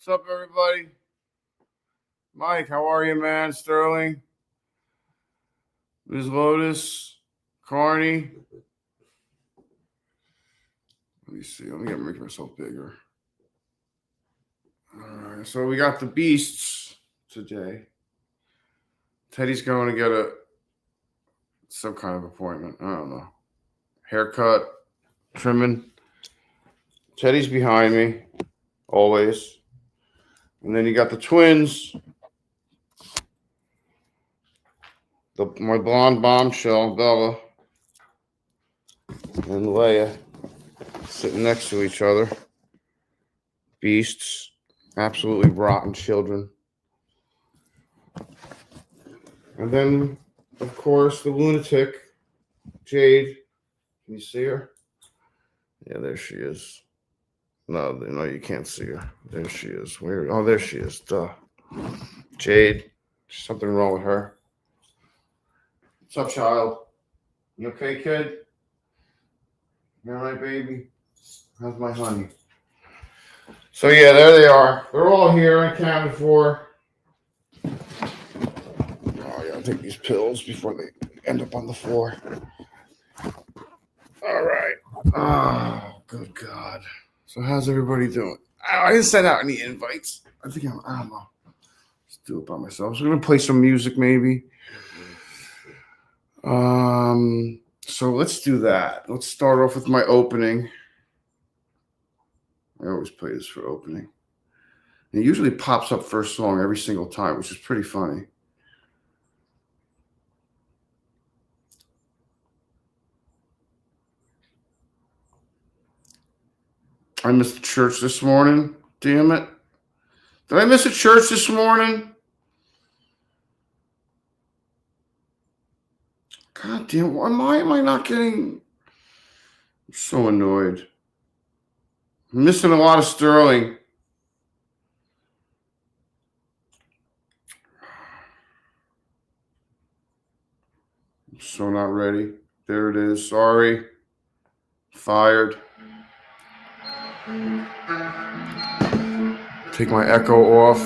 What's up, everybody? Mike, how are you, man? Sterling, Ms. Lotus, Carney. Let me see. Let me make myself bigger. All right. So we got the beasts today. Teddy's going to get some kind of appointment. I don't know. Haircut, trimming. Teddy's behind me, always. And then you got the twins. My blonde bombshell, Bella, and Leia, sitting next to each other. Beasts. Absolutely rotten children. And then, of course, the lunatic, Jade. Can you see her? Yeah, there she is. No, you can't see her. There she is. Where? Oh, there she is. Duh. Jade. Something wrong with her. What's up, child? You okay, kid? You all right, baby? How's my honey? So, yeah, there they are. They're all here, accounted for. Oh, I gotta take these pills before they end up on the floor. All right. Oh, good God. So how's everybody doing? I didn't send out any invites. I don't know. Just do it by myself. So I'm going to play some music maybe. So let's do that. Let's start off with my opening. I always play this for opening. It usually pops up first song every single time, which is pretty funny. I missed the church this morning. Damn it. Did I miss a church this morning? God damn, why am I not getting... I'm so annoyed. I'm missing a lot of Sterling. I'm so not ready. There it is. Sorry. Fired. Take my echo off.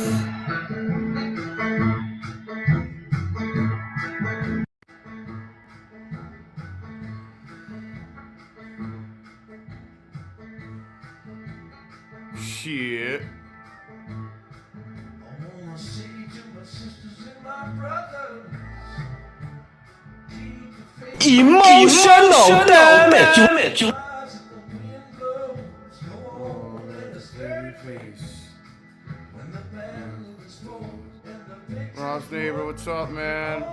Shit. Emotional damage. Rob's neighbor, what's up, man?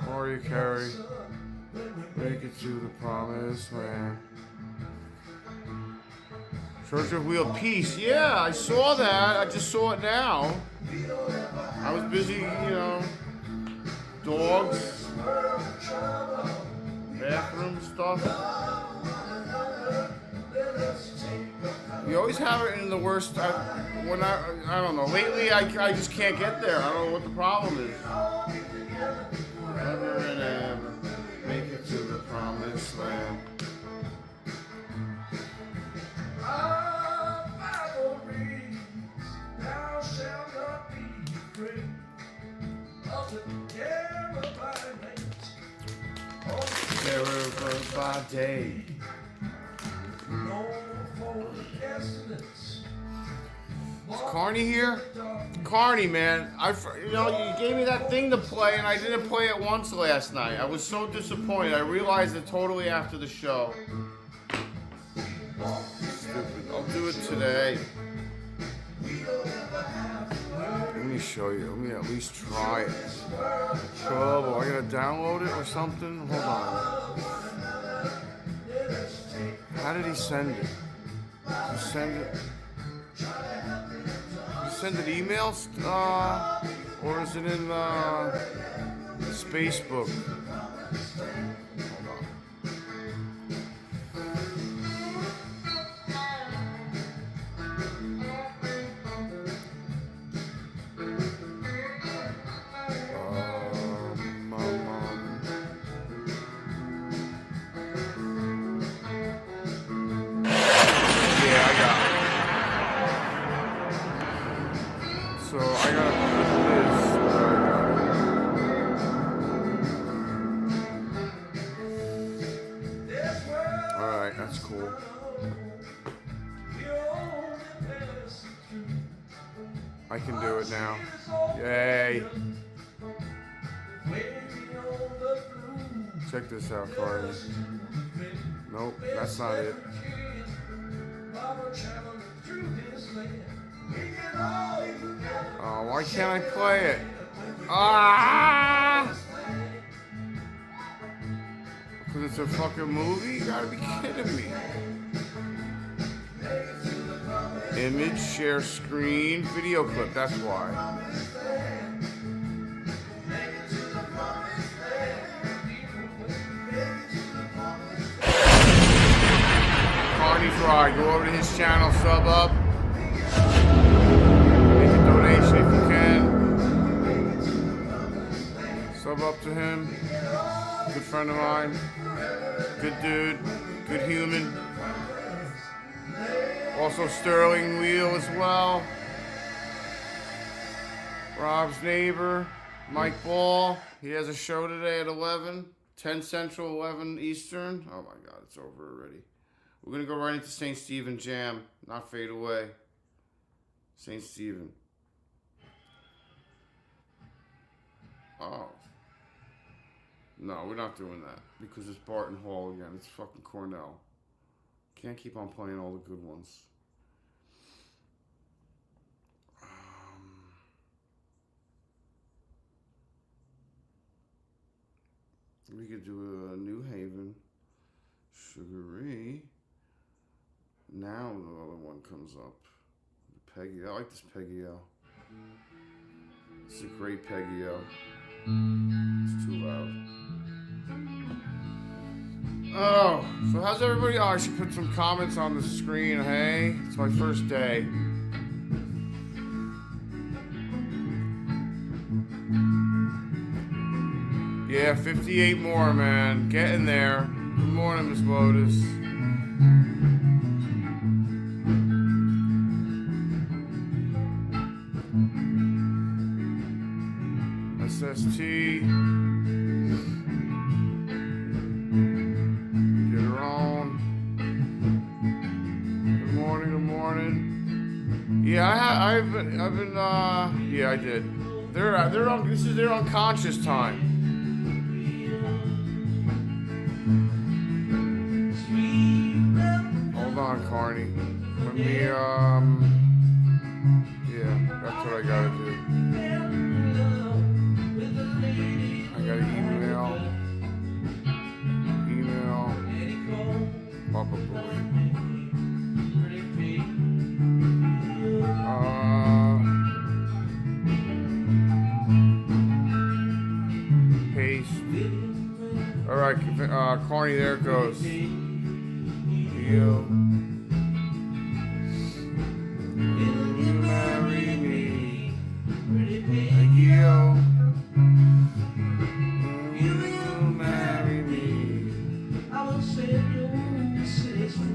How are you, Carrie? Make it to the promised land. Church of Wheel Peace. Yeah, I saw that. I just saw it now. I was busy, dogs, bathroom stuff. You always have it in the worst. I don't know. Lately, I just can't get there. I don't know what the problem is. Ever and ever, make it to the promised land. Terror by day. Is Carney here? Carney, man. You gave me that thing to play, and I didn't play it once last night. I was so disappointed. I realized it totally after the show. Stupid. I'll do it today. Let me show you. Let me at least try it. Trouble. I gotta download it or something? Hold on. How did he send it? Did he send it? Did he send it emails? Or is it in Facebook? Hold on. I can do it now. Yay. Check this out, Cardi. Nope, that's not it. Oh, why can't I play it? Ah! Because it's a fucking movie? You gotta be kidding me. Image, share screen, video clip, that's why. Carney Fry, go over to his channel, sub up. Make a donation if you can. Sub up to him. Good friend of mine. Good dude. Good human. Also Sterling Wheel as well. Rob's neighbor, Mike Ball. He has a show today at 11. 10 Central, 11 Eastern. Oh my God, it's over already. We're going to go right into St. Stephen Jam. Not Fade Away. St. Stephen. Oh. No, we're not doing that. Because it's Barton Hall again. It's fucking Cornell. Can't keep on playing all the good ones. We could do a New Haven. Sugary. Now the other one comes up. Peggy. I like this Peggy L. It's a great Peggy L. It's too loud. Oh, so how's everybody? Oh, I should put some comments on the screen. Hey, it's my first day. Yeah, 58 more, man. Getting there. Good morning, Miss Lotus. SST. Get her on. Good morning, good morning. Yeah, I've been, yeah, I did. They're on, this is their unconscious time. Hold on, Carney. Let me, yeah, that's what I gotta do. I gotta email, probably. Paste. All right, Carney, there it goes. You marry me. Thank you. You marry me. I will set your cities free.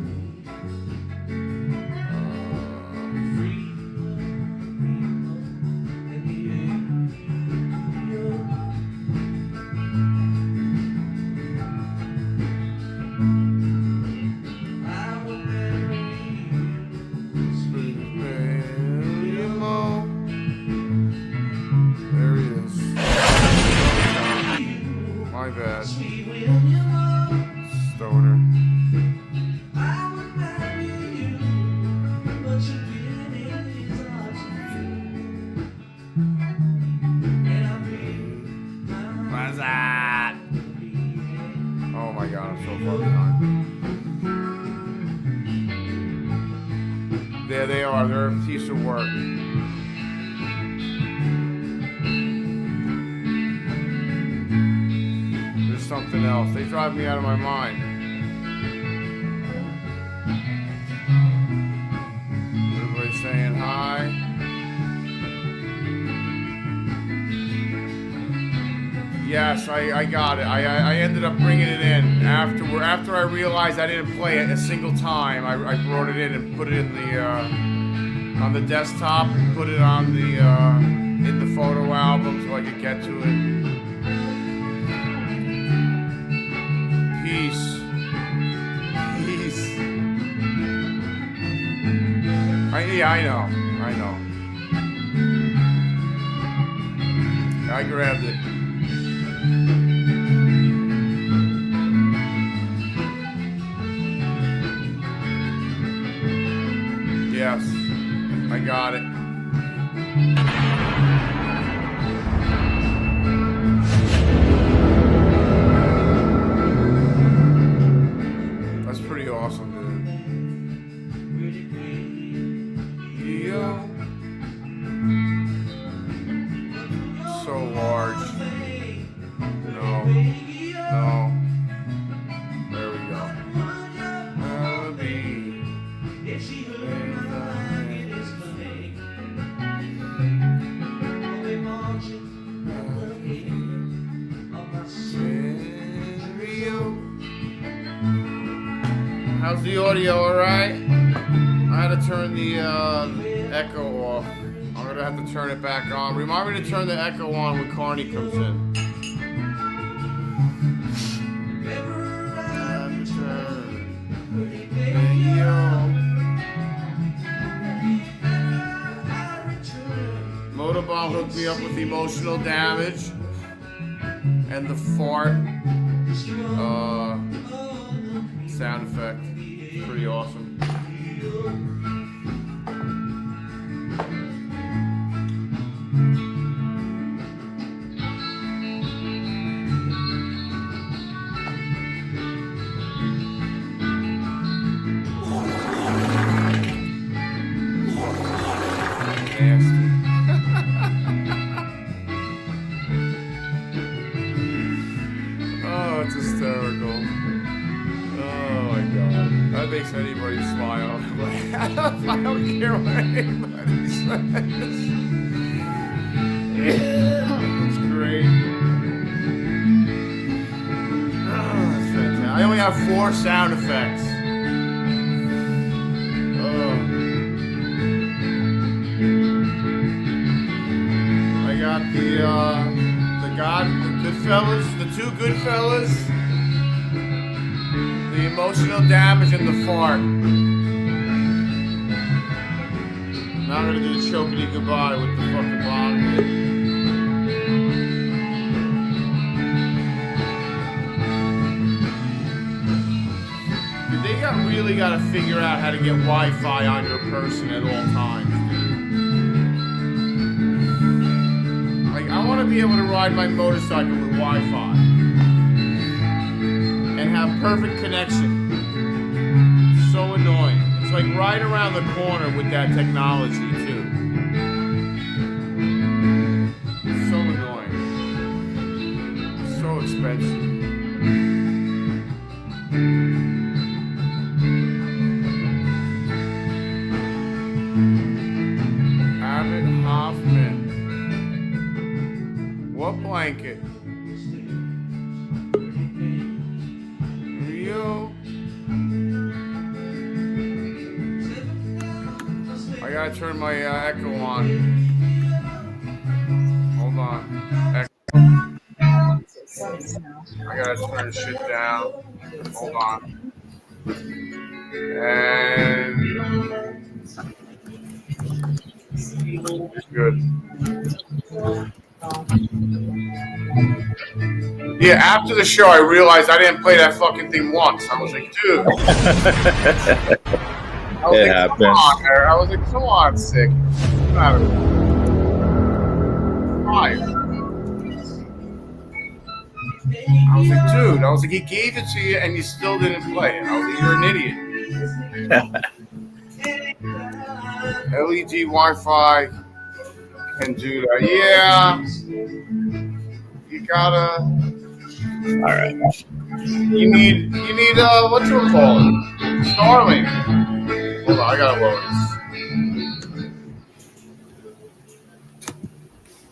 There they are. They're a piece of work. There's something else. They drive me out of my mind. Everybody saying hi. Yes, I got it. I ended up bringing it in after I realized I didn't play it a single time. I brought it in and put it in the on the desktop and put it on the in the photo album so I could get to it. Peace. Yeah, I know. I grabbed it. Yes, I got it. That's pretty awesome, dude. Yo. So large. No. There we go. How's the audio? All right. I had to turn the echo off. I'm gonna have to turn it back on. Remind me to turn the echo on when Carney comes in. Motobomb hooked me up with emotional damage and the fart sound effect. Pretty awesome. Oh, it's hysterical. Oh my god. That makes anybody smile. I don't care what anybody says. It's great. Oh, that's fantastic. I only have 4 sound effects. I got the Goodfellas, the 2 Goodfellas, the emotional damage, and the fart. Now I'm gonna do the chokity goodbye with the fucking bomb hit. Dude, they really gotta figure out how to get Wi-Fi on your person at all times. I want to be able to ride my motorcycle with Wi-Fi and have perfect connection. So annoying. It's like right around the corner with that technology too. So annoying. So expensive. Abbott Hoffman. What blanket? Rio. I gotta turn my echo on. Hold on. Echo. I gotta turn shit down. Hold on. And good. Yeah, after the show, I realized I didn't play that fucking thing once. I was like, dude. It happens. I was like, come on, sick. Get out of here. Fine. I was like, dude. I was like, he gave it to you and you still didn't play it. I was like, you're an idiot. LED Wi-Fi can do that. Yeah. You gotta. All right. You need what you call it? Starlink. Hold on, I gotta lower this.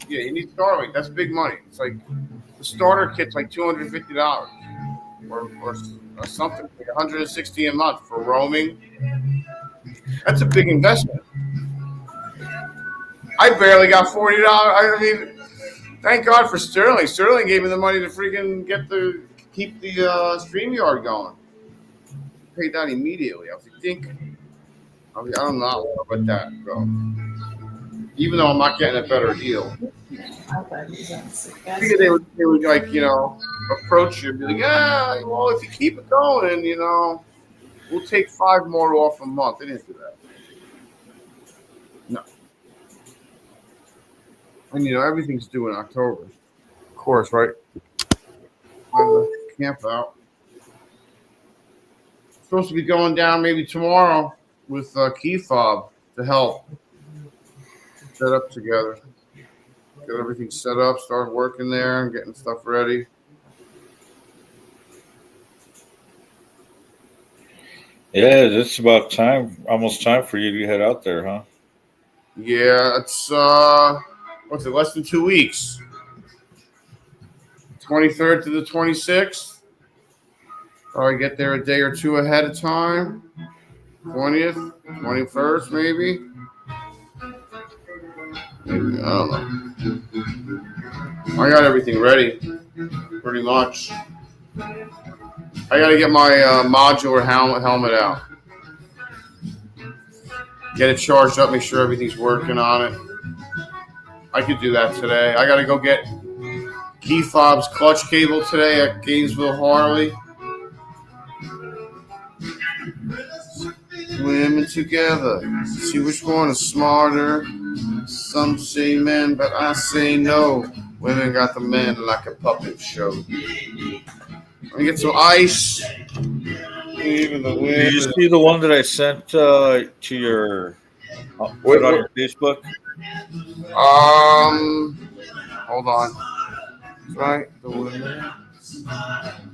Yeah, you need Starlink. That's big money. It's like the starter kit's like $250 or something, like $160 a month for roaming. That's a big investment. I barely got $40. I mean. Thank God for Sterling. Sterling gave me the money to freaking keep the StreamYard going. Paid that immediately. I was like, think. I don't know let that go. Even though I'm not getting a better deal. I figured they would like, approach you and be like, yeah, well, if you keep it going, we'll take 5 more off a month. They didn't do that. No. And, everything's due in October. Of course, right? On the camp out. Supposed to be going down maybe tomorrow with key fob to help set up together. Get everything set up, start working there and getting stuff ready. Yeah, it's about time, almost time for you to head out there, huh? Yeah, it's what's it, less than 2 weeks. 23rd to the 26th. Probably get there a day or two ahead of time. 20th, 21st, maybe. Maybe, I don't know. I got everything ready, pretty much. I got to get my modular helmet out. Get it charged up, make sure everything's working on it. I could do that today. I got to go get key fob's clutch cable today at Gainesville Harley. Women together, see which one is smarter. Some say men, but I say no. Women got the men like a puppet show. Let me get some ice. Even the women. Did you see the one that I sent to your put on your Facebook? Hold on. That's right, the women.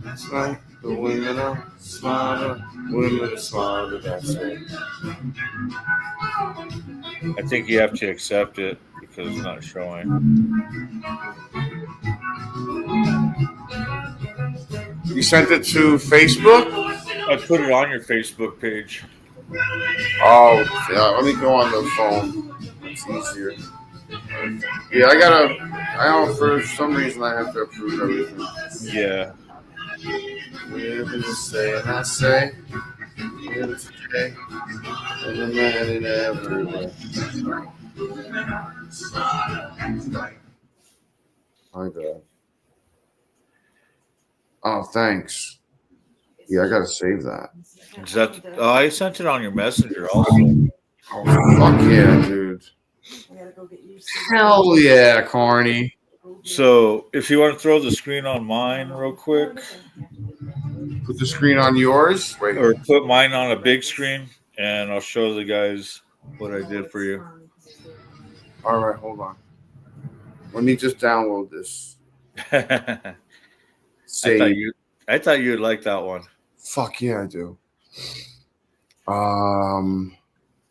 That's right, the women are smarter. Women are smarter. That's right. I think you have to accept it because it's not showing. You sent it to Facebook? I put it on your Facebook page. Oh, yeah. Let me go on the phone. It's easier. Yeah, I don't, for some reason, I have to approve everything. Yeah. Women say, and I say, women today, and the man in everywhere. My bad. Oh, thanks. Yeah, I gotta save that. Is that? Oh, I sent it on your messenger also. Oh, fuck yeah, dude. Hell yeah, Carney. So, if you want to throw the screen on mine real quick, Put the screen on yours. Wait. or put mine on a big screen, and I'll show the guys what I did for you. All right, hold on. Let me just download this. Save. I thought you'd like that one. Fuck yeah, I do.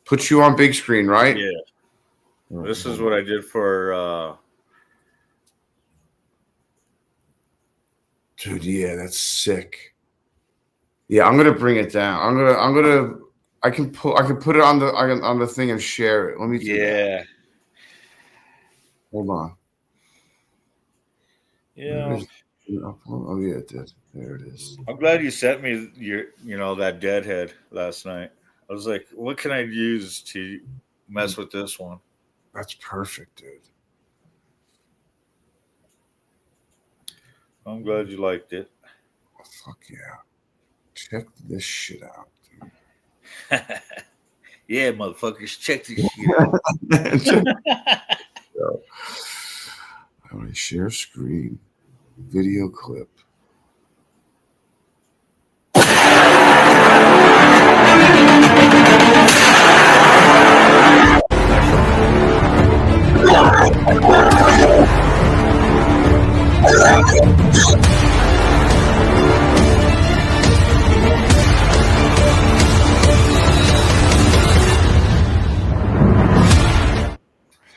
Put you on big screen, right? Yeah. This is what I did for. Dude, yeah, that's sick. Yeah, I'm gonna bring it down. I can put it on the thing and share it. Let me do that. Hold on. Yeah. Oh yeah, it did. There it is. I'm glad you sent me that deadhead last night. I was like, what can I use to mess with this one? That's perfect, dude. I'm glad you liked it. Oh, fuck yeah. Check this shit out, dude. Yeah, motherfuckers, check this shit out. I want to share screen. Video clip.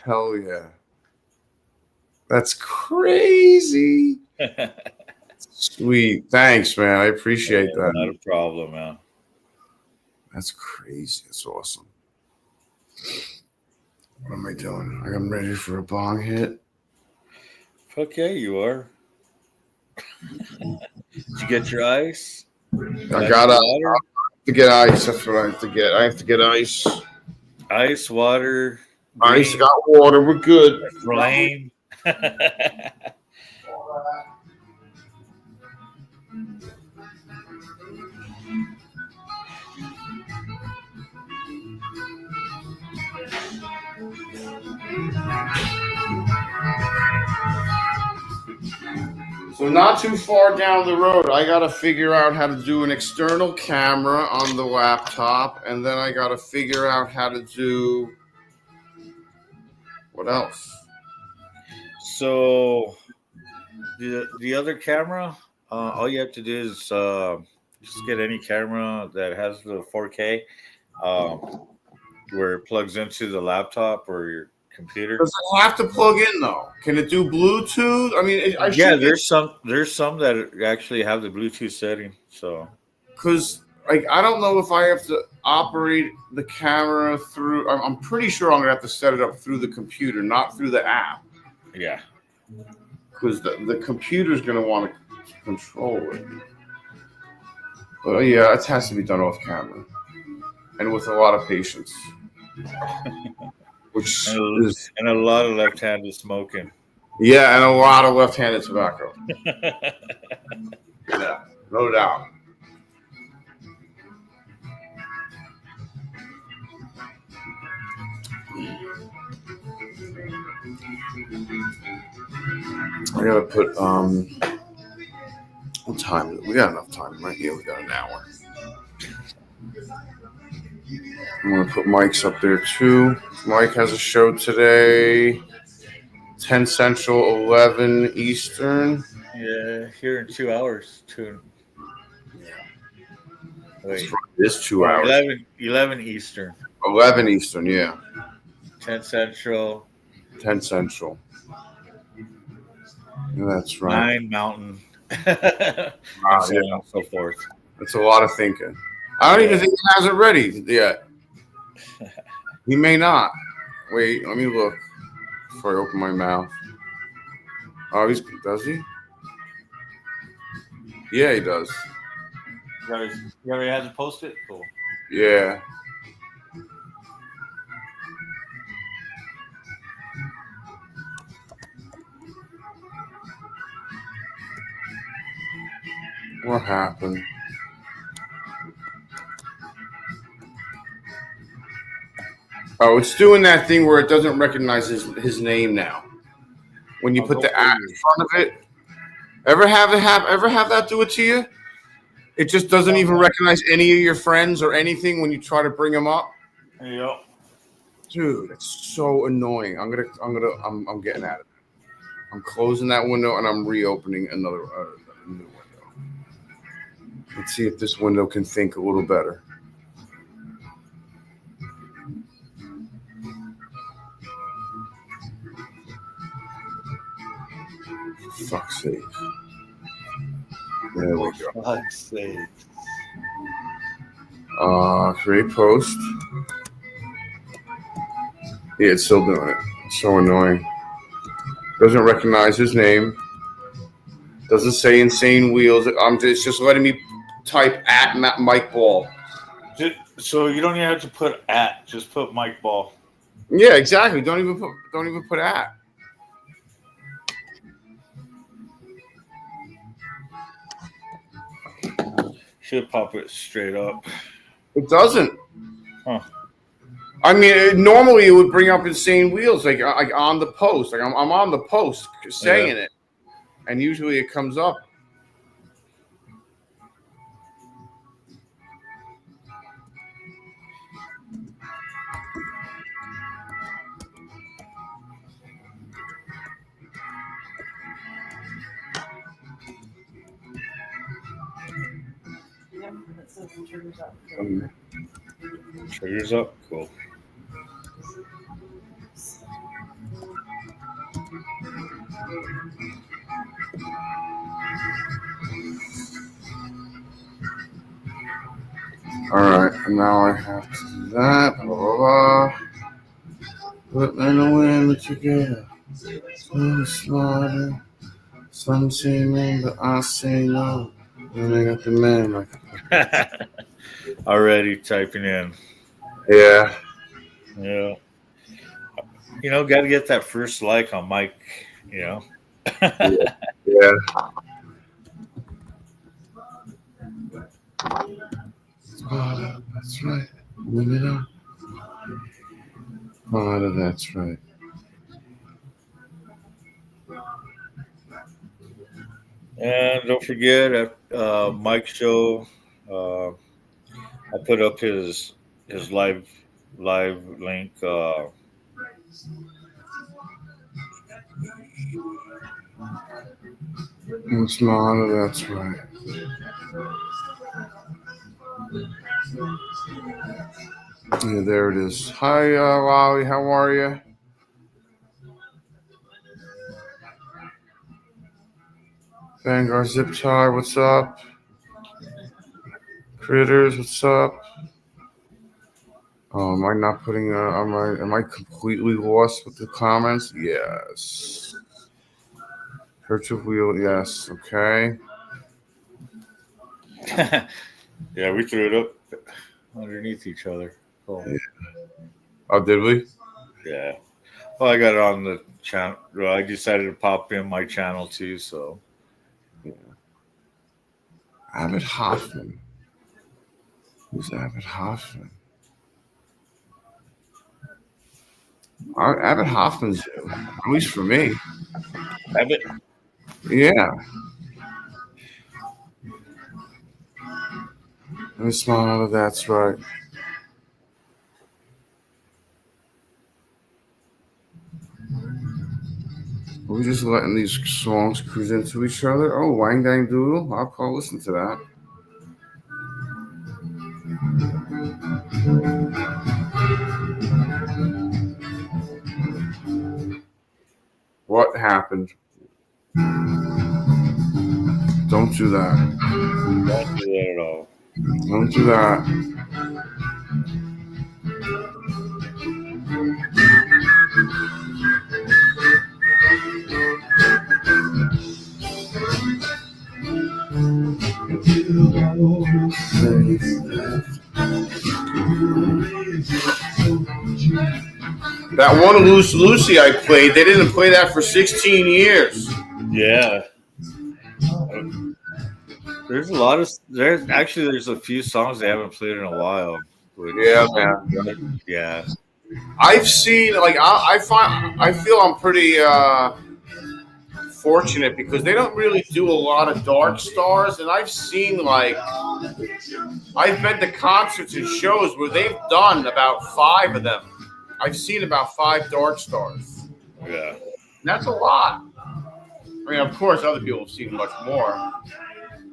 Hell yeah. That's crazy. Sweet. Thanks, man. I appreciate that. Not a problem, man. That's crazy. That's awesome. What am I doing? I'm ready for a bong hit. Fuck yeah, you are. Did you get your ice? I got To get ice. That's what I have to get. I have to get ice. Ice, water, Ice. green, Got water. We're good. flame. So not too far down the road, I got to figure out how to do an external camera on the laptop, and then I got to figure out how to do what else? So the other camera, all you have to do is just get any camera that has the 4K, where it plugs into the laptop or your computer. Does it have to plug in though? Can it do Bluetooth? I mean, I Yeah, should there's some that actually have the Bluetooth setting. So because like I don't know if I have to operate the camera through. I'm pretty sure I'm gonna have to set it up through the computer, not through the app, yeah, because the computer's gonna want to control it. But yeah, it has to be done off camera and with a lot of patience, which is and a lot of left-handed smoking. yeah, and a lot of left-handed tobacco. Yeah, no doubt. I gotta put what time? We got enough time, right? Yeah, we got an hour. I'm gonna put Mike's up there too. Mike has a show today, 10 Central, 11 Eastern. Yeah, here in 2 hours. Wait, It's 2 hours. 11 Eastern, 11 Eastern, yeah. 10 Central, 10 Central. Yeah, that's right. 9 Mountain, and so on and so forth. That's a lot of thinking. I don't even think he has it ready yet. He may not. Wait, let me look before I open my mouth. Oh, does he? Yeah, he does. You already had to post it? Cool. Yeah. What happened? Oh, it's doing that thing where it doesn't recognize his name now. When you put the at in front of it. Ever have that do it to you? It just doesn't even recognize any of your friends or anything when you try to bring them up. Yep. Dude, it's so annoying. I'm getting at it. I'm closing that window and I'm reopening another new window. Let's see if this window can think a little better. For fuck's sake. There we go. Fuck's sake. Create post. Yeah, it's still doing it. It's so annoying. Doesn't recognize his name. Doesn't say Insane Wheels. It's just letting me type at Mike Ball. So you don't even have to put at. Just put Mike Ball. Yeah, exactly. Don't even put at. Should pop it straight up. It doesn't. Huh. I mean, normally it would bring up Insane Wheels, like on the post. Like I'm on the post saying it, and usually it comes up. Triggers up. Cool. All right, and now I have to do that. Blah, blah, blah. Put men and women together. Slaughter. Some say men, but I say no. And I got the man like. already typing in. Yeah. Yeah. Got to get that first like on Mike. Yeah. That's right. That's right. And don't forget at Mike's show, I put up his live link. That's right. Yeah, there it is. Hi, Wally. How are you? Vanguard Zip Tie, what's up? Critters, what's up? Oh, am I not putting? Am I completely lost with the comments? Yes. Church of Wheel, yes. Okay. Yeah, we threw it up underneath each other. Oh, Oh, did we? yeah. Well, I got it on the channel. Well, I decided to pop in my channel too. So Yeah. Abbott Hoffman. Who's Abbott Hoffman? Abbott Hoffman's new, at least for me. Abbott. Yeah. Let me smile. That's right. We're just letting these songs cruise into each other. Oh, Wang Dang Doodle. I'll call listen to that. What happened? Don't do that. Don't do that at all. Don't do that. That one Loose Lucy I played, they didn't play that for 16 years. Yeah. There's there's a few songs they haven't played in a while. Yeah, man. Yeah. I've seen I feel I'm pretty fortunate because they don't really do a lot of dark stars, and I've seen I've been to concerts and shows where they've done about 5 of them. I've seen about 5 dark stars. Yeah. And that's a lot. I mean, of course, other people have seen much more,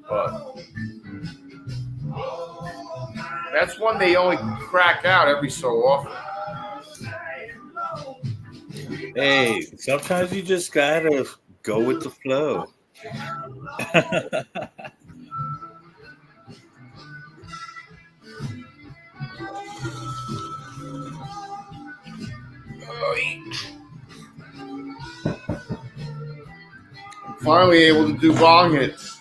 but that's one they only crack out every so often. Hey, sometimes you just gotta go with the flow. Finally able to do bong hits.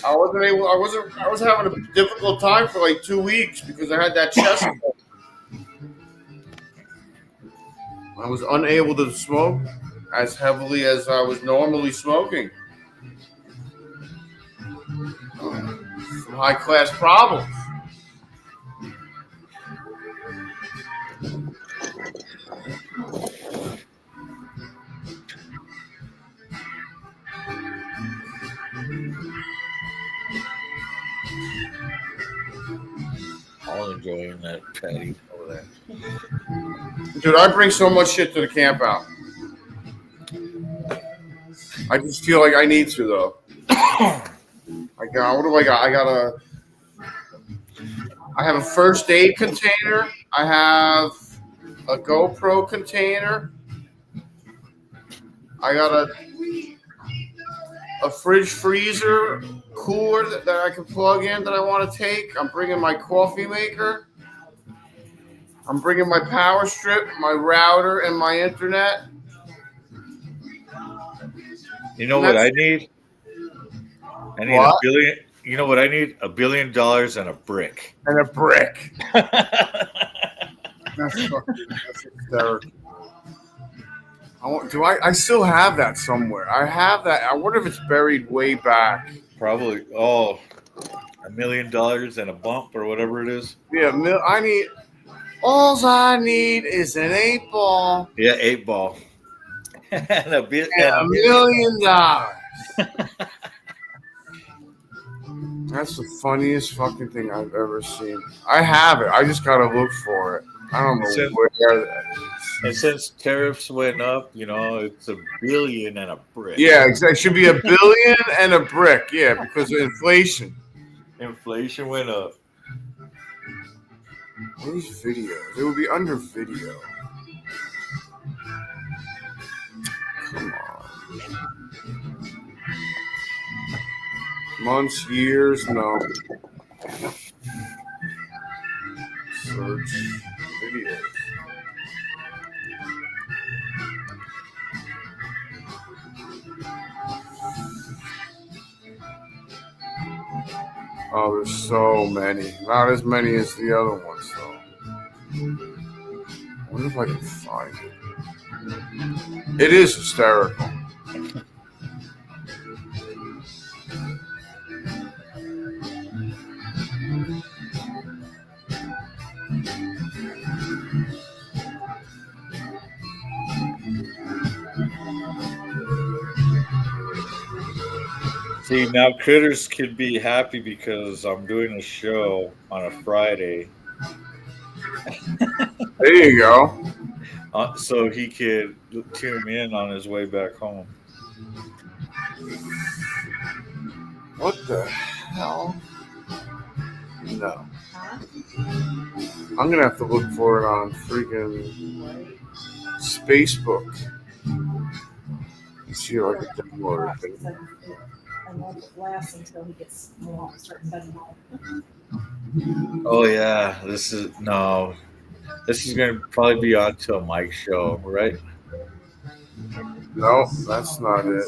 I was having a difficult time for like 2 weeks because I had that chest cold. I was unable to smoke as heavily as I was normally smoking. Some high class problems. I'm enjoying that patty over there. Dude, I bring so much shit to the camp out. I just feel like I need to though. What do I got? I have a first aid container. I have a GoPro container. I got a fridge freezer cooler that I can plug in that I want to take. I'm bringing my coffee maker. I'm bringing my power strip, my router, and my internet. You know what I need? I need What? You know what I need? $1 billion and a brick. And a brick. That's hysterical. I still have that somewhere. I have that. I wonder if it's buried way back. Probably. Oh, $1 million and a bump or whatever it is. Yeah, all I need is an 8-ball. Yeah, 8-ball. and a bit And $1 million. That's the funniest fucking thing I've ever seen. I have it. I just gotta look for it. I don't know where that is. And since tariffs went up, it's $1 billion and a brick. Yeah, exactly. It should be $1 billion and a brick. Yeah, because of inflation. Inflation went up. Where's video? It would be under video. Come on. Months, years, no. Search videos. Oh, there's so many. Not as many as the other ones, though. I wonder if I can find it. It is hysterical. See, now Critters could be happy because I'm doing a show on a Friday. There you go. So he could tune in on his way back home. What the hell? No. I'm going to have to look for it on freaking Facebook. See if I can download it. And let it last until he gets more certain bedding home. Oh yeah, this is going to probably be on to a Mike show, right? No, that's not it.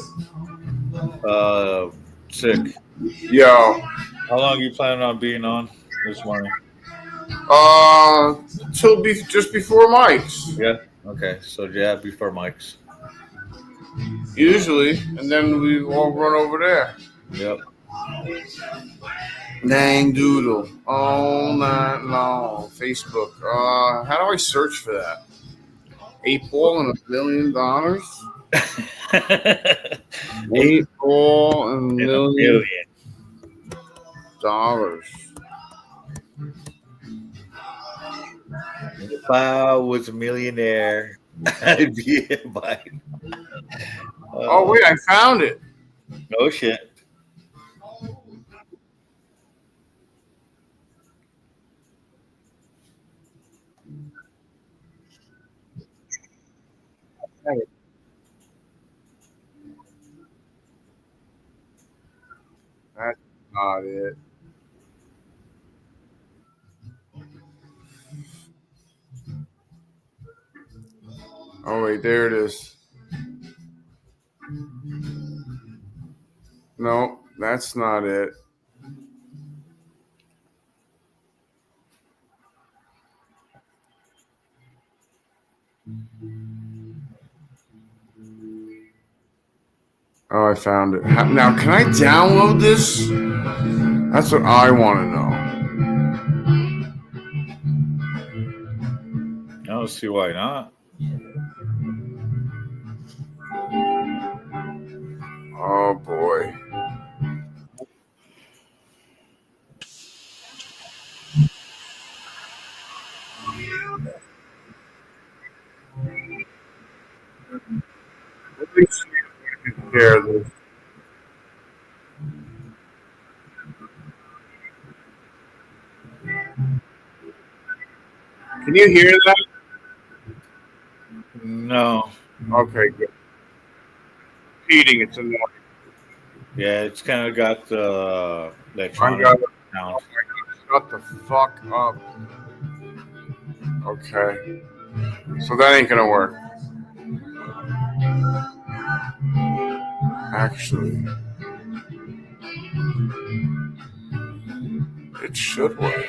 Sick. Yo. How long are you planning on being on this morning? Just before Mike's. Yeah. Okay. So yeah, before Mike's. Usually, and then we all run over there. Yep. Dang doodle. All night long. Facebook. How do I search for that? 8-ball and $1 million? 8-ball and $1 million. If I was a millionaire, I'd be a Biden. Oh, wait, I found it. Oh, shit. That's not it. Oh, wait, there it is. No, that's not it. Oh, I found it. Now, can I download this? That's what I want to know. I don't see why not. Oh, boy. Let me see if I can share this. Can you hear that? No. Okay, good. Repeating, it's annoying. Yeah, it's kind of got the I electronic got sound. Shut the fuck up. Okay. So that ain't gonna work. Actually. It should work.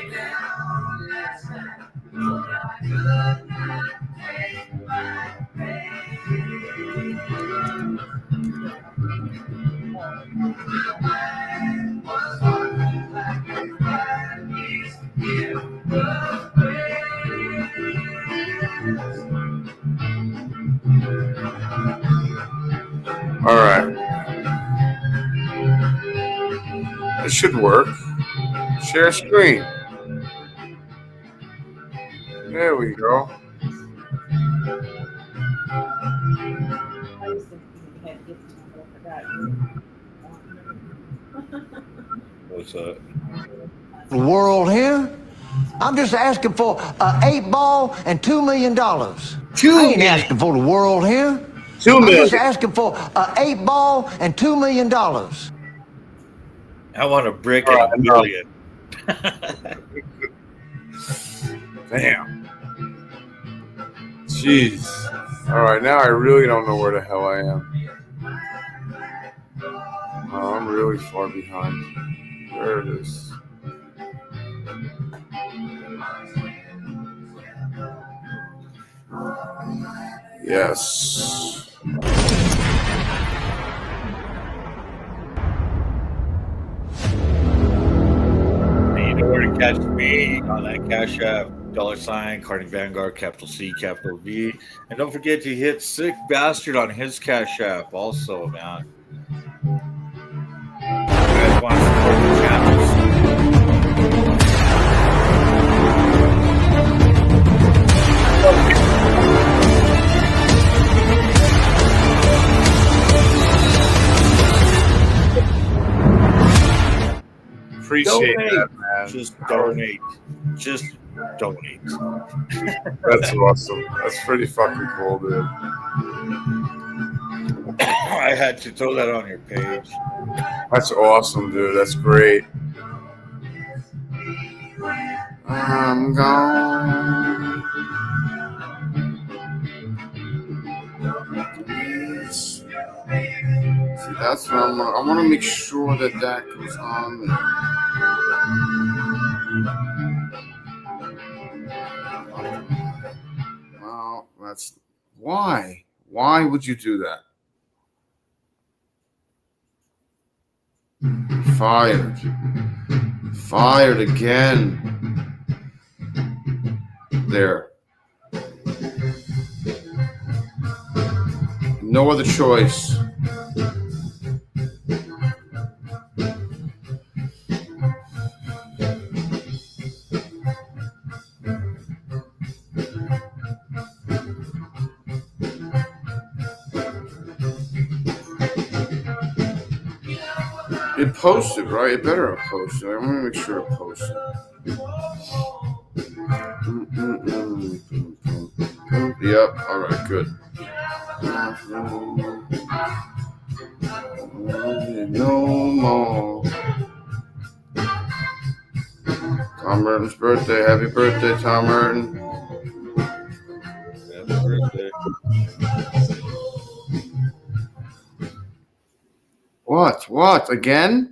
All right. It should work. Share screen. There we go. I used to think you had to get to them, but I forgot. What's that? The world here. I'm just asking for an 8-ball and $2 million. I ain't asking for the world here. $2 I'm million. just asking for an 8-ball and $2 million. I want a brick All and a right, million. Damn. Jeez. All right, now I really don't know where the hell I am. Oh, I'm really far behind. There it is. Yes. You know where to catch me on that Cash App, $, Carney Vanguard, capital C, capital V. And don't forget to hit Sick Bastard on his Cash App also, man. You guys want to support the channels? Appreciate that, man. Just donate. Just donate. That's awesome. That's pretty fucking cool, dude. I had to throw that on your page. That's awesome, dude. That's great. I'm gone. See, that's what I want to make sure that goes on there. Well, that's why. Why would you do that? Fired. Fired again. There. No other choice. It posted, right? It better have posted. I want to make sure it posted. Yep. All right. Good. No more. Tom Merton's birthday. Happy birthday, Tom Merton. Happy birthday. What? What? Again?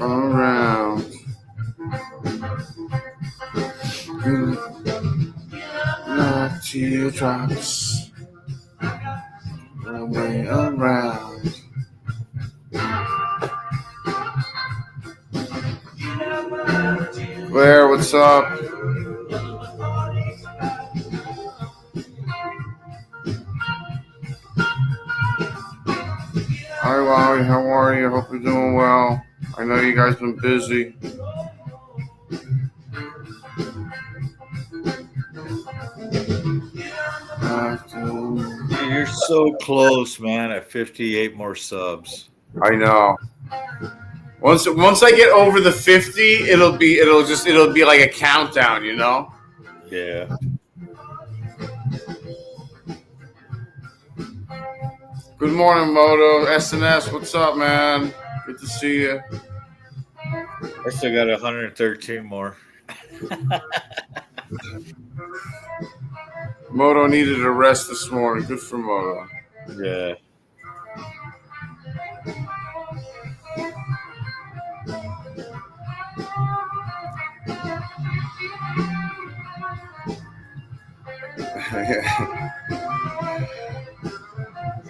Around. Not teardrops. Runway around. Claire, what's up? Hi, Wally. How are you? Hope you're doing well. I know you guys been busy. You're so close, man. At 58 more subs. I know. Once I get over the 50, it'll be like a countdown, you know? Yeah. Good morning, Moto. SNS, what's up, man? Good to see you. I still got 113 more. Moto needed a rest this morning. Good for Moto. Yeah.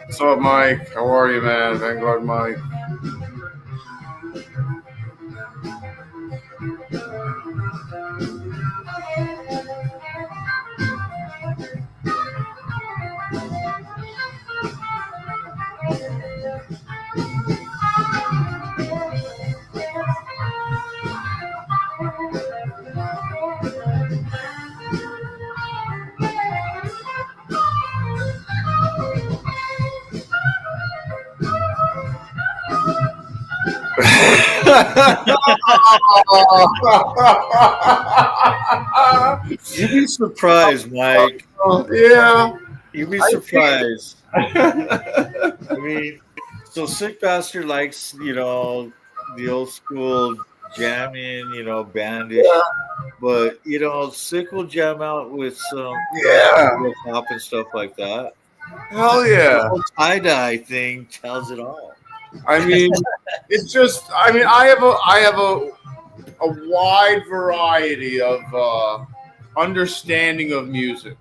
What's up, Mike? How are you, man? Vanguard Mike. You'd be surprised, Mike. Yeah. You'd be surprised. I mean, so Sick Bastard likes, the old school jamming, bandish. But, Sick will jam out with some Yeah. hip hop and stuff like that. Hell The yeah. whole tie-dye thing tells it all. I mean, it's just. I mean, I have a wide variety of understanding of music.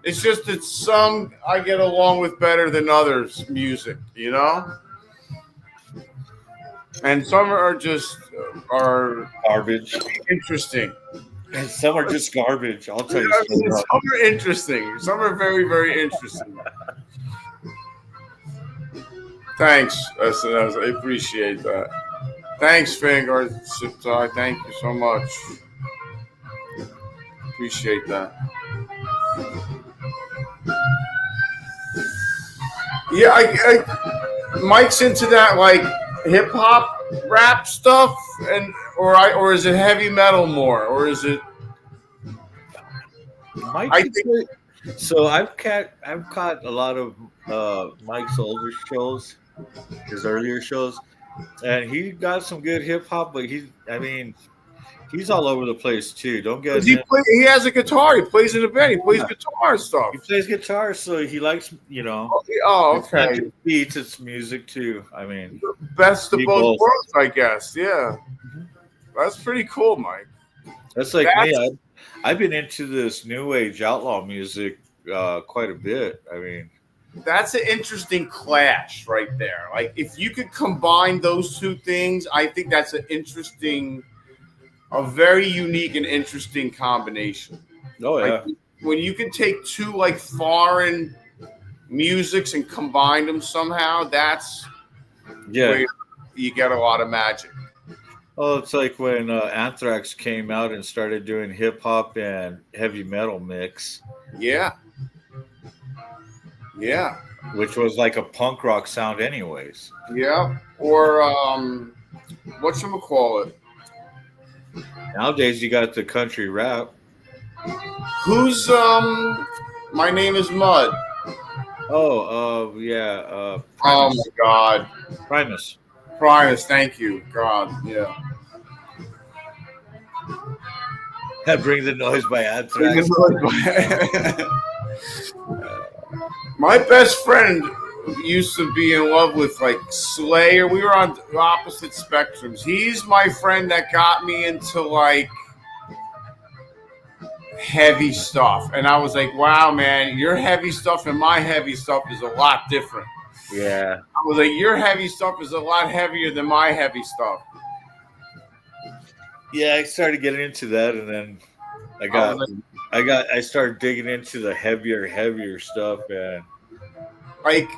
It's just that some I get along with better than others. Music, and some are just are Garbage. interesting. And some are just garbage. I'll tell you I mean, straight some up. are interesting. Some are very, very interesting. Thanks. I appreciate that. Thanks, Vanguard Siptai. Thank you so much. Appreciate that. Yeah, Mike's into that like hip hop rap stuff, or is it heavy metal more, or is it? Mike, I think so I've caught a lot of Mike's older shows, his earlier shows, and he got some good hip hop, but he's all over the place too. Don't get him. he has a guitar. He plays in a band. He plays guitar and stuff. He plays guitar, so he likes Oh, it's not okay. just beats, it's music too. I mean, Best of Be both both. worlds, I guess. Yeah, that's pretty cool, Mike. that's like me. I've been into this new age outlaw music quite a bit. I mean, That's an interesting clash right there. Like, if you could combine those two things, I think that's a very unique and interesting combination. oh yeah, Like, when you can take two like foreign musics and combine them somehow, that's yeah. where you get a lot of magic. Oh, it's like when Anthrax came out and started doing hip hop and heavy metal mix, Yeah. Yeah. which was like a punk rock sound, anyways. Yeah. Or whatchamacallit? Nowadays, you got the country rap. Who's My Name is Mud. Oh, yeah, Oh Primus. my God. Primus. Primus, thank you. God, yeah. That Bring the Noise by Anthrax. My best friend used to be in love with like Slayer. We were on opposite spectrums. He's my friend that got me into like heavy stuff. And I was like, wow, man, your heavy stuff and my heavy stuff is a lot different. Yeah. I was like, your heavy stuff is a lot heavier than my heavy stuff. Yeah, I started getting into that, and then I started digging into the heavier stuff, and Like,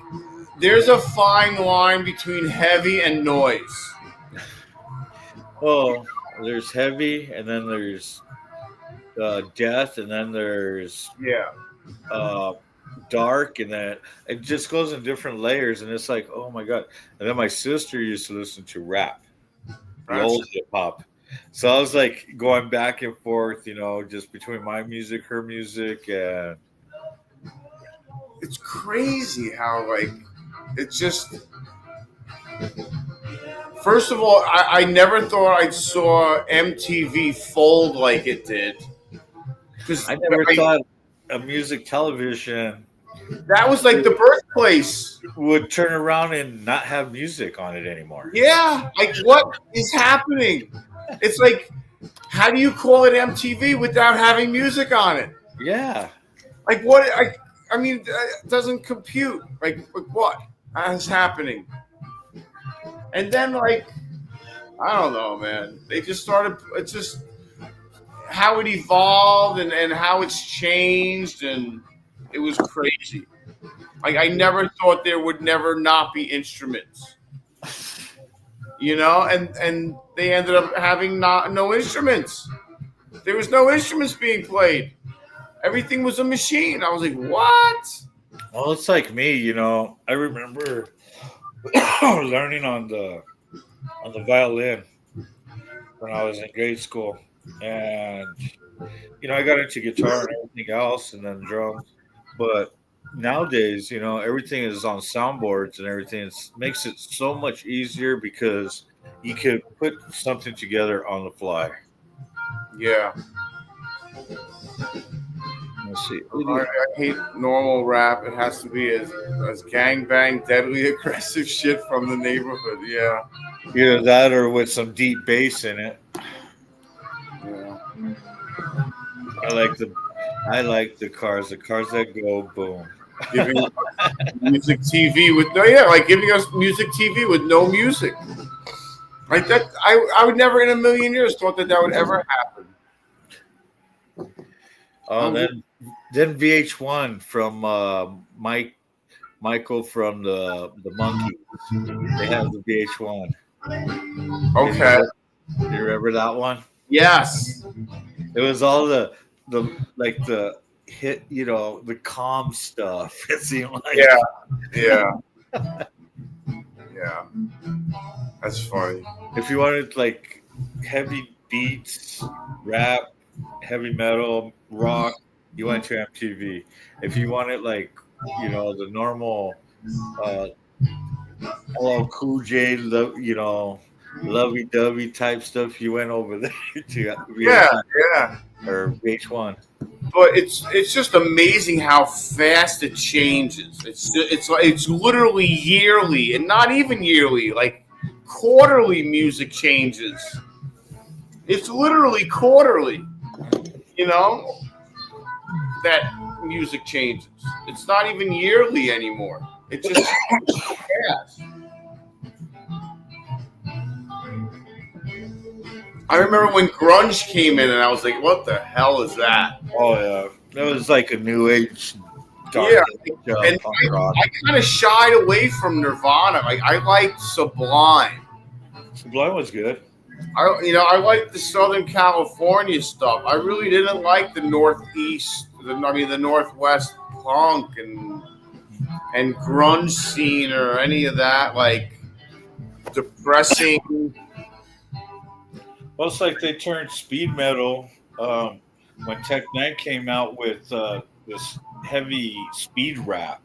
there's a fine line between heavy and noise. oh, there's heavy, and then there's death, and then there's Yeah. dark, and then it just goes in different layers, and it's like, oh my god. And then my sister used to listen to rap, the old hip hop. So I was like going back and forth, just between my music, her music, and It's crazy how, like, it's just. First of all, I never thought I saw MTV fold like it did. I never thought a music television That was like the birthplace. would turn around and not have music on it anymore. Yeah, like what is happening? It's like, how do you call it MTV without having music on it? Yeah. Like what? I mean, it doesn't compute. Like what is happening? And then like, I don't know, man. They just started. It's just how it evolved and how it's changed, and it was crazy. Like I never thought there would never not be instruments, you know, and they ended up having no instruments. There was no instruments being played. Everything was a machine. I was like, what? Well, it's like me, you know. I remember learning on the violin when I was in grade school, and you know, I got into guitar and everything else, and then drums. But nowadays, you know, everything is on soundboards and everything. It makes it so much easier because you could put something together on the fly. Yeah. Let's see. I hate normal rap. It has to be as gangbang, deadly aggressive shit from the neighborhood. Yeah. Either that or with some deep bass in it. Yeah. I like the cars that go boom. Giving us music TV with like giving us music TV with no music. Like that, I would never in a million years thought that would ever happen. Oh, then VH1 from Michael from the Monkees. They have the VH1. Okay. You remember that one? Yes. It was all the like the hit, you know, the calm stuff. It seemed like. Yeah. Yeah. That's funny. If you wanted like heavy beats, rap, heavy metal, rock, you went to MTV. If you wanted like, you know, the normal LL Cool J, you know, lovey-dovey type stuff, you went over there to Yeah. or VH1. But it's just amazing how fast it changes. It's literally yearly, and not even yearly, like quarterly music changes. It's literally quarterly, you know, that music changes. It's not even yearly anymore. It's just so fast. I remember when grunge came in, and I was like, "What the hell is that?" Oh yeah, that was like a new age. Yeah, and I kind of shied away from Nirvana. Like I liked Sublime. Sublime was good. I liked the Southern California stuff. I really didn't like the Northeast. The Northwest punk and grunge scene or any of that like depressing. Well, it's like they turned speed metal when Tech Nine came out with this heavy speed rap.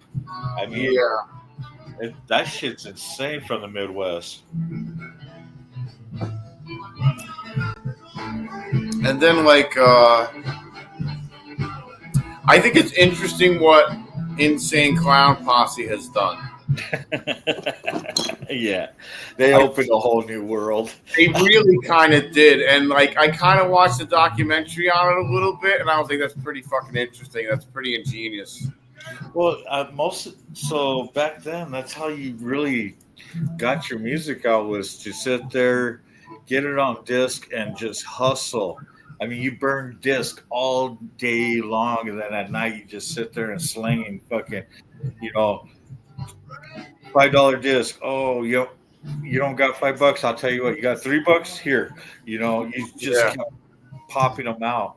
I mean, that shit's insane from the Midwest. And then, like, I think it's interesting what Insane Clown Posse has done. Yeah, they opened a whole new world. They really kind of did, and like I kind of watched the documentary on it a little bit, and I was like, "That's pretty fucking interesting. That's pretty ingenious." Well, so back then, that's how you really got your music out, was to sit there, get it on disc, and just hustle. I mean, you burn disc all day long, and then at night you just sit there and slinging fucking, you know, $5 disc. Oh, you don't got $5? I'll tell you what, you got $3 here. You know, you just kept popping them out.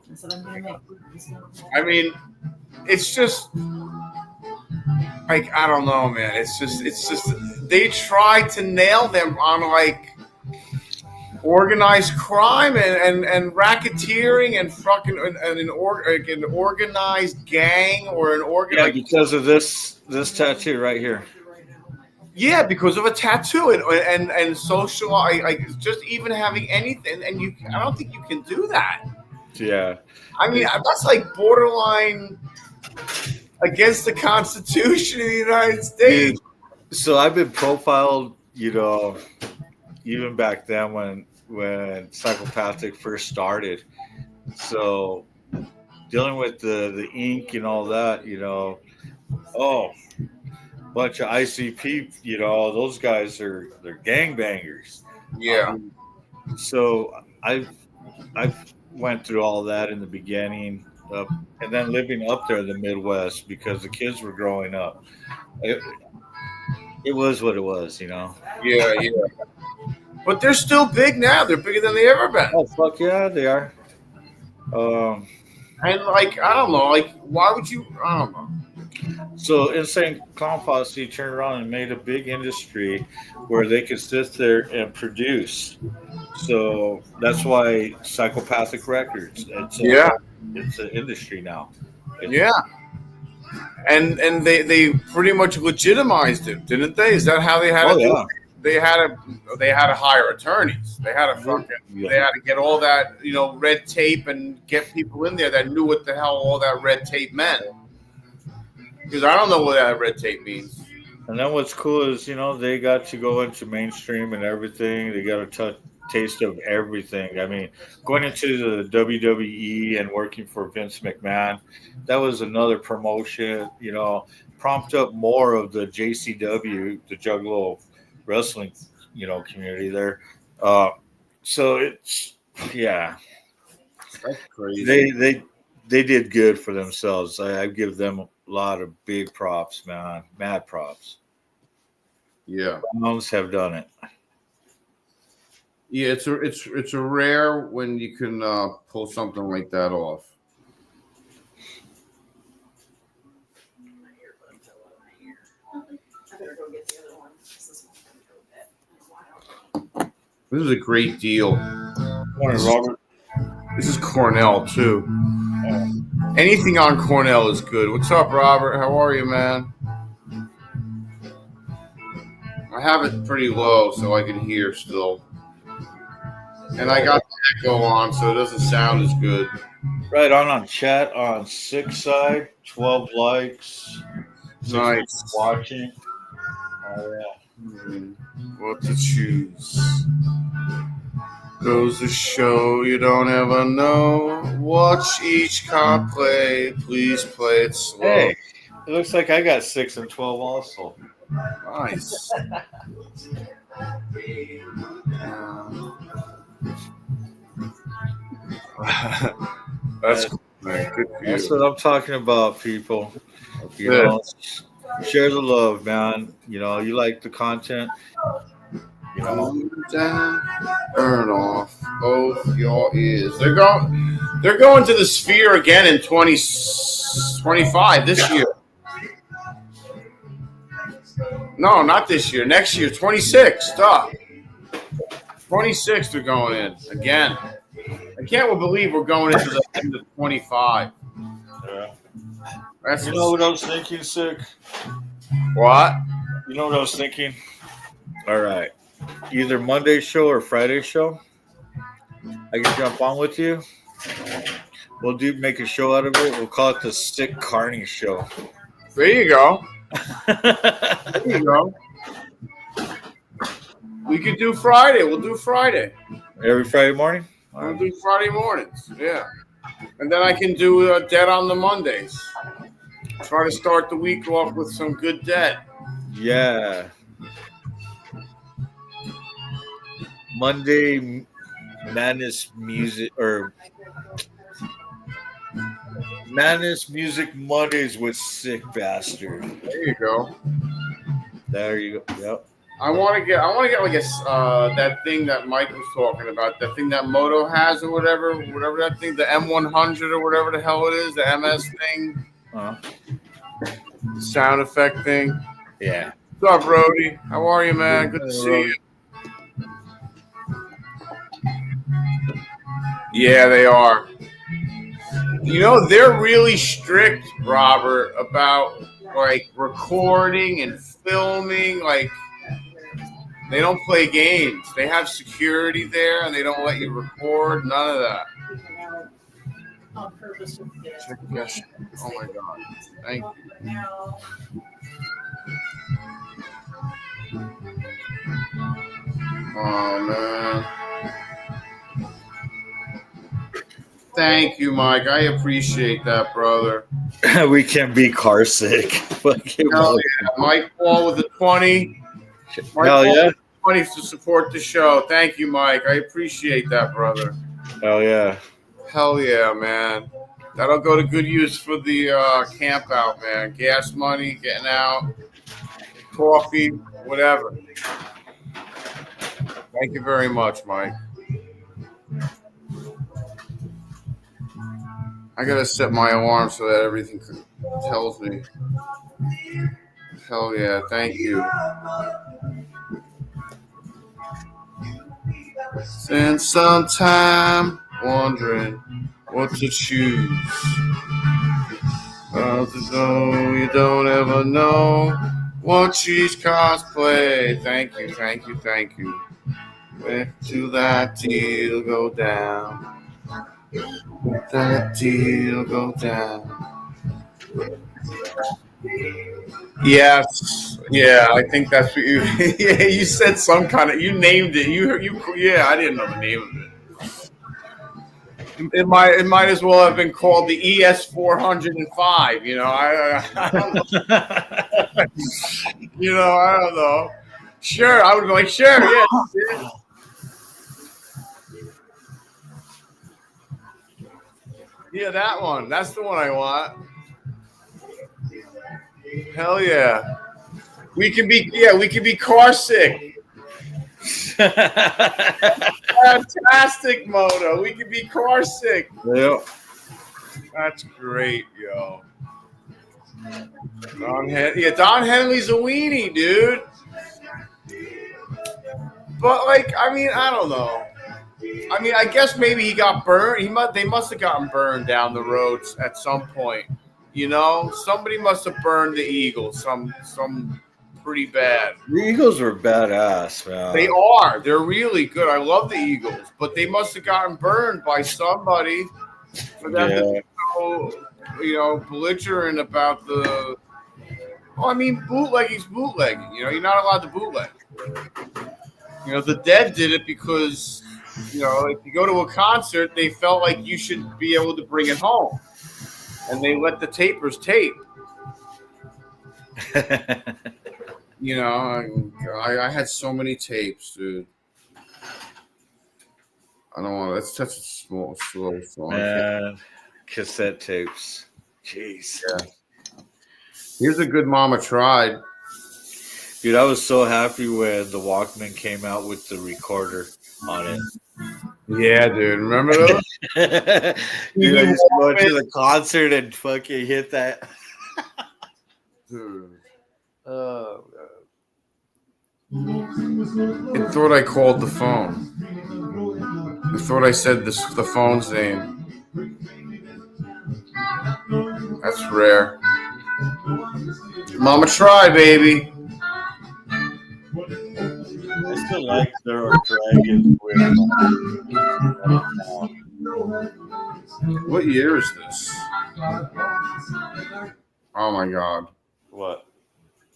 I mean, it's just like I don't know, man. It's just they tried to nail them on like organized crime and racketeering and fucking an organized gang or an organized because of this tattoo right here. Yeah, because of a tattoo and social, like just even having anything, and I don't think you can do that. Yeah, I mean that's like borderline. against the Constitution of the United States. So I've been profiled, even back then when psychopathic first started. So dealing with the ink and all that, bunch of ICP, those guys they're gangbangers. Yeah. So I've went through all that in the beginning, and then living up there in the Midwest because the kids were growing up. It was what it was, Yeah, yeah. But they're still big now. They're bigger than they ever been. Oh fuck yeah, they are. And like, I don't know, like, why would you? I don't know. So Insane Clown Posse turned around and made a big industry where they could sit there and produce. So that's why Psychopathic Records. It's an industry now. Yeah. And they pretty much legitimized it, didn't they? Is that how they had to do it? They had to hire attorneys. They had to they had to get all that, red tape and get people in there that knew what the hell all that red tape meant. Because I don't know what that red tape means. And then what's cool is, they got to go into mainstream and everything. They got a taste of everything. I mean, going into the WWE and working for Vince McMahon, that was another promotion, prompt up more of the JCW, the Juggalo wrestling, community there. So it's, yeah. That's crazy. They did good for themselves. I give them a lot of big props, man. Mad props. Yeah. Clowns have done it. Yeah, it's a rare when you can pull something like that off. This is a great deal. Morning, Robert. This is Cornell too. Anything on Cornell is good. What's up, Robert? How are you, man? I have it pretty low so I can hear still. And I got the echo on, so it doesn't sound as good. Right on chat on Six Side, 12 likes. Nice. Watching. Oh, yeah. What to choose? Goes to show you don't ever know. Watch each card play. Please play it slow. Hey, it looks like I got 6 and 12 also. Nice. That's cool, man. Good for you. That's what I'm talking about, people. Share the love, man. You like the content. Turn off both your ears. They're going to the Sphere again in 2025 this year. No, not this year. Next year, 26. Stop. 26 they're going in again. I can't believe we're going into the end of 25. Yeah. That's what I was thinking, Sick? What? You know what I was thinking? All right. Either Monday show or Friday show. I can jump on with you. We'll make a show out of it. We'll call it the Sick Carney Show. There you go. There you go. We could do Friday. We'll do Friday. Every Friday morning? We'll do Friday mornings. Yeah. And then I can do Dead on the Mondays. Try to start the week off with some good dead. Yeah. Monday Madness Music Mondays with Sick Bastard. There you go. There you go. Yep. I want to get like that thing that Mike was talking about, that thing that Moto has or whatever that thing, the M100 or whatever the hell it is, the MS thing, the sound effect thing. Yeah. What's up, Brody? How are you, man? Good to see you. Yeah, they are. They're really strict, Robert, about like recording and filming. Like, they don't play games. They have security there, and they don't let you record. None of that. on purpose just to get it. Check cash. Oh my God. Thank you. Now, Oh man. Thank you, Mike. I appreciate that, brother. We can be car sick. Fucking Hell yeah. Mike Paul with the 20. Mike Hell Paul yeah. with the 20 to support the show. Thank you, Mike. I appreciate that, brother. Hell yeah. Hell yeah, man. That'll go to good use for the camp out, man. Gas money, getting out, coffee, whatever. Thank you very much, Mike. I gotta set my alarm so that everything tells me. Hell yeah, thank you. Spend some time wondering what to choose. Though you don't ever know what she's cosplay. Thank you, thank you, thank you. Where to that deal go down? That deal go down. Yes, yeah, I think that's what you. Yeah, you said some kind of. You named it. You. Yeah, I didn't know the name of it. It might as well have been called the ES 405. You know, I don't know. You know, I don't know. Sure, I would be like, sure, yeah. Yeah, that one. That's the one I want. Hell yeah. We can be car sick. Fantastic, Moto. We can be car sick. Yeah. That's great, yo. Don Henley's a weenie, dude. But like, I mean, I don't know. I mean, I guess maybe he got burned. They must have gotten burned down the roads at some point. You know, somebody must have burned the Eagles. Some pretty bad. The Eagles were badass, man. They are. They're really good. I love the Eagles, but they must have gotten burned by somebody for them to be so, you know, belligerent about the. Well, I mean, bootlegging's bootlegging. You know, you're not allowed to bootleg. You know, the Dead did it because, you know, if you go to a concert, they felt like you should be able to bring it home, and they let the tapers tape. You know, I had so many tapes, dude. I don't want. That's such a slow song. Man, cassette tapes. Jeez. Yeah. Here's a good Mama Tried. Dude, I was so happy when the Walkman came out with the recorder on it. Yeah, dude. Remember those? Dude, I used to go to the concert and fucking hit that. Dude. Oh, I thought I called the phone. I thought I said the phone's name. That's rare. Mama Try, baby. I still like their Dragons. What year is this? Oh my God. What?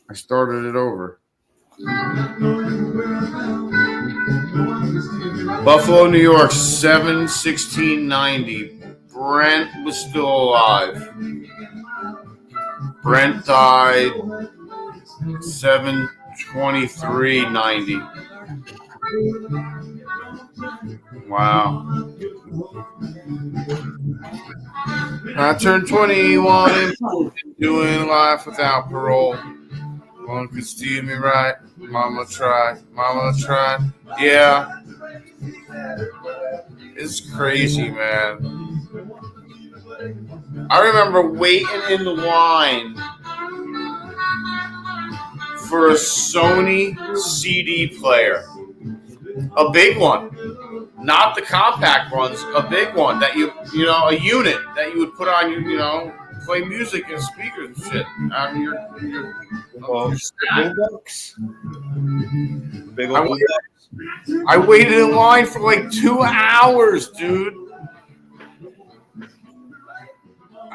I started it over. Buffalo, New York, 7/16/90. Brent was still alive. Brent died 7/23/90. Wow. I turned 21 and doing life without parole. One could steal me right. Mama tried. Yeah. It's crazy, man. I remember waiting in the line for a Sony CD player. A big one. Not the compact ones, a big one that you know, a unit that you would put on your, you know, play music and speakers and shit. Your Big old I waited in line for like 2 hours, dude.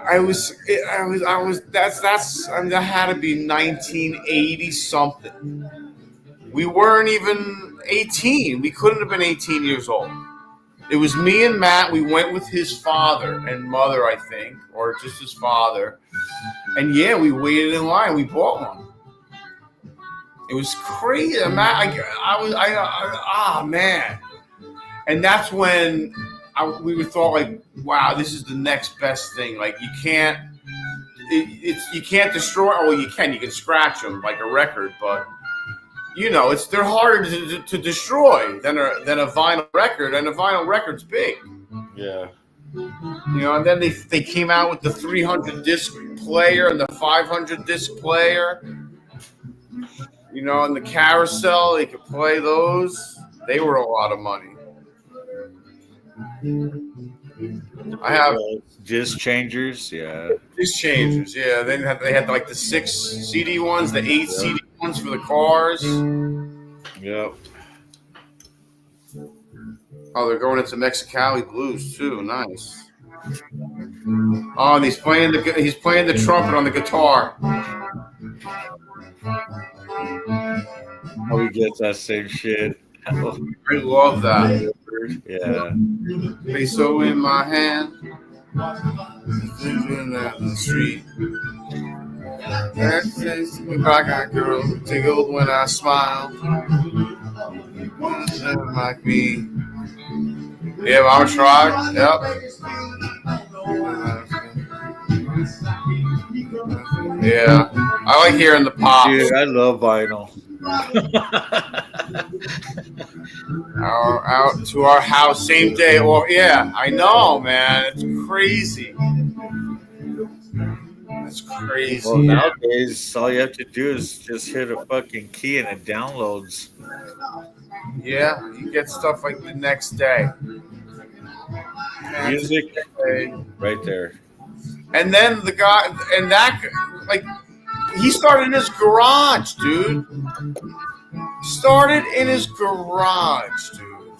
I mean, that had to be 1980 something. We weren't even 18. We couldn't have been 18 years old. It was me and Matt. We went with his father and mother, I think, or just his father. And yeah, we waited in line. We bought one. It was crazy, man. Man. And that's when we thought, like, wow, this is the next best thing. Like, you can't destroy. Oh, well, you can scratch them like a record, but they're harder to destroy than a vinyl record, and a vinyl record's big. Yeah. And then they came out with the 300 disc player and the 500 disc player. And the carousel, they could play those. They were a lot of money. I have disc changers, yeah. Disc changers, yeah. They had like the 6 CD ones, the 8 CD ones for the cars. Yep. Oh, they're going into Mexicali blues too. Nice. Oh, and he's playing the trumpet on the guitar. Oh, he gets that same shit. I love that. Yeah. Peso in my hand. In the street. I got girl tickled when I smile. Like me. Yeah, Mama Tried. Yep. Yeah. I like hearing the pops. Dude, I love vinyl. Out to our house same day. Or yeah, I know, man. It's crazy. It's crazy. Well, nowadays, all you have to do is just hit a fucking key and it downloads. Yeah, you get stuff like the next day. Music, right there. And then the guy, and that, like, he started in his garage, dude. Started in his garage, dude.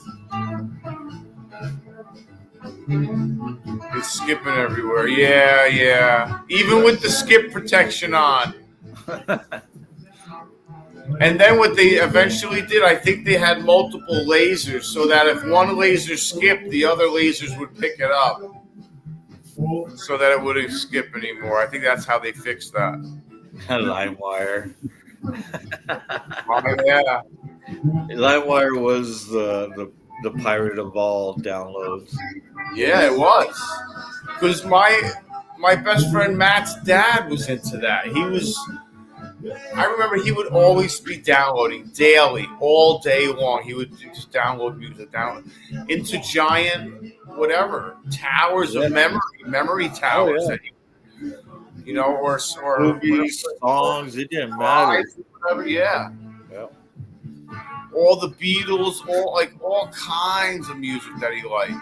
It's skipping everywhere. Yeah. Even with the skip protection on. And then what they eventually did, I think they had multiple lasers so that if one laser skipped, the other lasers would pick it up. So that it wouldn't skip anymore. I think that's how they fixed that. LimeWire. Yeah. LimeWire was the pirate of all downloads. Yeah, it was. Because my best friend Matt's dad was into that. I remember he would always be downloading daily, all day long. He would just download music, into giant, whatever, towers of memory towers. Oh, yeah. That or movies, songs, it didn't matter. Whatever, yeah. Yep. All the Beatles, all kinds of music that he liked.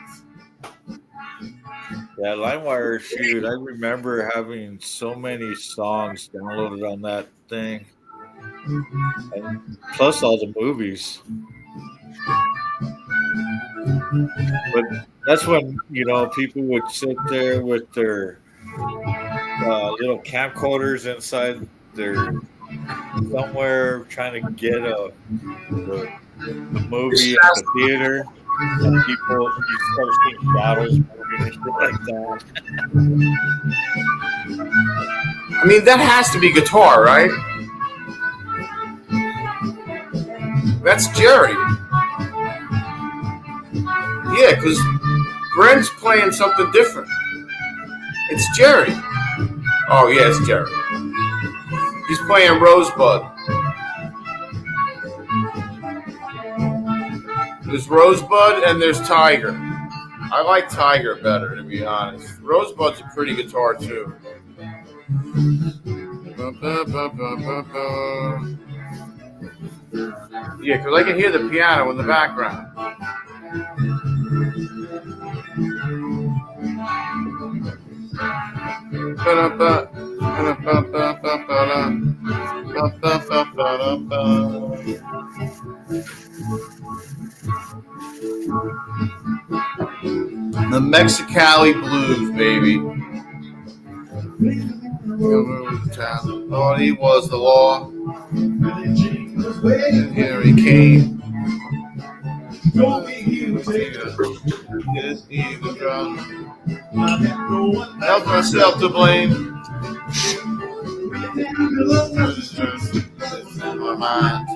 Yeah, LimeWire, shoot, I remember having so many songs downloaded on that thing. And plus all the movies. But that's when, people would sit there with their little camcorders inside their somewhere trying to get the movie at the theater. And people, you start seeing shadows moving and shit like that. I mean, that has to be guitar, right? That's Jerry. Yeah, because Brent's playing something different. It's Jerry. Oh, yeah, it's Jerry. He's playing Rosebud. There's Rosebud and there's Tiger. I like Tiger better, to be honest. Rosebud's a pretty guitar, too. Yeah, because I can hear the piano in the background. The Mexicali blues, baby. Thought he was the law. And here he came. He was drunk. Held myself to blame. In my mind.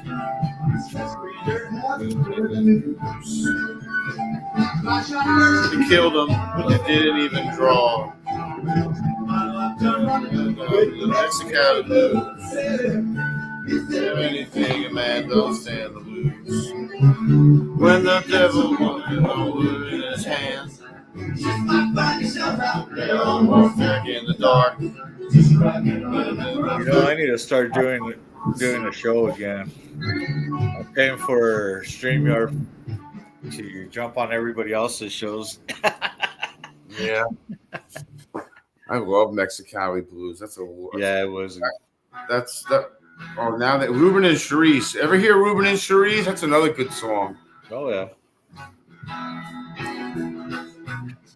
He killed him. He didn't even draw. The Mexican blues. Anything a man don't stand to lose. When the devil wanted over in his hand. Back in the dark. I need to start doing a show again. I'm paying for StreamYard to jump on everybody else's shows. Yeah. I love Mexicali blues. That's a Yeah, it was. That's that. Oh, now that Ruben and Charisse. Ever hear Ruben and Charisse? That's another good song. Oh yeah.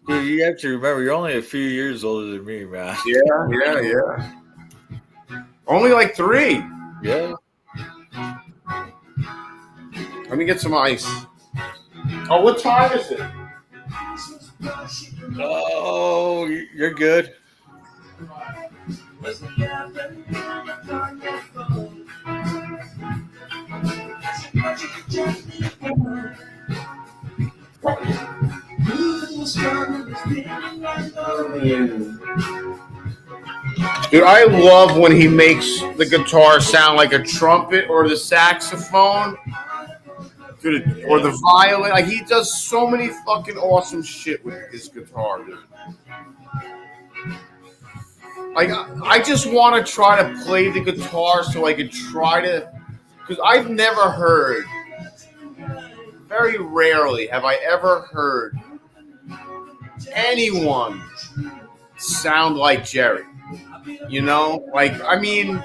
Dude, you have to remember you're only a few years older than me, man. Yeah. Only like 3. Yeah. Let me get some ice. Oh, what time is it? Oh, you're good. Dude, I love when he makes the guitar sound like a trumpet or the saxophone. Dude, or the violin. Like, he does so many fucking awesome shit with his guitar, dude. Like, I just want to try to play the guitar so I could try to... Because I've never heard... Very rarely have I ever heard anyone sound like Jerry. You know? Like, I mean...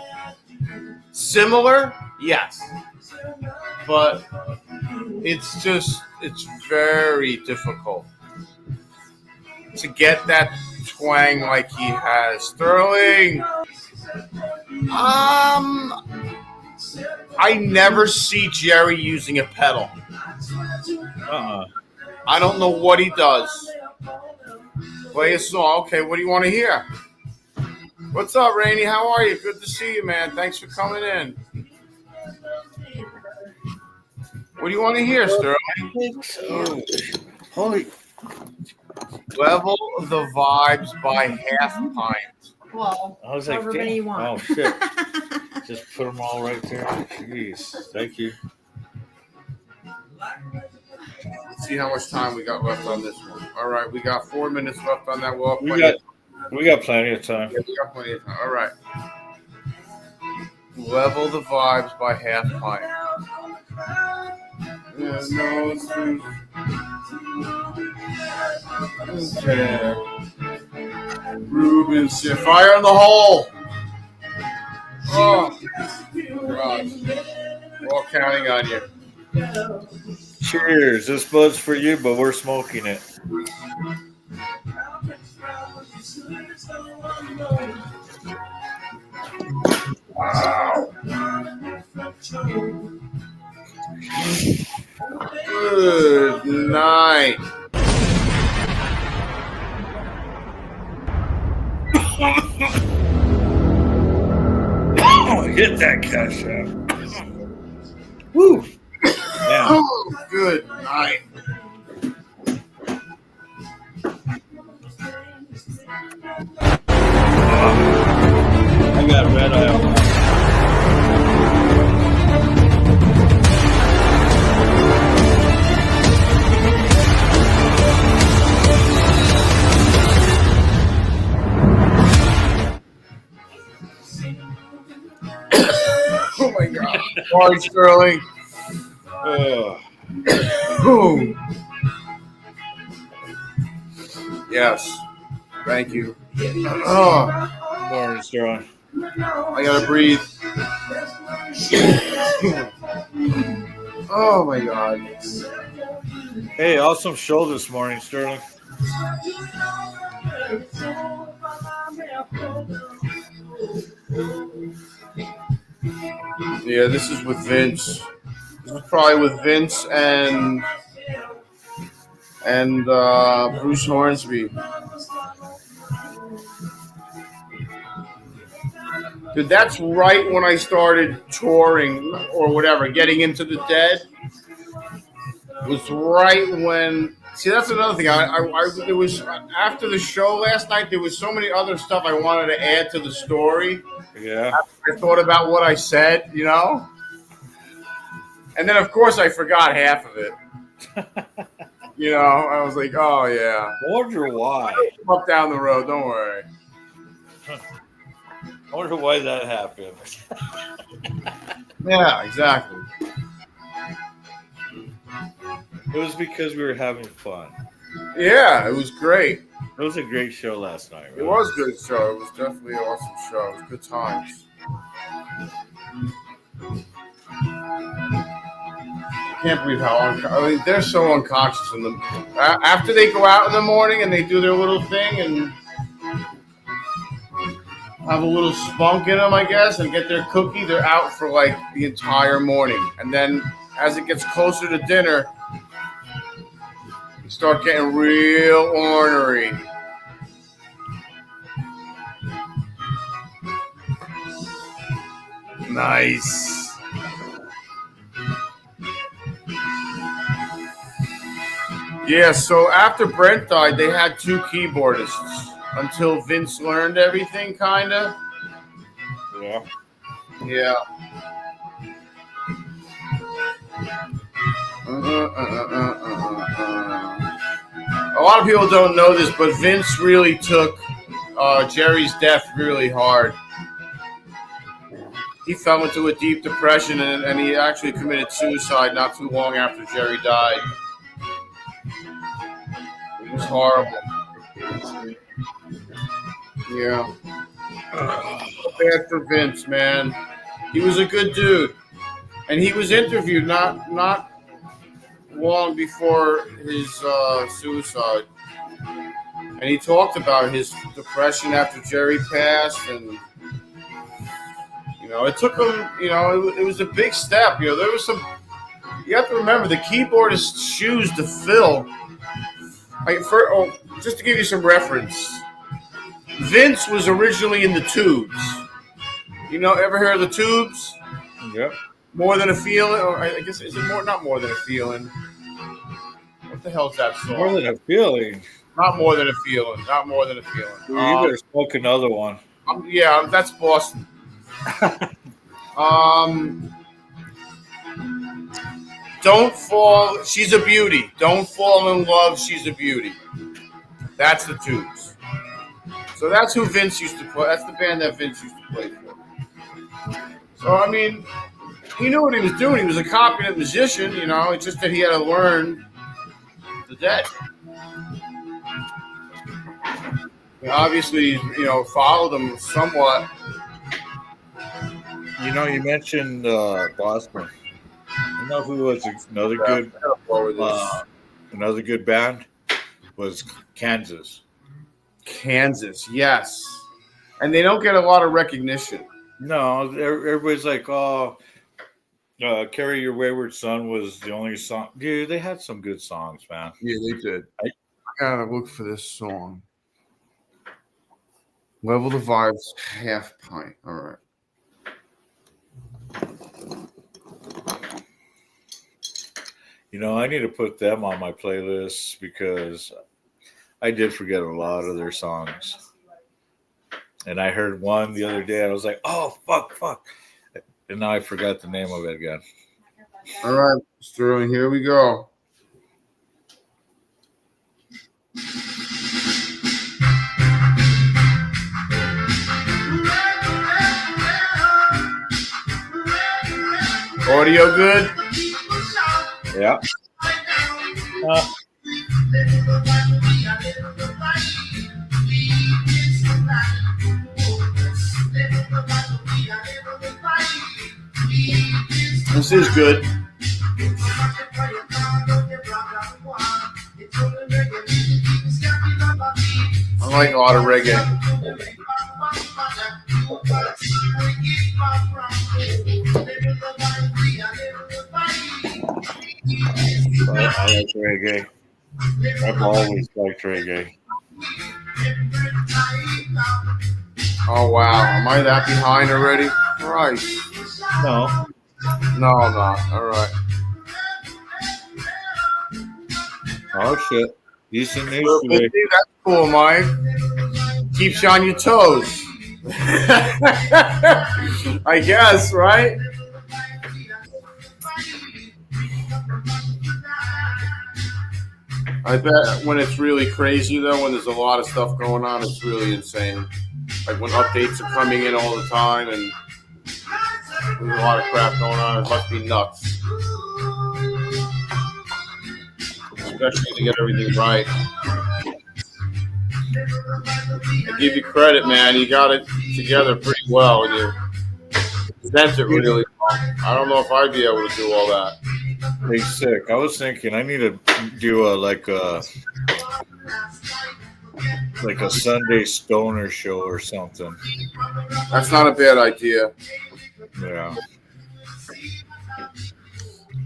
Similar? Yes. But... It's very difficult to get that twang like he has. Sterling, I never see Jerry using a pedal. I don't know what he does. Play a song. Okay, what do you want to hear? What's up, Rainey? How are you? Good to see you, man. Thanks for coming in. What do you want to hear, Sterling? Holy. Level the vibes by half pint. Well, I was like, however many you want. oh shit. Just put them all right there. Jeez. Thank you. Let's see how much time we got left on this one. All right, we got 4 minutes left on that. We got plenty of time. Yeah, we got plenty of time. All right. Level the vibes by half pint. Yeah, no, it's true. Okay. Ruben, fire in the hole. Oh, God. We're all counting on you. Cheers. This bud's for you, but we're smoking it. Wow. Good night. Get that cash out. Woo. Yeah. Oh, good night. I got red eye. Oh my God. Sorry, Sterling. Boom. Yes. Thank you. Morning, Sterling. I gotta breathe. Oh my God. Hey, awesome show this morning, Sterling. Yeah, this is with Vince. This was probably with Vince and Bruce Hornsby. Dude, that's right when I started touring or whatever, getting into the Dead. Was right when. See, that's another thing. It was after the show last night. There was so many other stuff I wanted to add to the story. Yeah. I thought about what I said, you know, and then of course I forgot half of it. You know, I was like, oh yeah. I wonder why. Up down the road, don't worry. I wonder why that happened. Yeah, exactly. It was because we were having fun. Yeah, it was great. It was a great show last night. Right? It was a good show. It was definitely an awesome show. It was good times. I can't believe how they're so unconscious in them. After they go out in the morning and they do their little thing and have a little spunk in them, I guess, and get their cookie, they're out for like the entire morning. And then as it gets closer to dinner, you start getting real ornery. Nice. Yeah, so after Brent died, they had two keyboardists until Vince learned everything, kind of. Yeah. Yeah. A lot of people don't know this, but Vince really took Jerry's death really hard. He fell into a deep depression, and he actually committed suicide not too long after Jerry died. It was horrible. Yeah. Bad for Vince, man. He was a good dude. And he was interviewed not long before his suicide. And he talked about his depression after Jerry passed, and you know, it took him, you know, it was a big step. You know, there was some, you have to remember the keyboardist's shoes to fill. Just to give you some reference, Vince was originally in the Tubes. You know, ever heard of the Tubes? Yep. More Than a Feeling, or I guess, is it not More Than a Feeling? What the hell's that song? More Than a Feeling. Not More Than a Feeling. Not More Than a Feeling. You better smoke another one. Yeah, that's Boston. Don't fall. She's a beauty. Don't fall in love. She's a beauty. That's the Tubes. So that's who Vince used to play. That's the band that Vince used to play for. So I mean, he knew what he was doing. He was a competent musician. You know, it's just that he had to learn the Dead. He obviously, you know, followed them somewhat. You know, you mentioned Boston. You know who was another good band was Kansas. Kansas, yes, and they don't get a lot of recognition. No, everybody's like, "Oh, Carry Your Wayward Son" was the only song. Dude, they had some good songs, man. Yeah, they did. I gotta look for this song. Level the Vibes, Half Pint. All right. You know, I need to put them on my playlist because I did forget a lot of their songs. And I heard one the other day. I was like, oh, fuck. And now I forgot the name of it again. All right, Sterling, here we go. Audio good? Yeah. This is good. I like a lot of reggae. I like reggae. I've always liked reggae. Oh wow, am I that behind already? Christ. No, No, I'm not. All right. oh shit, decent news Well, today. that's cool, Mike. Keeps you on your toes. I guess, right? I bet when it's really crazy though, when there's a lot of stuff going on, it's really insane. Like when updates are coming in all the time and there's a lot of crap going on, it must be nuts. Especially to get everything right. I give you credit, man. You got it together pretty well and you present it really well. I don't know if I'd be able to do all that. Hey, sick. I was thinking I need to do like a Sunday stoner show or something. That's not a bad idea. Yeah.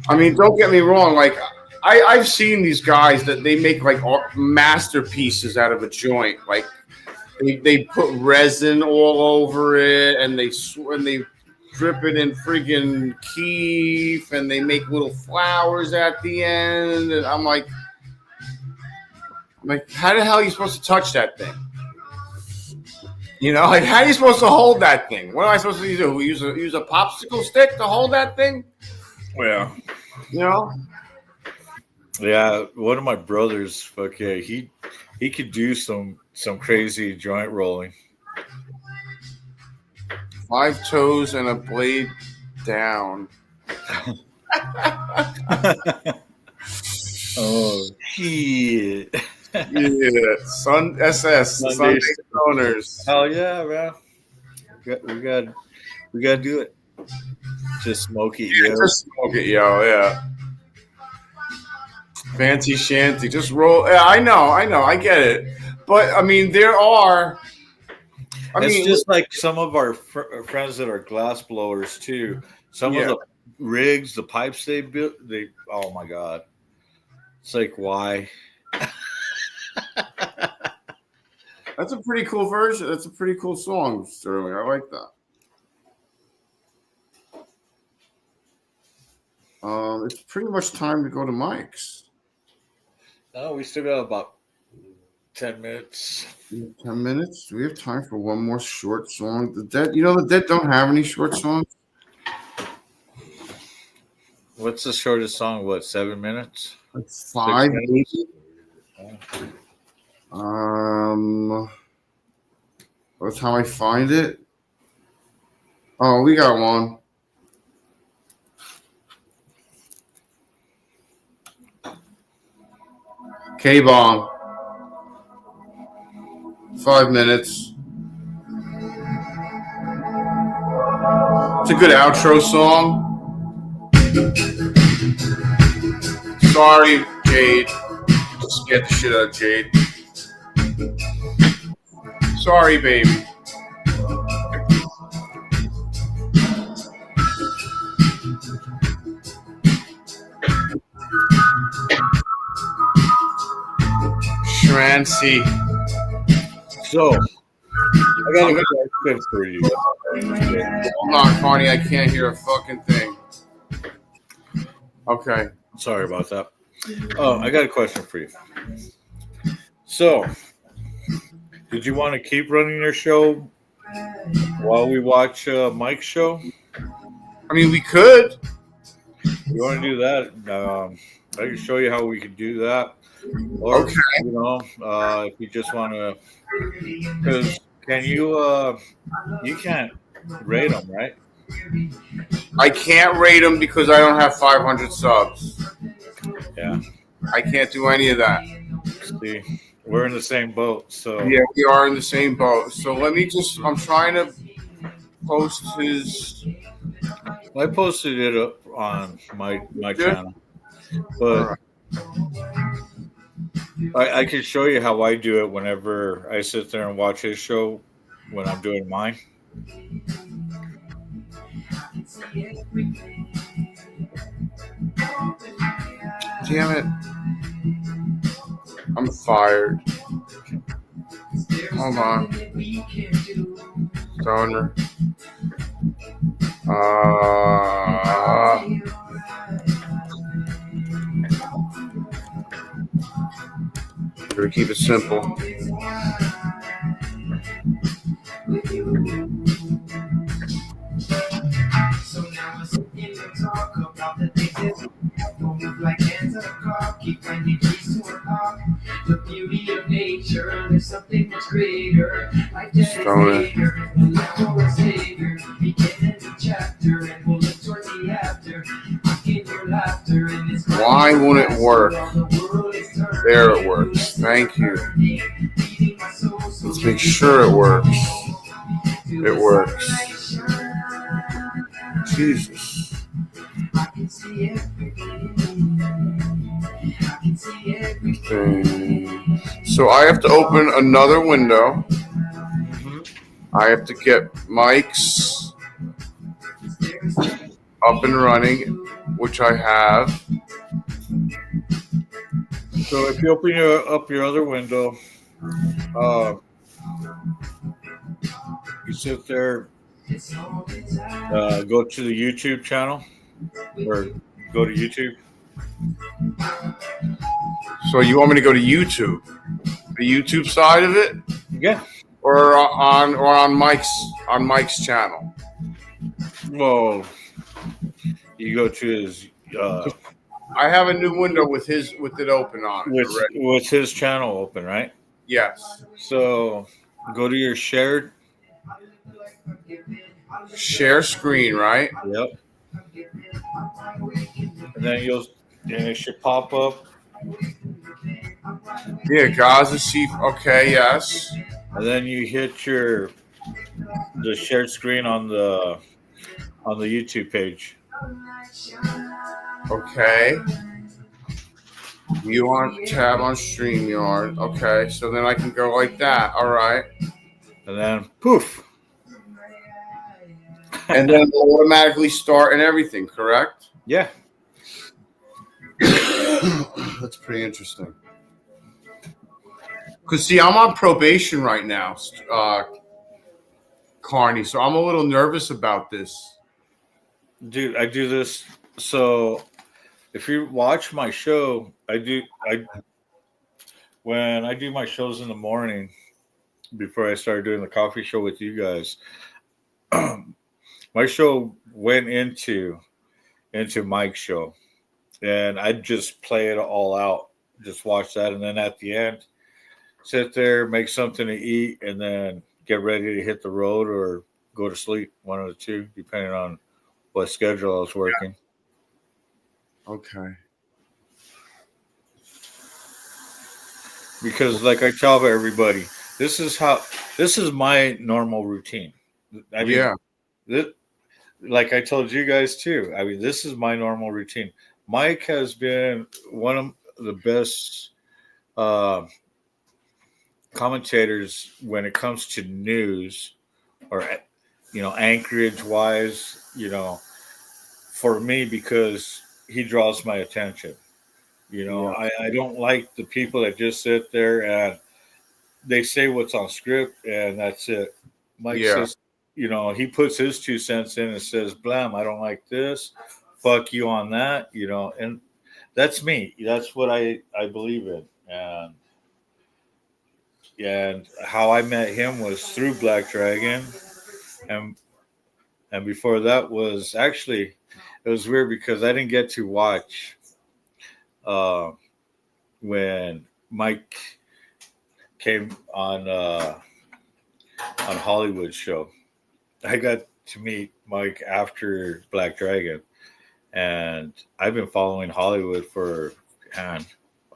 I mean, don't get me wrong. Like, I've seen these guys that they make like masterpieces out of a joint. Like, they put resin all over it, and they drip it in friggin' keef, and they make little flowers at the end. And I'm like, how the hell are you supposed to touch that thing? You know, like how are you supposed to hold that thing? What am I supposed to do? Use a popsicle stick to hold that thing? Yeah. You know? Yeah. One of my brothers, okay, he could do some crazy joint rolling. 5 toes and a blade down. Oh shit. Yeah, Sunday Stoners. Hell yeah, man. We got to do it. Just smoke it, yo. Just smoke it, yo. Yeah. Fancy shanty. Just roll. Yeah, I know. I get it. But I mean, there are. It's just like some of our friends that are glass blowers too. Some of the rigs, the pipes they built. Oh my god. It's like why. That's a pretty cool version. That's a pretty cool song, Sterling. I like that. It's pretty much time to go to Mike's. Oh, we still got about 10 minutes. 10 minutes? Do we have time for one more short song? The Dead don't have any short songs. What's the shortest song? What, 7 minutes? Like 5, maybe. By the time I find it. Oh, we got one. K-Bomb. 5 minutes. It's a good outro song. Sorry, Jade. Just get the shit out of Jade. Sorry, baby. Shrancy. So, I got a question for you. Hold on, Carney. I can't hear a fucking thing. Okay. Sorry about that. Oh, I got a question for you. So, did you want to keep running your show while we watch Mike's show? I mean, we could. You want to do that? I can show you how we could do that. Or, Okay. you know, if you just want to, because can you can't rate them, right? I can't rate them because I don't have 500 subs. Yeah. I can't do any of that. See, we're in the same boat. So Yeah, we are in the same boat. So let me I'm trying to post his. I posted it up on my channel, but I can show you how I do it whenever I sit there and watch his show when I'm doing mine. Damn it. I'm fired. Hold on. Stoner. We're gonna keep it simple. The beauty of nature, there's something much greater. Stoner. Why won't it work? There it works. Thank you. Let's make sure it works. It works. Jesus. So I have to open another window. I have to get mics up and running, which I have. So if you open your other window, you sit there, go to the YouTube channel, or go to YouTube. So you want me to go to YouTube, the YouTube side of it, Yeah. or on Mike's channel? Well, you go to his. I have a new window with it open on it already. With his channel open, right? Yes. So go to your shared. Share screen, right? Yep. And then it should pop up. Yeah, Gaza Chief. Okay, yes. And then you hit the shared screen on the YouTube page. Okay. You want tab on StreamYard. Okay, so then I can go like that. All right. And then poof. And then it'll automatically start and everything, correct? Yeah. That's pretty interesting. Because, see, I'm on probation right now, Carney, so I'm a little nervous about this. Dude, I do this. So if you watch my show, when I do my shows in the morning, before I started doing the coffee show with you guys, my show went into Mike's show, and I'd just play it all out, just watch that, and then at the end, sit there, make something to eat, and then get ready to hit the road or go to sleep, one of the two, depending on what schedule I was working. Okay. Because like I tell everybody, this is my normal routine. I mean, like I told you guys too. I mean, this is my normal routine. Mike has been one of the best commentators when it comes to news, or Anchorage wise, for me, because he draws my attention. I don't like the people that just sit there and they say what's on script and that's it. Mike says, he puts his 2 cents in and says, blam, I don't like this. Fuck you on that, and that's me. That's what I believe in. And how I met him was through Black Dragon. And before that was actually, it was weird because I didn't get to watch when Mike came on Hollywood show. I got to meet Mike after Black Dragon, and I've been following Hollywood for a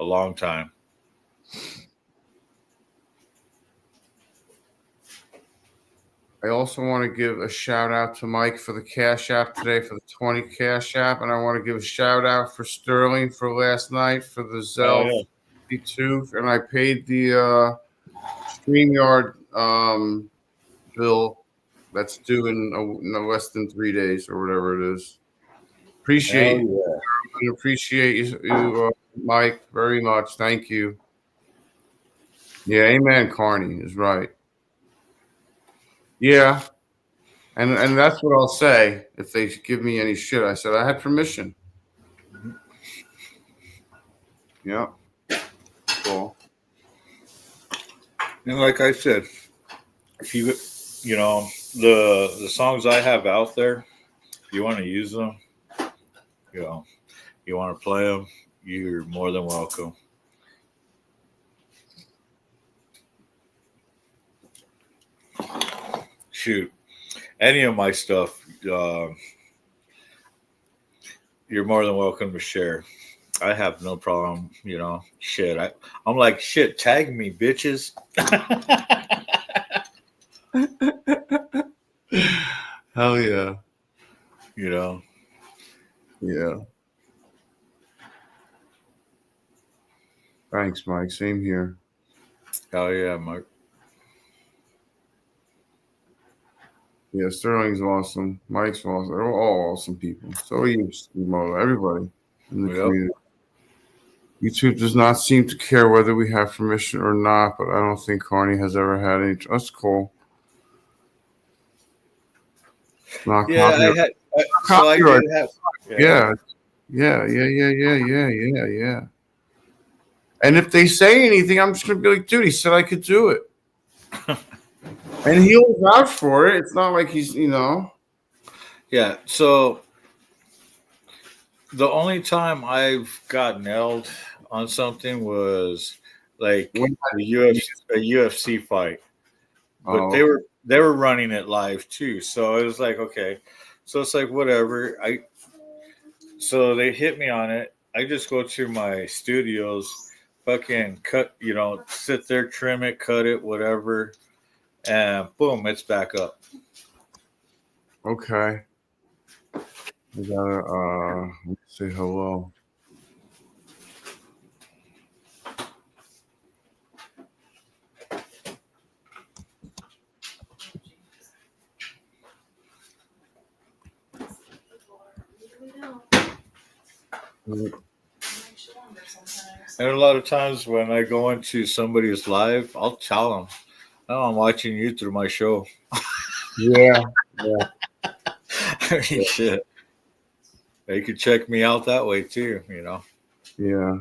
long time. I also want to give a shout out to Mike for the Cash App today, for the 20 Cash App, and I want to give a shout out for Sterling for last night for the Zelle 52, and I paid the StreamYard bill That's due in no less than 3 days or whatever it is. Appreciate you, Mike, very much. Thank you. Yeah, amen. Carney is right. Yeah, and that's what I'll say if they give me any shit. I said I had permission. Yeah. Cool. And like I said, if you know the songs I have out there, if you want to use them, you know, you want to play them, you're more than welcome. Shoot, any of my stuff, you're more than welcome to share. I have no problem, you know. Shit, I'm like, shit, tag me, bitches. Hell yeah. You know. Yeah. Thanks, Mike. Same here. Hell yeah, Mark. Yeah, Sterling's awesome. Mike's awesome. They're all awesome people. So are you, everybody in the community. YouTube does not seem to care whether we have permission or not, but I don't think Carney has ever had any. That's cool. Not Yeah, I copyright. had. So I did have. Yeah. And if they say anything, I'm just gonna be like, dude, he said I could do it. And he'll vouch for it. It's not like he's, you know. Yeah. So the only time I've got nailed on something was like a UFC fight, but they were running it live too. So it was like, okay, so it's like whatever. So they hit me on it. I just go to my studios, fucking cut, you know, sit there, trim it, cut it, whatever. And boom, it's back up. Okay. I gotta say hello. And a lot of times when I go into somebody's live, I'll tell them, "Oh, I'm watching you through my show." Yeah. I mean, shit. They could check me out that way too, you know. Yeah.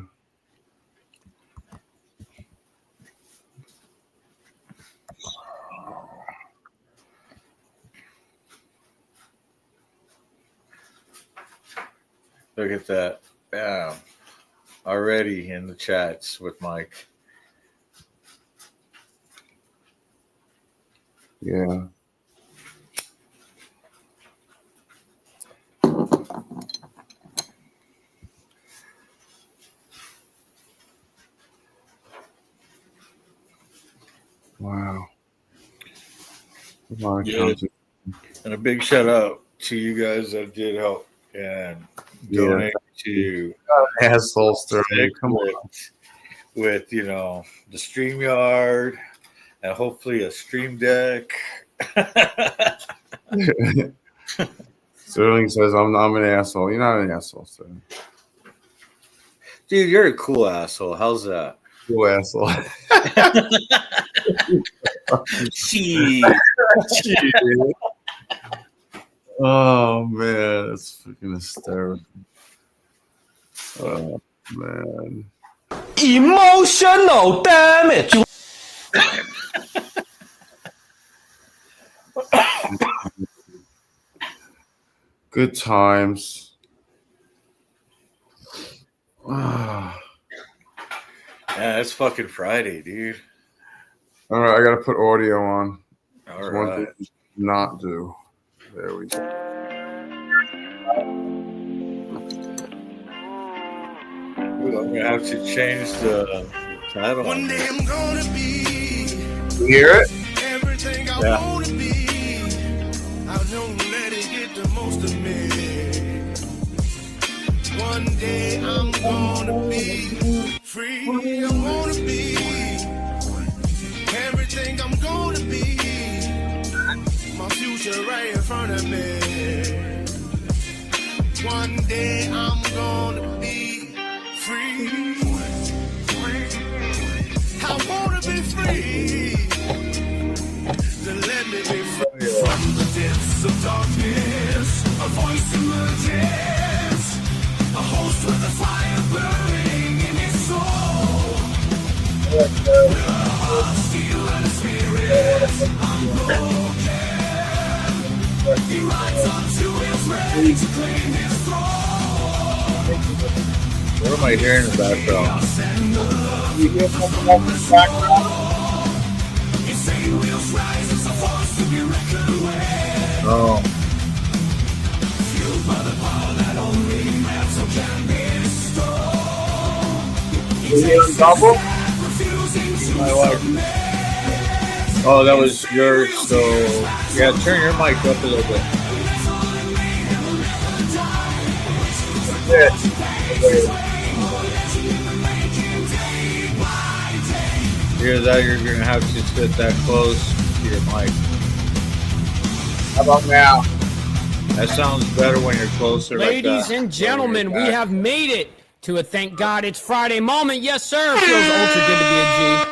Look at that. Bam. Already in the chats with Mike. Yeah. Wow. Yeah. And a big shout out to you guys that did help and donate to asshole Sterling. Come on. With, you know, the StreamYard and hopefully a Stream Deck. Sterling says I'm an asshole. You're not an asshole, Sterling. Dude, you're a cool asshole. How's that? Cool asshole. Shit. Oh man, that's freaking hysterical. Oh man. Emotional damage. Good times. Yeah, it's fucking Friday, dude. All right, I gotta put audio on. All There's right. one thing to not do. There we go. Ooh, I'm gonna have to change the title. One day I'm gonna be You hear it? everything I Yeah. wanna be. I don't let it get the most of me. One day I'm gonna be free. I wanna be everything I'm gonna be. My future one day I'm gonna be free. I wanna be free. Then let me be free. From the depths of darkness, a voice emerges, a host with a fire burning in his soul. With a heart, steel, and a spirit unbroken, he rides on to his ready to claim his throne. What am I hearing in the background? You hear something else in the background? Insane wheels rise as a force to be reckoned with. Oh, Fueled by the power that only metal can bestow. You hear a double? Refusing to my wife. Oh, that was yours. So yeah, turn your mic up a little bit. Hear that? You're gonna have to sit that close to your mic. How about now? That sounds better when you're closer. Ladies like that. and gentlemen, we have made it to a Thank God It's Friday moment. Yes, sir. It feels ultra good to be a G.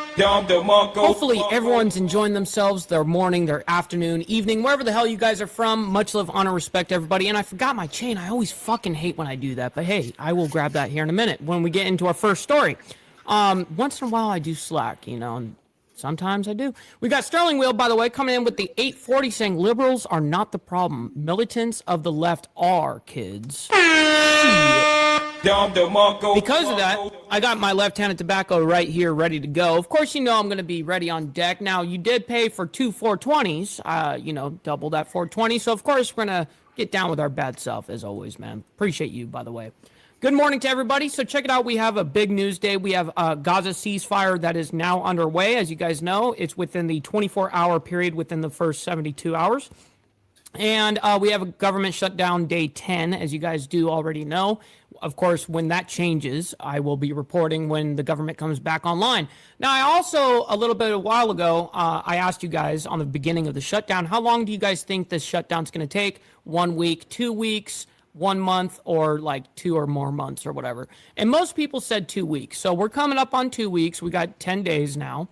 Hopefully everyone's enjoying themselves, their morning, their afternoon, evening, wherever the hell you guys are from. Much love, honor, respect, everybody. And I forgot my chain. I always fucking hate when I do that. But hey, I will grab that here in a minute when we get into our first story. Once in a while I do slack, you know, and sometimes I do. We got Sterling Wheel, by the way, coming in with the 840 saying liberals are not the problem. Militants of the left are, kids. Because of that, I got my left-handed tobacco right here ready to go. Of course, you know I'm going to be ready on deck. Now, you did pay for two 420s, you know, double that 420. So, of course, we're going to get down with our bad self, as always, man. Appreciate you, by the way. Good morning to everybody. So check it out. We have a big news day. We have a Gaza ceasefire that is now underway. As you guys know, it's within the 24-hour period within the first 72 hours. And we have a government shutdown day 10, as you guys do already know. Of course, when that changes, I will be reporting when the government comes back online. Now, I also, a while ago, I asked you guys on the beginning of the shutdown, how long do you guys think this shutdown's going to take? 1 week, 2 weeks, 1 month, or like 2 or more months or whatever? And most people said 2 weeks. So we're coming up on 2 weeks. We got 10 days now.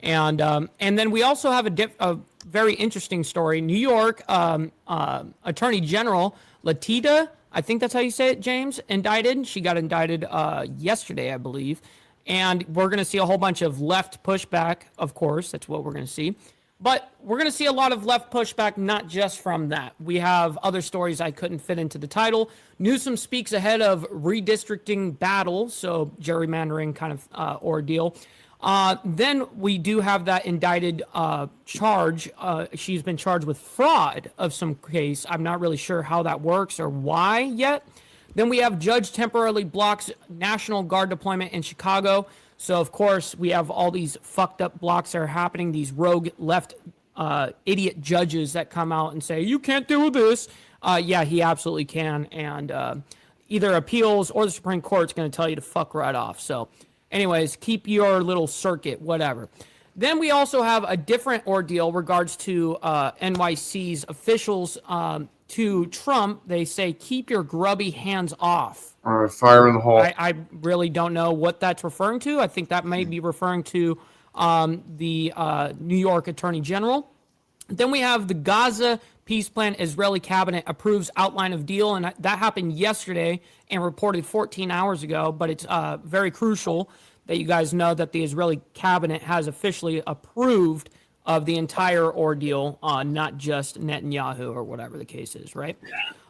And then we also have a very interesting story. New York Attorney General Latita, I think that's how you say it, James, indicted. She got indicted yesterday, I believe. And we're going to see a whole bunch of left pushback, of course. That's what we're going to see. But we're going to see a lot of left pushback, not just from that. We have other stories I couldn't fit into the title. Newsom speaks ahead of redistricting battle, so gerrymandering kind of ordeal. Then we do have that indicted charge. She's been charged with fraud of some case. I'm not really sure how that works or why yet. Then we have judge temporarily blocks National Guard deployment in Chicago. So, of course, we have all these fucked up blocks that are happening, these rogue left idiot judges that come out and say, you can't do this. Yeah, he absolutely can. And either appeals or the Supreme Court's going to tell you to fuck right off. So, anyways, keep your little circuit, whatever. Then we also have a different ordeal regards to NYC's officials to Trump. They say, keep your grubby hands off. All right, fire in the hole. I really don't know what that's referring to. I think that may be referring to the New York Attorney General. Then we have the Gaza peace plan. Israeli cabinet approves outline of deal, and that happened yesterday and reported 14 hours ago. But it's very crucial that you guys know that the Israeli cabinet has officially approved of the entire ordeal, not just Netanyahu or whatever the case is, right?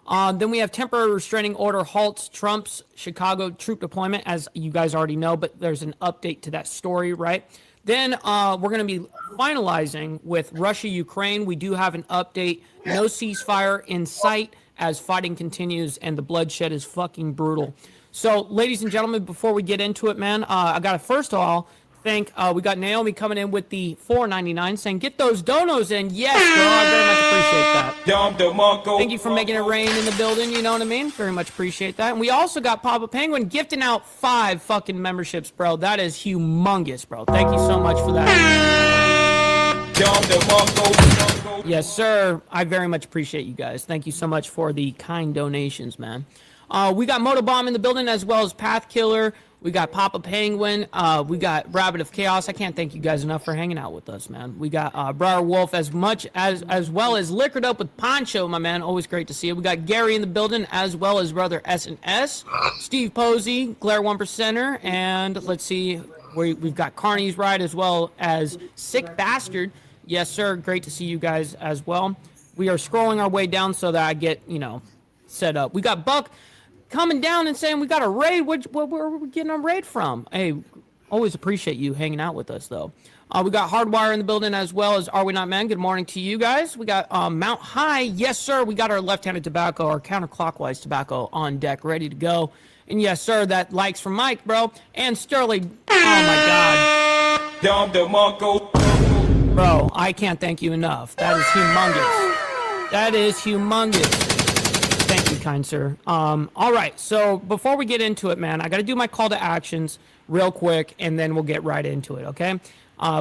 Then we have temporary restraining order halts Trump's Chicago troop deployment, as you guys already know, but there's an update to that story, right? Then we're going to be finalizing with Russia-Ukraine. We do have an update. No ceasefire in sight as fighting continues and the bloodshed is fucking brutal. So, ladies and gentlemen, before we get into it, man, I got to first of all thank, we got Naomi coming in with the $4.99 saying, get those donos in. Yes, girl, I very much appreciate that. Thank you for making it rain in the building, you know what I mean? Very much appreciate that. And we also got Papa Penguin gifting out 5 fucking memberships, bro. That is humongous, bro. Thank you so much for that. Yes, sir. I very much appreciate you guys. Thank you so much for the kind donations, man. We got Motobomb in the building as well as Path Killer. We got Papa Penguin. We got Rabbit of Chaos. I can't thank you guys enough for hanging out with us, man. We got Briar Wolf as well as Liquored Up with Poncho, my man. Always great to see you. We got Gary in the building as well as brother S&S. Steve Posey, Glare 1%er, and let's see, we've got Carney's Ride as well as Sick Bastard. Yes, sir. Great to see you guys as well. We are scrolling our way down so that I get, set up. We got Buck coming down and saying we got a raid. Where are we getting a raid from? Hey, always appreciate you hanging out with us, though. We got Hardwire in the building as well as Are We Not Men. Good morning to you guys. We got Mount High. Yes, sir. We got our left-handed tobacco, our counterclockwise tobacco on deck, ready to go. And yes, sir, that likes from Mike, bro. And Sterling. Oh, my God. Bro, I can't thank you enough. That is humongous. That is humongous. Thank you, kind sir. All right, so before we get into it, man, I got to do my call to actions real quick, and then we'll get right into it, okay?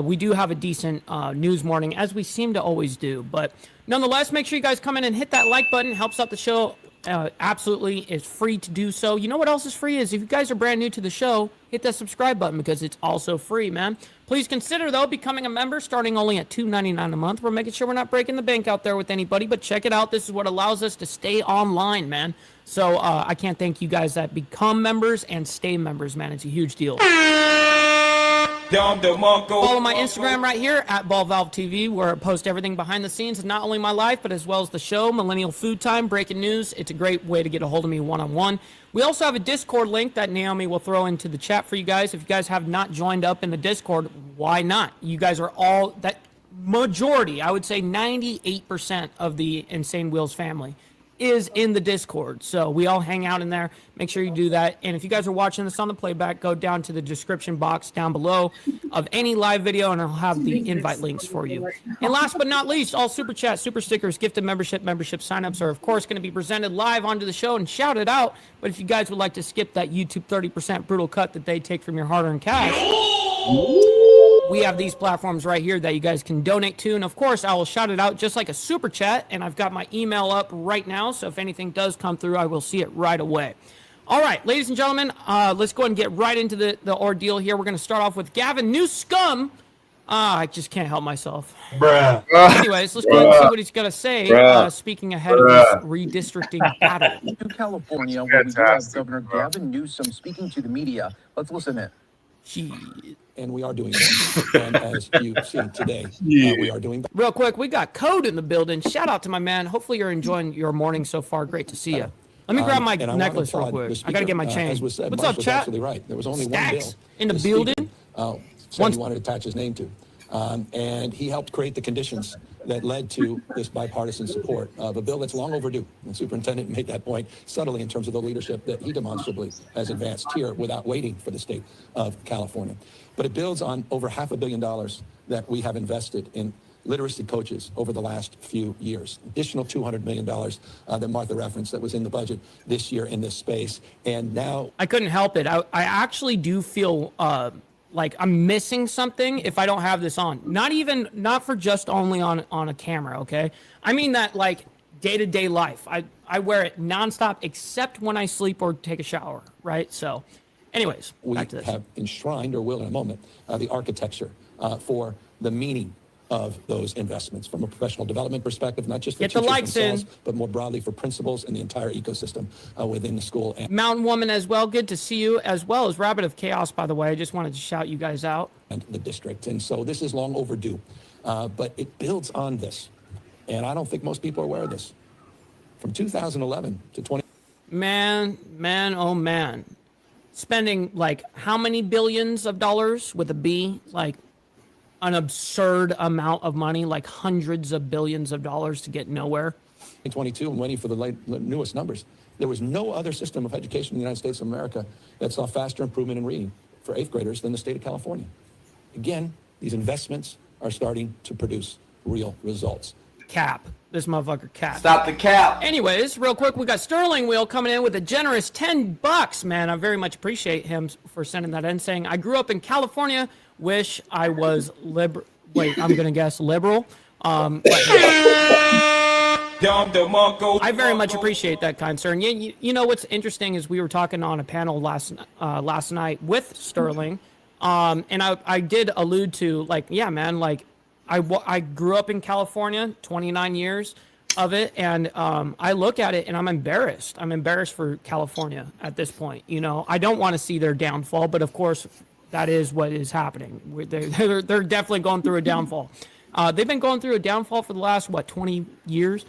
We do have a decent news morning, as we seem to always do. But nonetheless, make sure you guys come in and hit that like button. Helps out the show. Absolutely, it's free to do so. You know what else is free is if you guys are brand new to the show, hit that subscribe button because it's also free, man. Please consider, though, becoming a member starting only at $2.99 a month. We're making sure we're not breaking the bank out there with anybody, but check it out. This is what allows us to stay online, man. So I can't thank you guys that become members and stay members, man. It's a huge deal. Follow my Instagram right here at BallValveTV, where I post everything behind the scenes of not only my life, but as well as the show, Millennial Food Time, breaking news. It's a great way to get a hold of me one-on-one. We also have a Discord link that Naomi will throw into the chat for you guys. If you guys have not joined up in the Discord, why not? You guys are all, that majority, I would say 98% of the Insane Wheels family is in the Discord. So we all hang out in there. Make sure you do that. And if you guys are watching this on the playback, go down to the description box down below of any live video, and I'll have the invite links for you. And last but not least, all super chat, super stickers, gifted membership signups are, of course, going to be presented live onto the show and shouted out. But if you guys would like to skip that YouTube 30% brutal cut that they take from your hard-earned cash, we have these platforms right here that you guys can donate to. And of course, I will shout it out just like a super chat. And I've got my email up right now. So if anything does come through, I will see it right away. All right, ladies and gentlemen, let's go ahead and get right into the ordeal here. We're going to start off with Gavin New Scum. I just can't help myself. Bruh. Anyways, let's go ahead and see what he's going to say, speaking ahead of this redistricting battle. To California, where we do have Governor Gavin Newsom speaking to the media. Let's listen in. And we are doing that. And as you see today, we are doing that. Real quick, we got Code in the building. Shout out to my man. Hopefully you're enjoying your morning so far. Great to see you. Let me grab my necklace real quick. I got to get my chain. As was said, What's Mark up, was chat? absolutely right. There was only Stacks one bill. in the building. Said he wanted to attach his name to. And he helped create the conditions that led to this bipartisan support of a bill that's long overdue. The superintendent made that point subtly in terms of the leadership that he demonstrably has advanced here without waiting for the state of California. But it builds on over $500 million that we have invested in literacy coaches over the last few years. Additional $200 million that Martha referenced that was in the budget this year in this space. And now I couldn't help it. I actually do feel like I'm missing something if I don't have this on. Not for just only on a camera, okay? I mean that like day-to-day life. I wear it nonstop except when I sleep or take a shower, right? So anyways, we back to this. have enshrined, or will in a moment, the architecture for the meaning of those investments from a professional development perspective, not just for Get the teachers likes themselves, in. but more broadly for principals and the entire ecosystem within the school. And Mountain Woman as well. Good to see you, as well as Rabbit of Chaos, by the way. I just wanted to shout you guys out. and the district. And so this is long overdue, but it builds on this. And I don't think most people are aware of this. From 2011 to 20. Man, oh man. Spending like how many billions of dollars with a B? Like an absurd amount of money, like hundreds of billions of dollars to get nowhere. 2022 and waiting for the newest numbers. There was no other system of education in the United States of America that saw faster improvement in reading for 8th graders than the state of California. Again, these investments are starting to produce real results. Cap. This motherfucker cap. Stop the cap. Anyways, real quick, we got Sterling Wheel coming in with a generous $10, man. I very much appreciate him for sending that in, saying, I grew up in California, wish I was liberal. Wait, I'm going to guess liberal. I very much appreciate that, kind sir. And you know what's interesting is we were talking on a panel last night with Sterling, and I did allude to, like, yeah, man, like I grew up in California, 29 years of it, and I look at it and I'm embarrassed. I'm embarrassed for California at this point. You know, I don't want to see their downfall, but of course, that is what is happening. They're definitely going through a downfall. They've been going through a downfall for the last 20 years.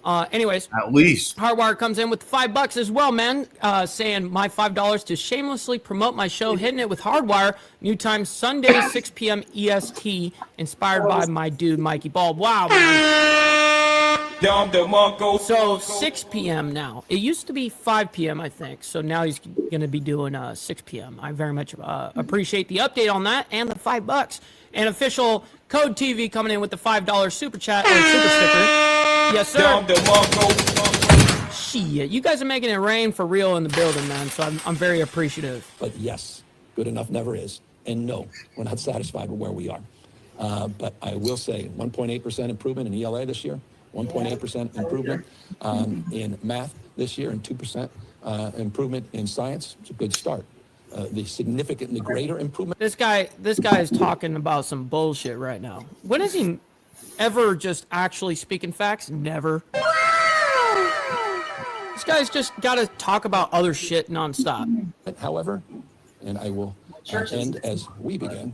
Anyways, At least. Hardwire comes in with $5 as well, man. Saying my $5 to shamelessly promote my show, hitting it with Hardwire. New time Sunday, 6 p.m. EST. Inspired by my dude Mikey Ball. Wow, man. So 6 p.m. now. It used to be 5 p.m. I think. So now he's going to be doing 6 p.m. I very much appreciate the update on that and the $5. And official Code TV coming in with the $5 super chat or super sticker. Yes, sir. Shit, you guys are making it rain for real in the building, man. So I'm very appreciative. But yes, good enough never is. And no, we're not satisfied with where we are. But I will say 1.8% improvement in ELA this year, 1.8% improvement in math this year, and 2% improvement in science. It's a good start. The significantly greater improvement. This guy is talking about some bullshit right now. When is he ever just actually speaking facts? Never. This guy's just got to talk about other shit nonstop. However, and I will end as we begin,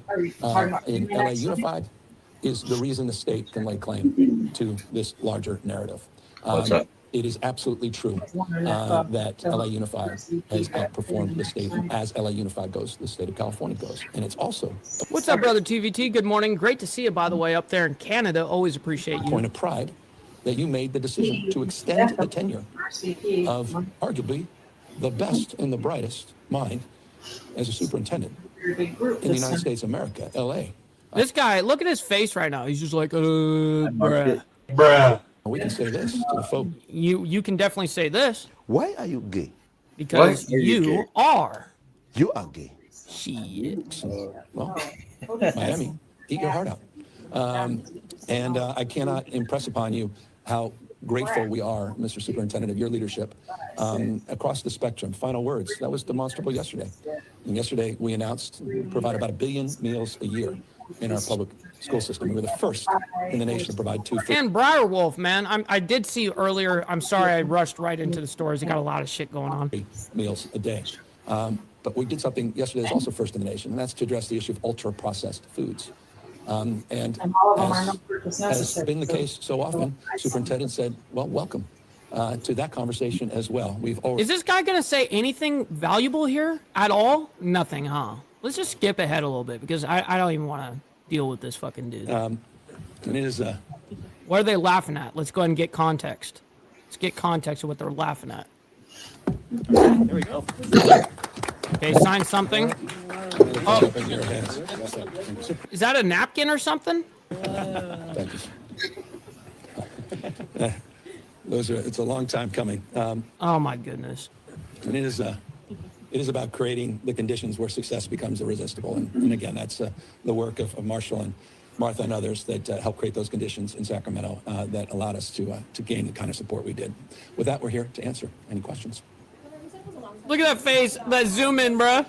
in LA Unified is the reason the state can lay claim to this larger narrative. What's up? It is absolutely true that LA Unified has outperformed the state. As LA Unified goes, the state of California goes. And it's also What's up, brother TVT? Good morning. Great to see you, by the way, up there in Canada. Always appreciate a you. point of pride that you made the decision to extend the tenure of arguably the best and the brightest mind as a superintendent in the United States of America, LA. This guy, look at his face right now. He's just like, bruh. We can say this to the folk. You can definitely say this. Why are you gay? Because you are. You are gay. Shit. Well, Miami, eat your heart out. And I cannot impress upon you how grateful we are, Mr. Superintendent, of your leadership across the spectrum. Final words. That was demonstrable yesterday. And yesterday we announced we provide about 1 billion meals a year in our public school system. We were the first in the nation to provide 2 free. And Briarwolf, man. I did see earlier. I'm sorry I rushed right into the stores. They got a lot of shit going on. Meals a day. But we did something yesterday that's also first in the nation, and that's to address the issue of ultra-processed foods. And as has been the case so often, Superintendent said, well, welcome to that conversation as well. We've already. Is this guy going to say anything valuable here at all? Nothing, huh? Let's just skip ahead a little bit because I don't even want to deal with this fucking dude. And it is What are they laughing at? Let's go ahead and get context. Let's get context of what they're laughing at. There we go. Okay, sign something. Oh, is that a napkin or something? Thank you. It's a long time coming. Oh my goodness. And it is about creating the conditions where success becomes irresistible. And again, that's the work of Marshall and Martha and others that helped create those conditions in Sacramento that allowed us to gain the kind of support we did. With that, we're here to answer any questions. Look at that face. That zoom in, bruh.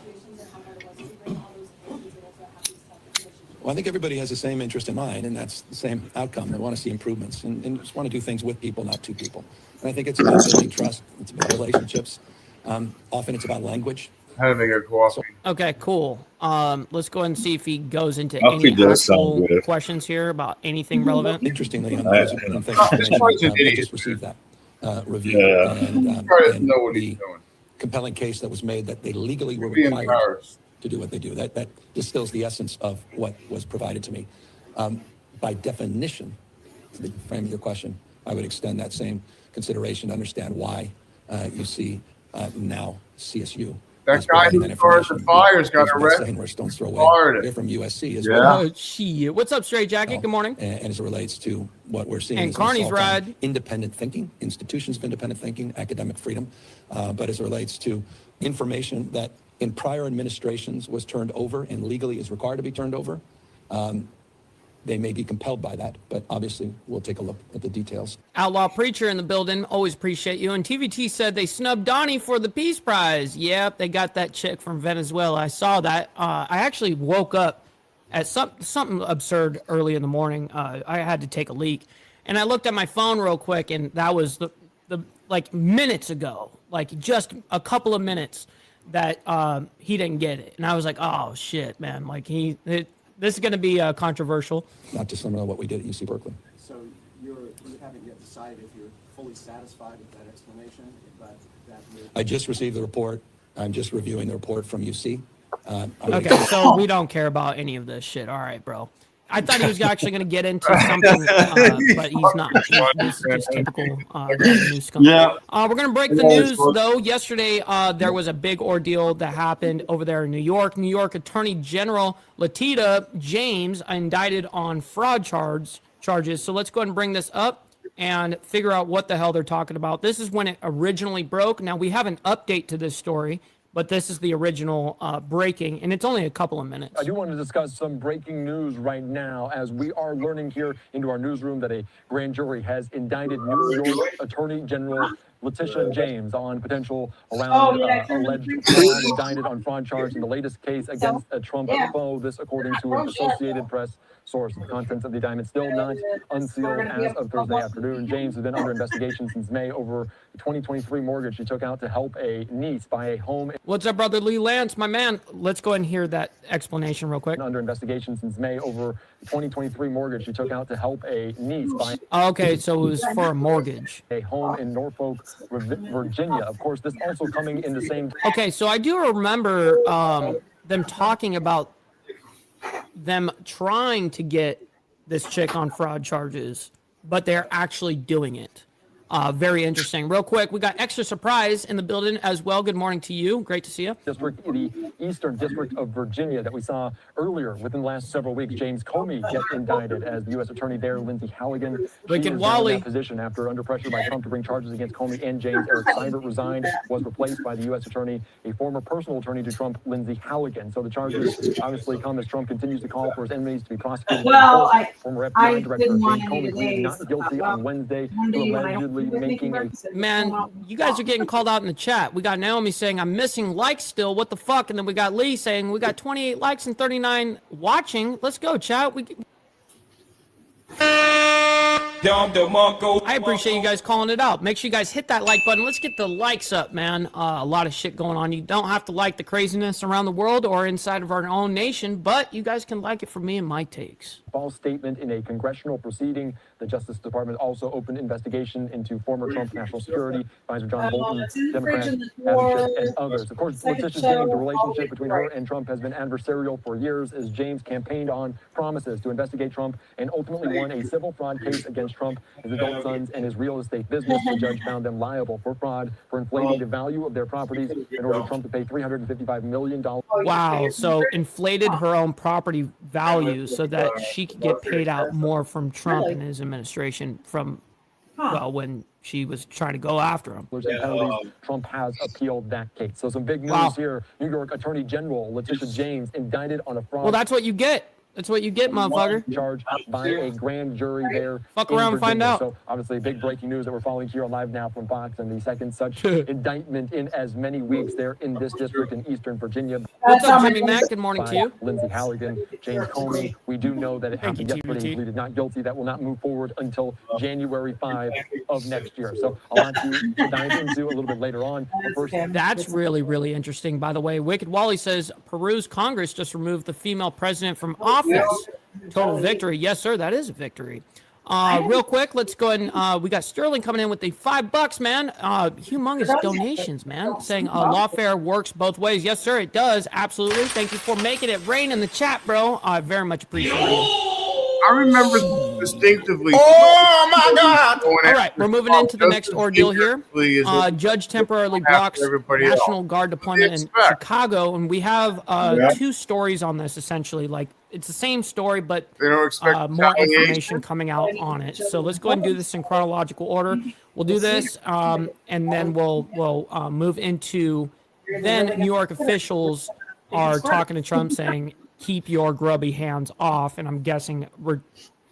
Well, I think everybody has the same interest in mind, and that's the same outcome. They want to see improvements and just want to do things with people, not to people. And I think it's about building trust. It's about relationships. Often it's about language. Having a coffee. Okay, cool. Let's go ahead and see if he goes into Coffee any does sound actual good. questions here about anything relevant. Interestingly, on I those things, idiot. I just received that review. Yeah. And Probably know what he's the doing. compelling case that was made that they legally were Be required embarrassed. to do what they do. That distills the essence of what was provided to me. By definition, to the frame of your question, I would extend that same consideration to understand why you see now CSU. That guy who started the fires got arrested. Where stones throw away. Florida. They're from USC as Yeah. well. Oh, shit. What's up, Straight Jacket? Good morning. And as it relates to what we're seeing And is an Carney's assault on ride. independent thinking, institutions of independent thinking, academic freedom. But as it relates to information that in prior administrations was turned over and legally is required to be turned over, they may be compelled by that. But obviously, we'll take a look at the details. Outlaw Preacher in the building. Always appreciate you. And TVT said they snubbed Donnie for the Peace Prize. Yep, they got that chick from Venezuela. I saw that. I actually woke up at something absurd early in the morning. I had to take a leak. And I looked at my phone real quick, and that was the like minutes ago, like just a couple of minutes that he didn't get it. And I was like, oh, shit, man. Like, this is going to be controversial. Not dissimilar to what we did at UC Berkeley. So you haven't yet decided if you're fully satisfied with that explanation, but I just received the report. I'm just reviewing the report from UC. Okay, so we don't care about any of this shit. All right, bro. I thought he was actually going to get into something, but he's not. This is just typical news skunk. Yeah. We're going to break the news, though. Yesterday, there was a big ordeal that happened over there in New York. New York Attorney General Letitia James indicted on fraud charges. So let's go ahead and bring this up and figure out what the hell they're talking about. This is when it originally broke. Now, we have an update to this story, but this is the original breaking, and it's only a couple of minutes. I do want to discuss some breaking news right now as we are learning here into our newsroom that a grand jury has indicted New York Attorney General Letitia James on potential around alleged fraud, indicted on fraud charge in the latest case against a Trump foe. This according to an Associated Press source. The contents of the indictment still not unsealed as of Thursday afternoon. James has been under investigation since May over the 2023 mortgage she took out to help a niece buy a home. What's up, brother Lee Lance, my man? Let's go ahead and hear that explanation real quick. Under investigation since May over the 2023 mortgage she took out to help a niece buy. Okay, so it was for a mortgage. A home in Norfolk, Virginia. Of course, this also coming in the same. Okay, so I do remember them talking about them trying to get this chick on fraud charges, but they're actually doing it. Very interesting. Real quick, we got Extra Surprise in the building as well. Good morning to you. Great to see you. District, the Eastern District of Virginia that we saw earlier within the last several weeks. James Comey gets indicted as the U.S. Attorney there. Lindsay Halligan. Wicked Wally. In that position after under pressure by Trump to bring charges against Comey and James. Eric Seibert resigned, was replaced by the U.S. Attorney, a former personal attorney to Trump, Lindsay Halligan. So the charges obviously come as Trump continues to call for his enemies to be prosecuted. Well, former FBI Director James Comey pleaded not guilty on Wednesday to allegedly making a. Man, you guys are getting called out in the chat. We got Naomi saying, I'm missing likes still. What the fuck? And then we got Lee saying, we got 28 likes and 39 watching. Let's go, chat. I appreciate you guys calling it out. Make sure you guys hit that like button. Let's get the likes up, man. A lot of shit going on. You don't have to like the craziness around the world or inside of our own nation, but you guys can like it for me and my takes. False statement in a congressional proceeding. The Justice Department also opened investigation into former Trump National Security Advisor John Bolton, Democrat advocate, and others. Of course, Letitia James, the relationship between her and Trump has been adversarial for years as James campaigned on promises to investigate Trump and ultimately won a civil fraud case against Trump, his adult sons, and his real estate business. The judge found them liable for fraud for inflating the value of their properties in order for Trump to pay $355 million. Wow, so inflated her own property value so that she could get paid out more from Trump and his administration from, well, when she was trying to go after him. Trump has appealed that case. So some big news here. New York Attorney General Letitia James indicted on a fraud. Well, that's what you get. That's what you get, motherfucker. Charged by a grand jury there. Fuck around and find out. So obviously big breaking news that we're following here on Live Now from Fox, and the second such indictment in as many weeks there in this district in Eastern Virginia. What's up, Jimmy Mack? Good morning to you. Lindsay Halligan, James Comey. We do know that it happened yesterday. He pleaded not guilty. That will not move forward until January 5 of next year. So a lot to dive into a little bit later on. First, that's really, really interesting. By the way, Wicked Wally says Peru's Congress just removed the female president from office. Total victory. Yes, sir. That is a victory. Real quick, let's go ahead and we got Sterling coming in with the $5, man. Humongous donations, man. Saying lawfare works both ways. Yes, sir, it does. Absolutely. Thank you for making it rain in the chat, bro. I very much appreciate it. I remember distinctively. Oh my God! All right, we're moving into the next ordeal here. Judge temporarily blocks National Guard deployment in Chicago, and we have two stories on this essentially. Like it's the same story, but more information coming out on it. So let's go ahead and do this in chronological order. We'll do this, and then we'll move into. Then New York officials are talking to Trump, saying keep your grubby hands off, and I'm guessing we're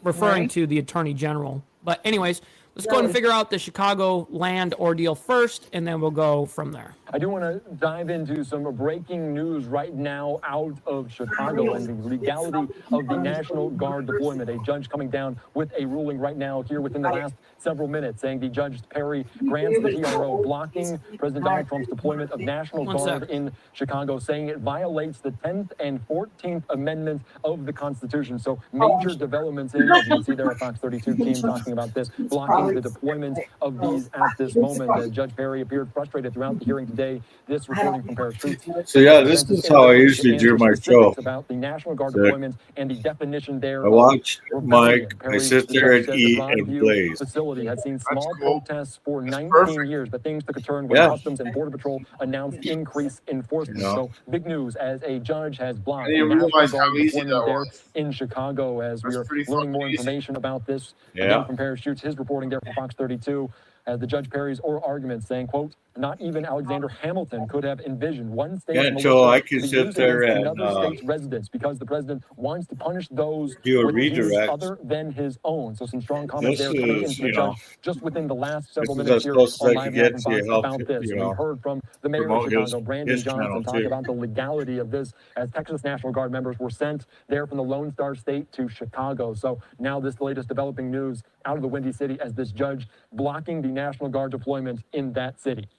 referring to the Attorney General. But anyways, let's go ahead and figure out the Chicago land ordeal first, and then we'll go from there. I do want to dive into some breaking news right now out of Chicago and the legality of the National Guard deployment. A judge coming down with a ruling right now here within the last several minutes, saying the Judge Perry grants the TRO, blocking President Donald Trump's deployment of National Guard in Chicago, saying it violates the 10th and 14th Amendment of the Constitution. So major developments in, as you can see there at Fox 32 team talking about this, blocking the deployment of these at this moment. Judge Perry appeared frustrated throughout the hearing today. This reporting from Paris Truth. So yeah, this is how I usually do my show. About the National Guard deployment and the definition there. I watch Mike, I sit there and eat and blaze. Facility had seen small protests for 19 years, but things took a turn when Customs and Border Patrol announced increased enforcement. So big news as a judge has blocked the National Guard deployment there in Chicago. As we are learning more information about this, again, from Paris Shoots, his reporting there from Fox 32. As the Judge Perry's oral argument saying, quote, not even Alexander Hamilton could have envisioned one state's Joe, I can sit there and another state's residents because the president wants to punish those do a with redirect other than his own. So some strong comments this there coming is, into the judge just within the last several this minutes is here as close on as I Live can get Fox to help, about this. you We know, heard from the mayor of promote Chicago, Brandon his Johnson, channel, talking too. about the legality of this as Texas National Guard members were sent there from the Lone Star State to Chicago. So now this latest developing news out of the Windy City as this judge blocking the National Guard deployment in that city.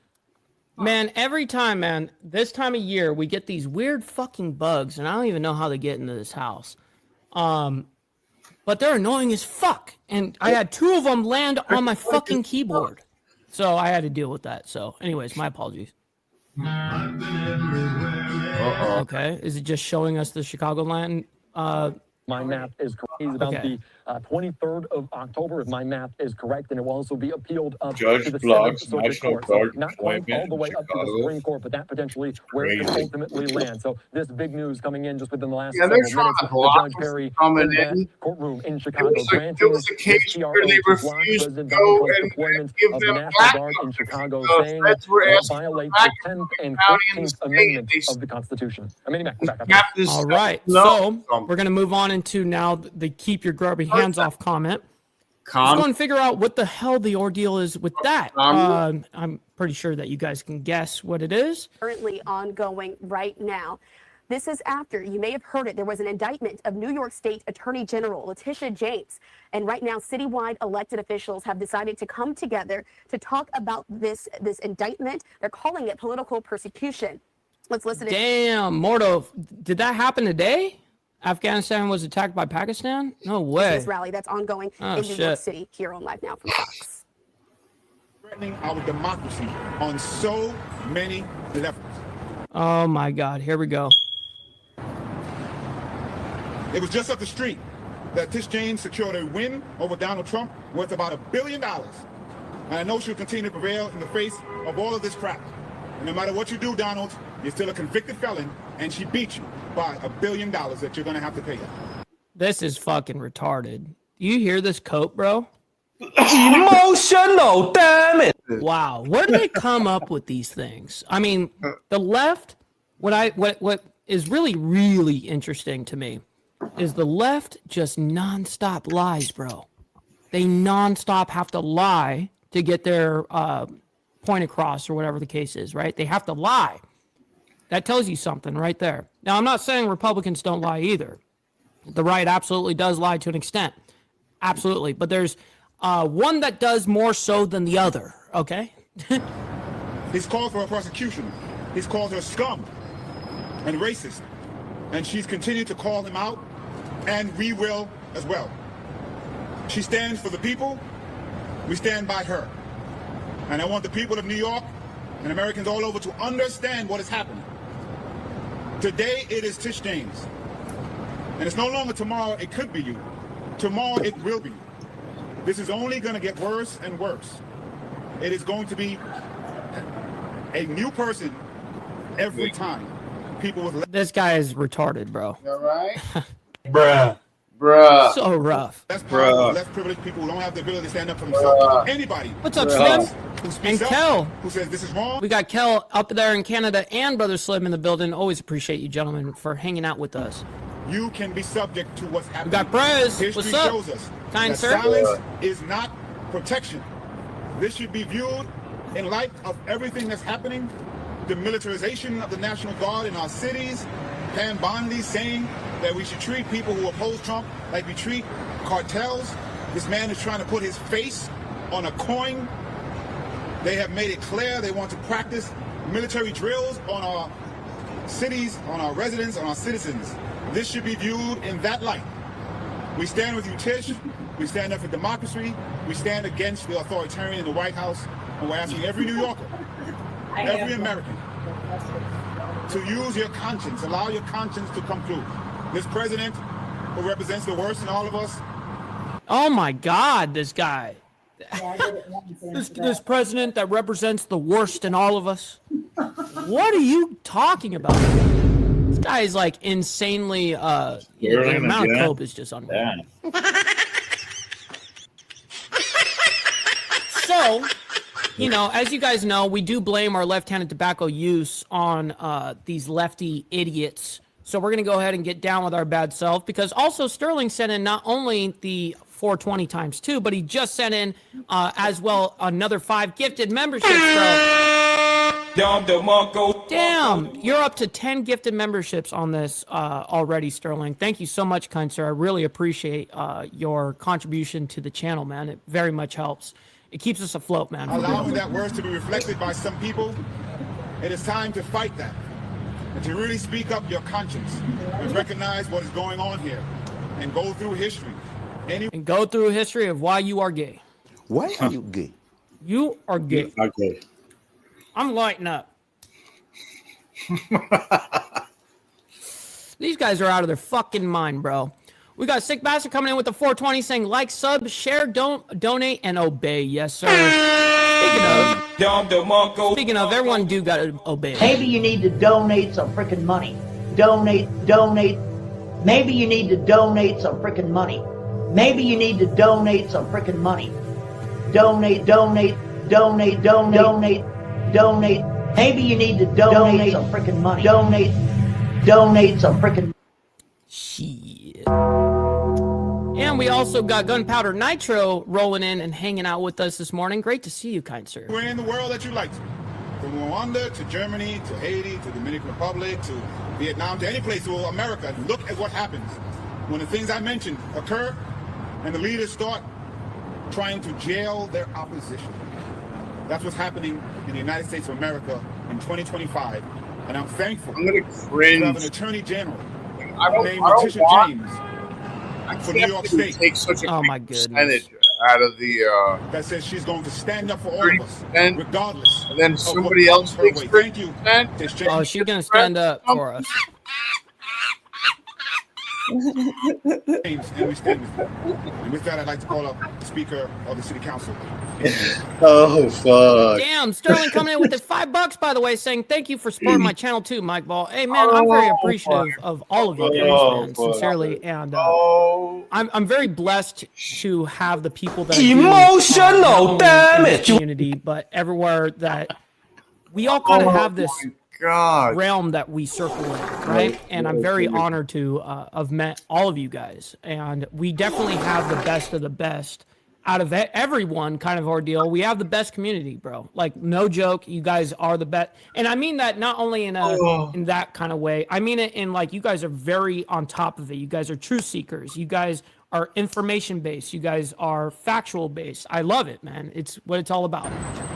Man, every time, man, this time of year, we get these weird fucking bugs, and I don't even know how they get into this house. But they're annoying as fuck. And I had 2 of them land on my fucking keyboard. So I had to deal with that. So anyways, my apologies. Okay, is it just showing us the Chicagoland? My math is correct. He's about the 23rd of October, if my math is correct, and it will also be appealed up Judge to the blocks Seventh Circuit National Court. Guard So not quite all the way up to the Chicago. Supreme Court, but that potentially where it could Crazy. ultimately land. So this big news coming in just within the last Yeah, several they're trying minutes. to The block Judge us Perry coming in that in. courtroom in Chicago It granting was a this case TRO where they to block refused to President go Donald Trump's and deployment give of the them National back Guard in Chicago, because saying that's where it asking violates back the 10th and county and 14th state. Amendment They of the Constitution. I mean, back. got this All stuff. right, No. so we're going to move on into now the keep your grubby hands off comment. Let's go and figure out what the hell the ordeal is with that. I'm pretty sure that you guys can guess what it is. Currently ongoing right now. This is after, you may have heard it, there was an indictment of New York State Attorney General Letitia James. And right now, citywide elected officials have decided to come together to talk about this indictment. They're calling it political persecution. Let's listen. Damn, Mordo, did that happen today? Afghanistan was attacked by Pakistan? No way. This rally that's ongoing in New York City here on Live Now from Fox. Threatening our democracy on so many levels. Oh my God, here we go. It was just up the street that Tish James secured a win over Donald Trump worth about $1 billion. And I know she'll continue to prevail in the face of all of this crap. And no matter what you do, Donald, you're still a convicted felon, and she beat you by $1 billion that you're going to have to pay her. This is fucking retarded. Do you hear this coat, bro? Emotional, damn it. Wow, where do they come up with these things? I mean, the left, what is really interesting to me is the left just nonstop lies, bro. They nonstop have to lie to get their point across or whatever the case is, right? They have to lie. That tells you something right there. Now, I'm not saying Republicans don't lie either. The right absolutely does lie to an extent. Absolutely. But there's one that does more so than the other, okay? He's called for a prosecution. He's called her scum and racist. And she's continued to call him out, and we will as well. She stands for the people. We stand by her. And I want the people of New York and Americans all over to understand what is happening. Today, it is Tish James. And it's no longer tomorrow, it could be you. Tomorrow, it will be you. This is only going to get worse and worse. It is going to be a new person every time. People with This guy is retarded, bro. All right? Bruh. So rough. less power, less privileged people who don't have the ability to stand up for themselves. Anybody What's up, Slim? who And speaks up, Kel. who says this is wrong, We got Kel up there in Canada and Brother Slim in the building. Always appreciate you, gentlemen, for hanging out with us. you can be subject to what's happening. We got Prez. History What's up? shows us Kind that sir. silence is not protection. This should be viewed in light of everything that's happening. The militarization of the National Guard in our cities. Pam Bondi saying that we should treat people who oppose Trump like we treat cartels. This man is trying to put his face on a coin. They have made it clear they want to practice military drills on our cities, on our residents, on our citizens. This should be viewed in that light. We stand with you, Tish. We stand up for democracy. We stand against the authoritarian in the White House. And we're asking every New Yorker, every American, to use your conscience. Allow your conscience to come through. This president who represents the worst in all of us. Oh my God, this guy. Yeah, I did it once and This president that represents the worst in all of us. What are you talking about? This guy is like insanely. The amount of cope is just unreal. So, you know, as you guys know, we do blame our left-handed tobacco use on these lefty idiots. So we're going to go ahead and get down with our bad self, because also Sterling sent in not only the 420 times 2, but he just sent in as well another 5 gifted memberships, bro. Damn, you're up to 10 gifted memberships on this already, Sterling. Thank you so much, kind sir. I really appreciate your contribution to the channel, man. It very much helps. It keeps us afloat, man. Allowing that words to be reflected by some people, it is time to fight that. And to really speak up your conscience and recognize what is going on here and go through history. And go through a history of why you are gay. Why are you gay? You are gay. Okay. I'm lighting up. These guys are out of their fucking mind, bro. We got Sick Bastard coming in with the 420 saying like, sub, share, donate, and obey. Yes, sir. Speaking of, everyone do gotta obey. Maybe you need to donate some freaking money. Donate. Maybe you need to donate some freaking money. Maybe you need to donate some freaking money. Donate. Maybe you need to donate some freaking money. Donate some freaking. Shit. And we also got Gunpowder Nitro rolling in and hanging out with us this morning. Great to see you, kind sir. We're in the world that you like to. From Rwanda to Germany to Haiti to Dominican Republic to Vietnam to any place to America. Look at what happens when the things I mentioned occur and the leaders start trying to jail their opposition. That's what's happening in the United States of America in 2025. And I'm thankful I'm gonna cringe. to have an attorney general named I don't Letitia want- James I for New can't York believe State. take such a Oh big my goodness. percentage out of the that says she's going to stand up for all of us, 30%, regardless. and then of somebody what else comes her takes way. Thank you. 30%. Tish James. Oh, she's gonna stand up for us. James, and we stand with you. And with that, I'd like to call up the Speaker of the City Council. Oh, fuck. Damn, Sterling coming in with the $5, by the way, saying thank you for supporting my channel too, Mike Ball. Hey man, I'm very appreciative of all of you guys, man, sincerely, and I'm very blessed to have the people that Emotional damage. community, but everywhere that we all kind of have this God. realm that we circle in, right? And I'm very honored to have met all of you guys, and we definitely have the best of the best out of everyone kind of ordeal. We have the best community, bro. Like, no joke, you guys are the best. And I mean that not only in that kind of way. I mean it in like, you guys are very on top of it. You guys are truth seekers. You guys are information based. You guys are factual based. I love it, man. It's what it's all about.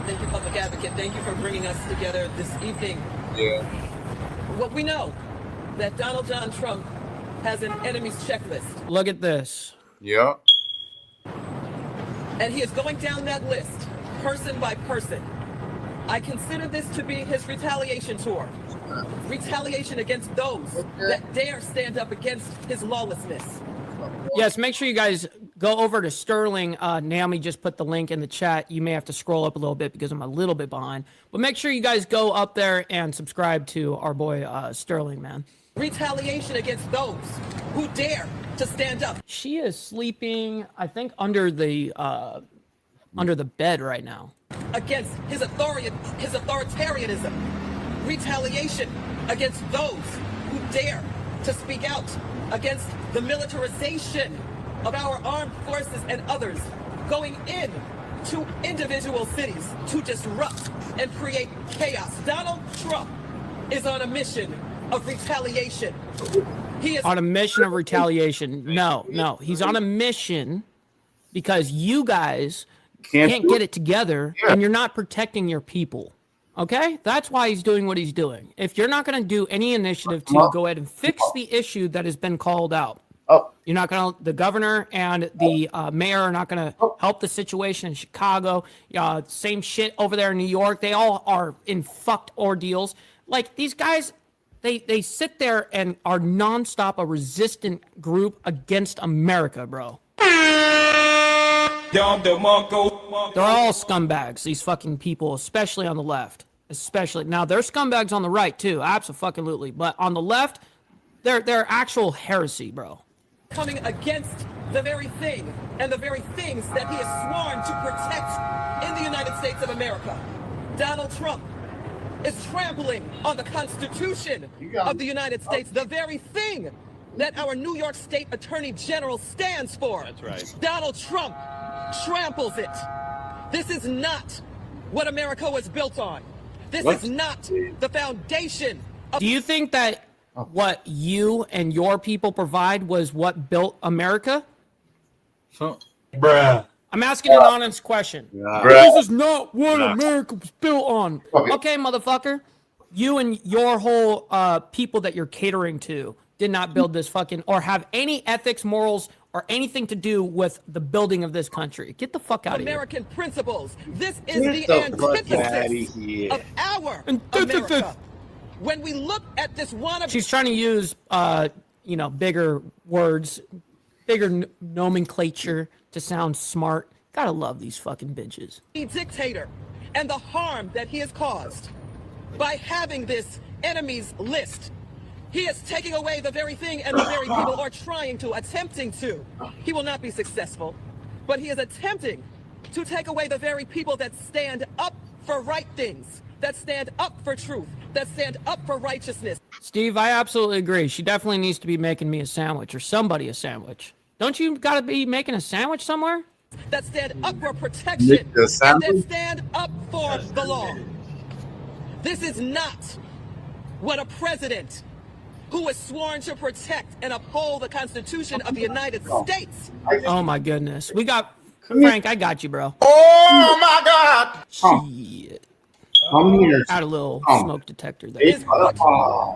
Thank you, Public Advocate. Thank you for bringing us together this evening. Yeah. What we know that Donald John Trump has an enemy's checklist. Look at this. Yeah. And he is going down that list, person by person. I consider this to be his retaliation tour. Retaliation against those that dare stand up against his lawlessness. Yes, make sure you guys go over to Sterling. Naomi just put the link in the chat. You may have to scroll up a little bit because I'm a little bit behind. But make sure you guys go up there and subscribe to our boy Sterling, man. Retaliation against those who dare to stand up. She is sleeping, I think, under the bed right now. Against his authoritarianism. Retaliation against those who dare to speak out against the militarization of our armed forces and others going in to individual cities to disrupt and create chaos. Donald Trump is on a mission of retaliation. He is on a mission of retaliation. No, he's on a mission because you guys can't get it together and you're not protecting your people. Okay? That's why he's doing what he's doing. If you're not going to do any initiative to go ahead and fix the issue that has been called out, you're not going to, the governor and the mayor are not going to help the situation in Chicago. Same shit over there in New York. They all are in fucked ordeals. Like these guys, they sit there and are nonstop a resistant group against America, bro. They're all scumbags, these fucking people, especially on the left. Especially. Now, they're scumbags on the right, too. Absolutely. But on the left, they're actual heresy, bro. Coming against the very thing and the very things that he has sworn to protect in the United States of America. Donald Trump is trampling on the Constitution of the United States, the very thing that our New York State Attorney General stands for. That's right. Donald Trump tramples it. This is not what America was built on. This is not the foundation of... Do you think that what you and your people provide was what built America? Bruh. I'm asking an honest question. This is not what America was built on. Okay, motherfucker. You and your whole people that you're catering to did not build this fucking, or have any ethics, morals, or anything to do with the building of this country. Get the fuck out of here. American principles. This is the antithesis of our America. When we look at this one... She's trying to use, bigger words, bigger nomenclature to sound smart. Gotta love these fucking bitches. Dictator and the harm that he has caused by having this enemies list. He is taking away the very thing and the very people are attempting to. He will not be successful, but he is attempting to take away the very people that stand up for right things, that stand up for truth, that stand up for righteousness. Steve, I absolutely agree. She definitely needs to be making me a sandwich, or somebody a sandwich. Don't you gotta be making a sandwich somewhere? That stand up for protection, and that stand up for the law. This is not what a president who is sworn to protect and uphold the Constitution of the United States. Oh my goodness. We got, Frank, I got you, bro. Oh my God. Shit. I'm here. Had a little smoke detector there. Is put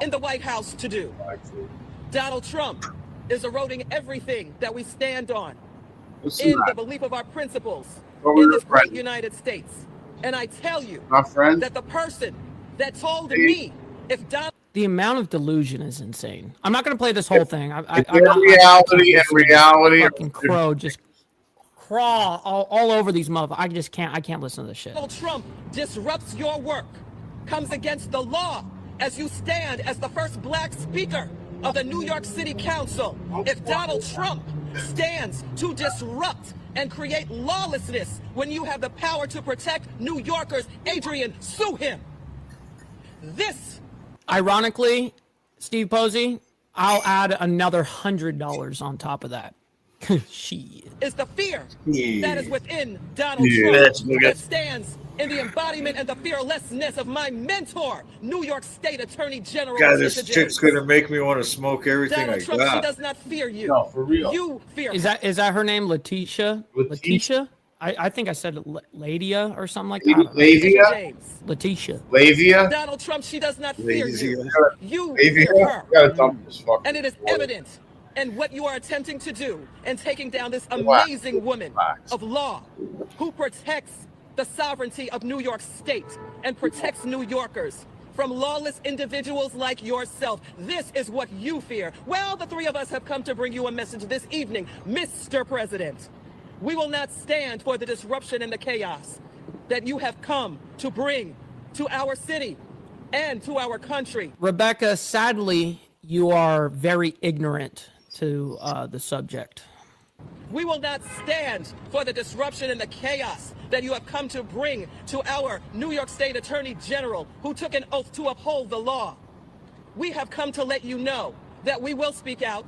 in the White House to do. Donald Trump is eroding everything that we stand on in the belief of our principles in this great United States. And I tell you that the person that told me if Donald... The amount of delusion is insane. I'm not going to play this whole thing. Reality. Fucking crow just crawl all over these motherfuckers. I can't listen to this shit. Donald Trump disrupts your work, comes against the law as you stand as the first black speaker of the New York City Council. If Donald Trump stands to disrupt and create lawlessness when you have the power to protect New Yorkers, Adrian, sue him. This... Ironically, Steve Posey, I'll add another $100 on top of that. Shit. Is the fear that is within Donald Trump that stands in the embodiment and the fearlessness of my mentor, New York State Attorney General. God, this chick's gonna make me want to smoke everything Donald I Trump, got. she does not fear you. No, for real. You fear Is that her name, Letitia? Letitia? I think I said Ladia or something like that. Lavia? Letitia. Lavia? Donald Trump, she does not fear you. You Lavia? fear her. Gotta dump this fucking And it is water. evident in what you are attempting to do in taking down this amazing woman of law who protects the sovereignty of New York State and protects New Yorkers from lawless individuals like yourself. This is what you fear. Well, the three of us have come to bring you a message this evening, Mr. President. We will not stand for the disruption and the chaos that you have come to bring to our city and to our country. Rebecca, sadly, you are very ignorant to the subject. We will not stand for the disruption and the chaos that you have come to bring to our New York State Attorney General, who took an oath to uphold the law. We have come to let you know that we will speak out,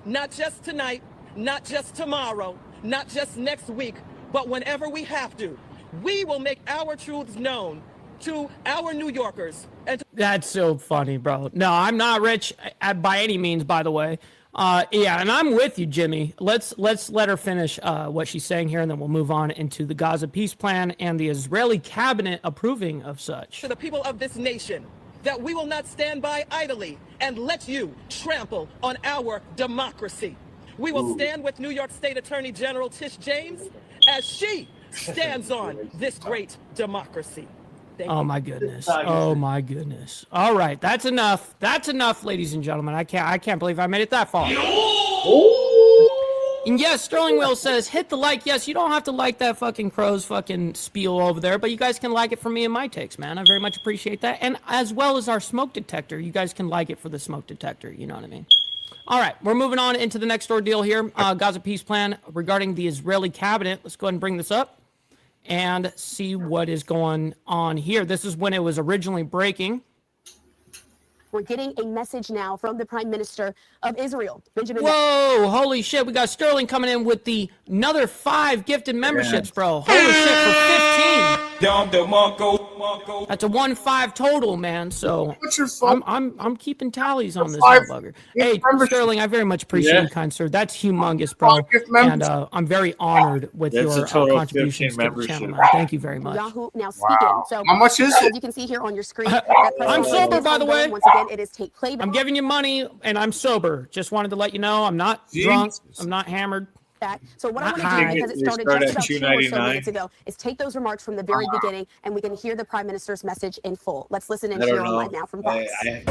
not just tonight, not just tomorrow, not just next week, but whenever we have to. We will make our truths known to our New Yorkers. And That's so funny, bro. No, I'm not rich by any means, by the way. Yeah, and I'm with you, Jimmy. Let's let her finish what she's saying here, and then we'll move on into the Gaza peace plan and the Israeli cabinet approving of such. to the people of this nation, that we will not stand by idly and let you trample on our democracy. We will stand with New York State Attorney General Tish James as she stands on this great democracy. Thank you. Oh my goodness. Oh my goodness. All right, that's enough. That's enough, ladies and gentlemen. I can't believe I made it that far. And yes, Sterling Will says, hit the like. Yes, you don't have to like that fucking crow's fucking spiel over there, but you guys can like it for me and my takes, man. I very much appreciate that. And as well as our smoke detector, you guys can like it for the smoke detector. You know what I mean? All right, we're moving on into the next ordeal here. Gaza peace plan regarding the Israeli cabinet. Let's go ahead and bring this up and see what is going on here. This is when it was originally breaking. We're getting a message now from the Prime Minister of Israel, Benjamin. Whoa, holy shit. We got Sterling coming in with the another 5 gifted memberships, bro. Holy shit, for 15. That's a 1-5 total, man. So What's your phone? I'm keeping tallies on this Five motherfucker. gift Hey, membership. Sterling, I very much appreciate you, kind sir. That's humongous, bro. Gift And membership. I'm very honored with That's your a total of contributions 15 to the channel, man. memberships. Thank you very much. Yahoo now speaking. Wow. So How much is as it? you can see here on your screen, I'm sober, by the way. Once again, it is take playback. I'm giving you money, and I'm sober. Just wanted to let you know I'm not drunk. I'm not hammered. So what I want to Hi. do, because it They started start just at about 2 or so $2.99. minutes ago, is take those remarks from the very beginning, and we can hear the Prime Minister's message in full. Let's listen and I hear don't on know. live now from Fox. I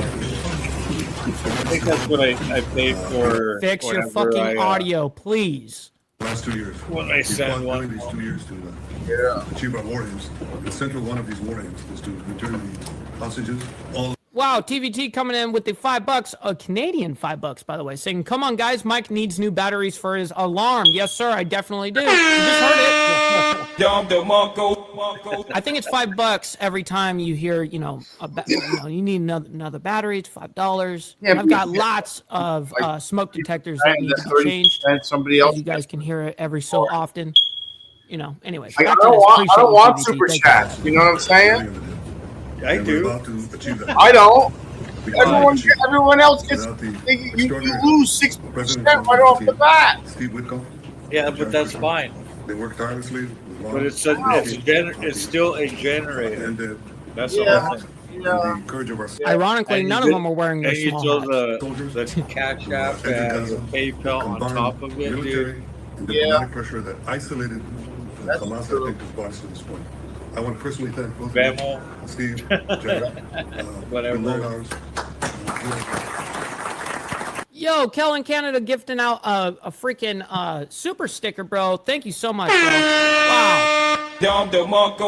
think that's what I paid for. Fix your whenever fucking audio, please. Last 2 years. When I we send fought one. during these 2 years to achieve our war aims. The central one of these war aims is to return the hostages, all. Wow, TVT coming in with the $5, a Canadian $5, by the way, saying, "Come on, guys, Mike needs new batteries for his alarm." Yes, sir, I definitely do. You just heard it. I think it's $5 every time you hear, you need another battery. It's $5. Yeah, I've got but- lots of smoke detectors that And need to the be changed. And somebody else. You guys can hear it every so often. Anyways. I back to don't this. want. I Appreciate don't you, want TVT. super Thank you. chats. You know what I'm saying? I and do. we're about to achieve that. I don't. We cannot achieve it Everyone else gets. without the You extraordinary lose 60% President right Trump's off the team, bat. Steve Whitcomb. Yeah, but that's fine. They work tirelessly. with But it's still a generator. And That's Yeah. the whole thing. with the courage of our Ironically, And none you of them are wearing their And you small throw hats. the Cash App and the PayPal on combined top of it, military dude. and Yeah. diplomatic pressure that isolated That's Hamas, true. I think, has brought us to this point. I want to personally thank both Venmo. of you, Steve, Jared, Whatever. the long hours. Yo, Kellen Canada gifting out a freaking super sticker, bro. Thank you so much, bro. Wow.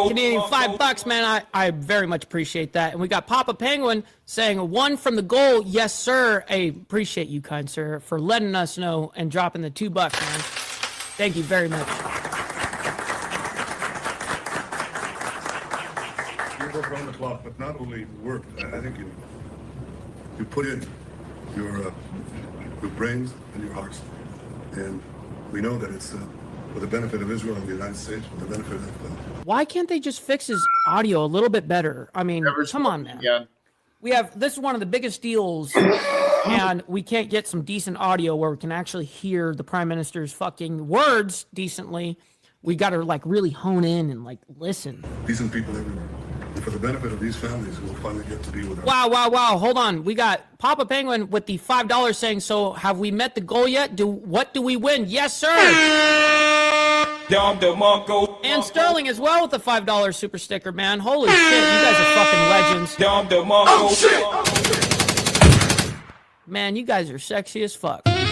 Canadian $5, man. I very much appreciate that. And we got Papa Penguin saying 1 from the goal. Yes, sir. I appreciate you, kind sir, for letting us know and dropping the $2, man. Thank you very much. You work around the clock, but not only work, I think you put in your brains and your hearts. And we know that it's for the benefit of Israel and the United States, for the benefit of Why can't they just fix his audio a little bit better? I mean, come on, man. Yeah. This is one of the biggest deals, and we can't get some decent audio where we can actually hear the Prime Minister's fucking words decently. We got to really hone in and listen. decent people everywhere. And for the benefit of these families who will finally get to be with us. Wow. Hold on. We got Papa Penguin with the $5 saying, so have we met the goal yet? What do we win? Yes, sir. And Sterling as well with the $5 super sticker, man. Holy shit, you guys are fucking legends. Man, you guys are sexy as fuck. That's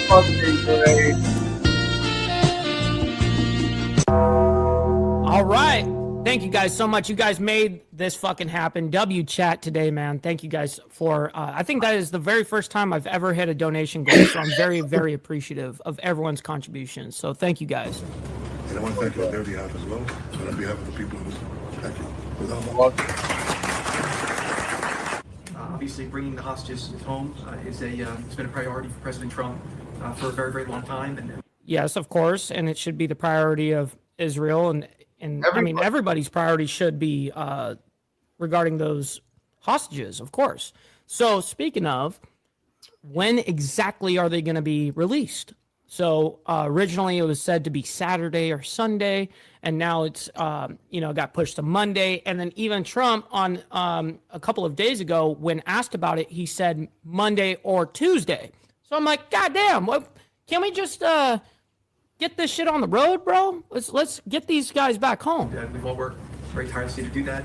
fucking great. All right. Thank you guys so much. You guys made this fucking happen. W chat today, man. Thank you guys for, I think that is the very first time I've ever hit a donation goal. So I'm very, very appreciative of everyone's contributions. So thank you guys. And I want to thank you on their behalf as well, and on behalf of the people of Israel. Thank you. Without Obviously, bringing the hostages home it's been a priority for President Trump for a very, very long time. And Yes, of course, and it should be the priority of Israel, and I mean everybody's priority should be regarding those hostages, of course. So speaking of, when exactly are they going to be released? So originally it was said to be Saturday or Sunday, and now it's got pushed to Monday. And then even Trump on a couple of days ago, when asked about it, he said Monday or Tuesday. So I'm like, God damn, what? Can't we just get this shit on the road, bro? Let's get these guys back home. We've all worked very tirelessly to do that.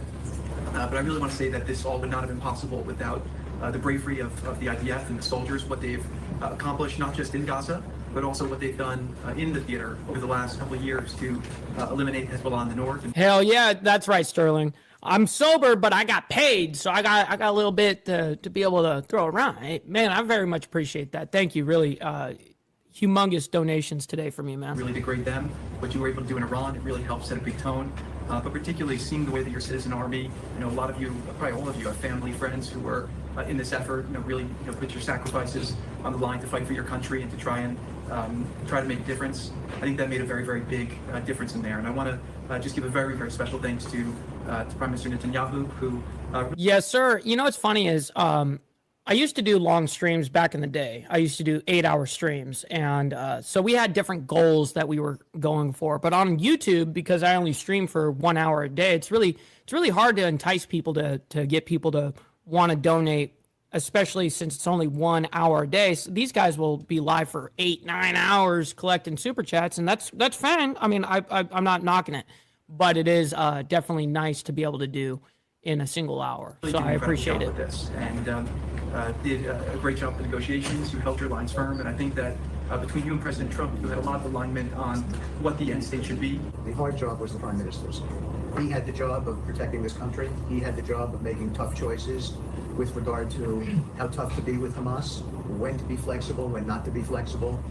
But I really want to say that this all would not have been possible without the bravery of the IDF and the soldiers, what they've accomplished, not just in Gaza, but also what they've done in the theater over the last couple of years to eliminate Hezbollah in the north. Hell yeah, that's right, Sterling. I'm sober, but I got paid, so I got a little bit to be able to throw around. Hey, man, I very much appreciate that. Thank you, really. Humongous donations today from you, man. Really degrade them. What you were able to do in Iran, it really helped set a big tone. But particularly seeing the way that your citizen army, a lot of you, probably all of you, have family, friends who were in this effort, really, put your sacrifices on the line to fight for your country and to try to make a difference. I think that made a very, very big difference in there. And I want to just give a very, very special thanks to Prime Minister Netanyahu, who... Yes, sir. You know what's funny is I used to do long streams back in the day. I used to do 8-hour streams. And so we had different goals that we were going for. But on YouTube, because I only stream for 1 hour a day, it's really hard to entice people to get people to want to donate, especially since it's only 1 hour a day. So these guys will be live for 8-9 hours collecting super chats, and that's fine. I mean, I'm not knocking it, but it is definitely nice to be able to do in a single hour. So I appreciate it. And did a great job with the negotiations. You held your lines firm, and I think that between you and President Trump, you had a lot of alignment on what the end state should be. The hard job was the Prime Minister's. He had the job of protecting this country. He had the job of making tough choices with regard to how tough to be with Hamas, when to be flexible, when not to be flexible.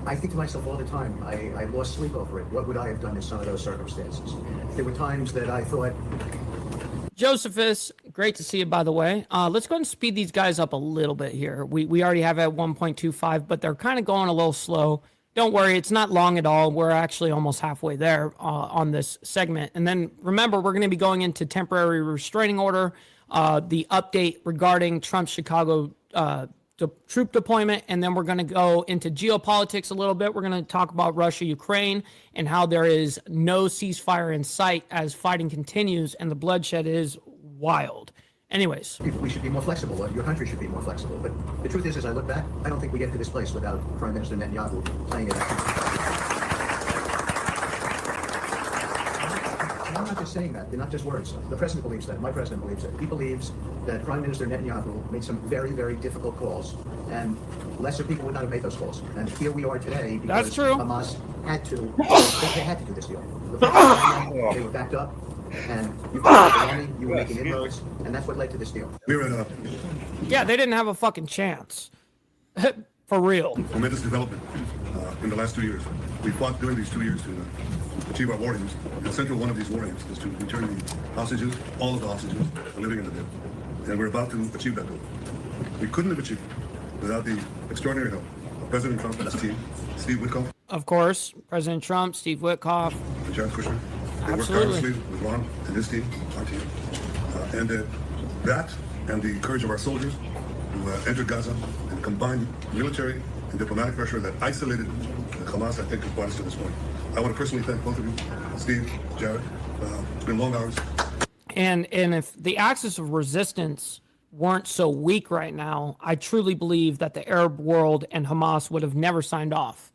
I think to myself all the time, I lost sleep over it. What would I have done in some of those circumstances? There were times that I thought... Josephus, great to see you, by the way. Let's go and speed these guys up a little bit here. We already have at 1.25, but they're kind of going a little slow. Don't worry, it's not long at all. We're actually almost halfway there on this segment. And then remember, we're going to be going into temporary restraining order, the update regarding Trump's Chicago troop deployment, and then we're going to go into geopolitics a little bit. We're going to talk about Russia, Ukraine, and how there is no ceasefire in sight as fighting continues and the bloodshed is wild. Anyways. We should be more flexible. Your country should be more flexible. But the truth is, as I look back, I don't think we get to this place without Prime Minister Netanyahu playing it out. I'm not just saying that. They're not just words. The president believes that. My president believes it. He believes that Prime Minister Netanyahu made some very, very difficult calls, and lesser people would not have made those calls. And here we are today because that's true. Hamas had to. They had to do this deal. They were backed up, and you were army, you were making inroads, and that's what led to this deal. Yeah, they didn't have a fucking chance. For real. Tremendous development in the last 2 years. We fought during these 2 years to achieve our war aims. The central one of these war aims is to return the hostages, all of the hostages, living in the dead. And we're about to achieve that goal. We couldn't have achieved it without the extraordinary help of President Trump and his team, Steve Witkoff. Of course, President Trump, Steve Witkoff. And Jared Kushner. They worked Absolutely. tirelessly with Ron and his team, our team. And that and the courage of our soldiers who entered Gaza and combined military and diplomatic pressure that isolated Hamas, I think, has brought us to this point. I want to personally thank both of you, Steve, Jared. It's been long hours. And if the axis of resistance weren't so weak right now, I truly believe that the Arab world and Hamas would have never signed off.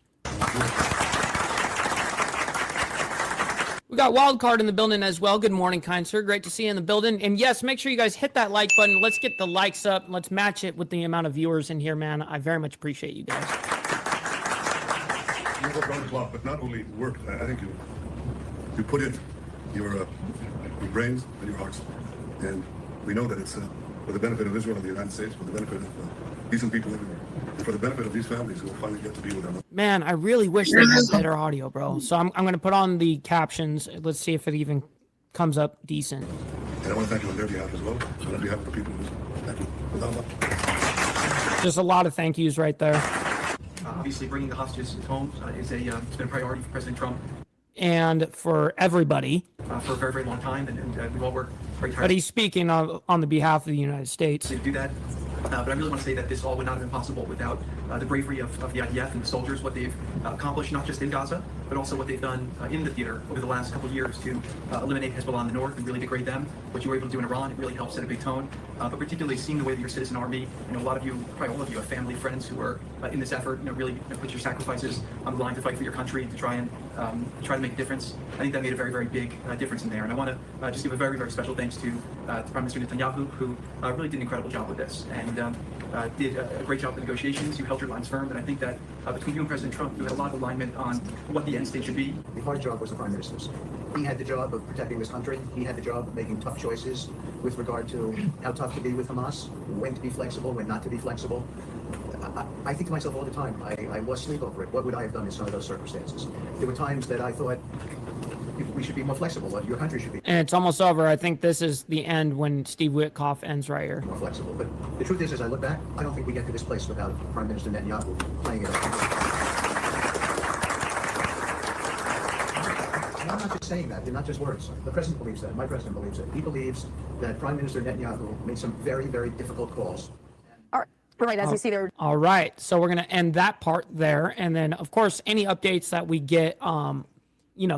We got Wildcard in the building as well. Good morning, kind sir. Great to see you in the building. And yes, make sure you guys hit that like button. Let's get the likes up. Let's match it with the amount of viewers in here, man. I very much appreciate you guys. You worked on the clock, but not only worked, I think you put in your brains and your hearts. And we know that it's for the benefit of Israel and the United States, for the benefit of decent people everywhere, and for the benefit of these families who will finally get to be with them. Man, I really wish they had better audio, bro. So I'm going to put on the captions. Let's see if it even comes up decent. And I want to thank you on their behalf as well, and on behalf of the people who Just a lot of thank yous right there. Obviously, bringing the hostages home it's been a priority for President Trump. And for everybody. For a very, very long time, and we've all worked very hard. But he's speaking on the behalf of the United States. To do that. But I really want to say that this all would not have been possible without the bravery of the IDF and the soldiers, what they've accomplished, not just in Gaza, but also what they've done in the theater over the last couple of years to eliminate Hezbollah in the north and really degrade them. What you were able to do in Iran, it really helped set a big tone. But particularly seeing the way that your citizen army, a lot of you, probably all of you, have family, friends who are in this effort, really put your sacrifices on the line to fight for your country, to try to make a difference. I think that made a very, very big difference in there. And I want to just give a very, very special thanks to Prime Minister Netanyahu, who really did an incredible job with this and did a great job with negotiations. You held your lines firm, and I think that between you and President Trump, you had a lot of alignment on what the end state should be. The hard job was the Prime Minister's. He had the job of protecting this country. He had the job of making tough choices with regard to how tough to be with Hamas, when to be flexible, when not to be flexible. I think to myself all the time, I lost sleep over it. What would I have done in some of those circumstances? There were times that I thought we should be more flexible. Your country should be. And it's almost over. I think this is the end when Steve Witkoff ends right here. More flexible. But the truth is, as I look back, I don't think we get to this place without Prime Minister Netanyahu playing it up. And I'm not just saying that. They're not just words. The president believes that. My president believes it. He believes that Prime Minister Netanyahu made some very, very difficult calls. All right, as you see there. All right. So we're going to end that part there. And then, of course, any updates that we get,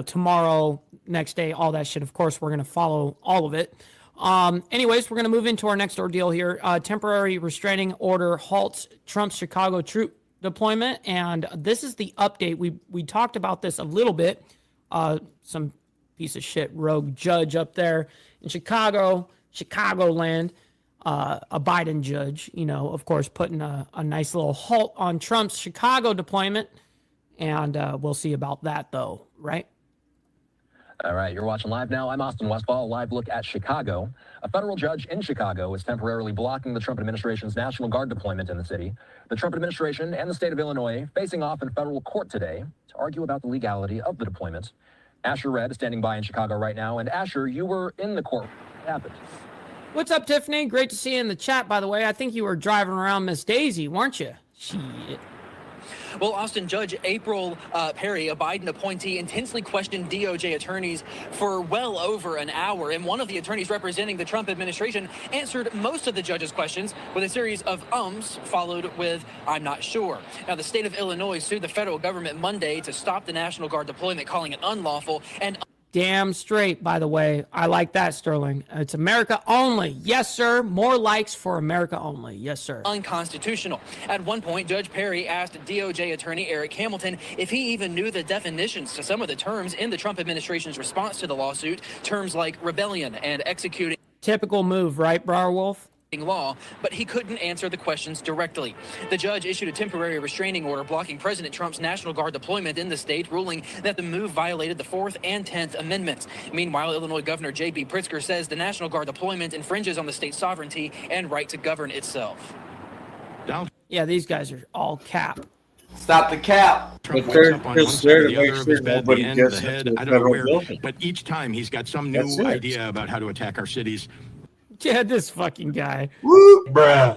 tomorrow, next day, all that shit, of course, we're going to follow all of it. Anyways, we're going to move into our next ordeal here. Temporary restraining order halts Trump's Chicago troop deployment. And this is the update. We talked about this a little bit. Some piece of shit rogue judge up there in Chicagoland. A Biden judge, of course, putting a nice little halt on Trump's Chicago deployment. And we'll see about that, though, right? All right, you're watching live now. I'm Austin Westfall, live look at Chicago. A federal judge in Chicago is temporarily blocking the Trump administration's National Guard deployment in the city. The Trump administration and the state of Illinois facing off in federal court today to argue about the legality of the deployment. Asher Red is standing by in Chicago right now. And Asher, you were in the court. What happened? What's up, Tiffany? Great to see you in the chat, by the way. I think you were driving around Miss Daisy, weren't you? Shit. Well, Austin, Judge April Perry, a Biden appointee, intensely questioned DOJ attorneys for well over an hour. And one of the attorneys representing the Trump administration answered most of the judge's questions with a series of ums followed with, "I'm not sure." Now, the state of Illinois sued the federal government Monday to stop the National Guard deployment, calling it unlawful and Damn straight, by the way. I like that, Sterling. It's America only. Yes, sir. More likes for America only. Yes, sir. Unconstitutional. At one point, Judge Perry asked DOJ attorney Eric Hamilton if he even knew the definitions to some of the terms in the Trump administration's response to the lawsuit, terms like rebellion and executing. Typical move, right, Briarwolf? Law, but he couldn't answer the questions directly. The judge issued a temporary restraining order blocking President Trump's National Guard deployment in the state, ruling that the move violated the 4th and 10th Amendments. Meanwhile, Illinois Governor J.B. Pritzker says the National Guard deployment infringes on the state's sovereignty and right to govern itself. Yeah, these guys are all cap. Stop the cap. Trump wakes up on one side or the other of his bed, the end, the head, I don't know where. But each time he's got some new idea about how to attack our cities. Yeah, this fucking guy. Woo, bruh.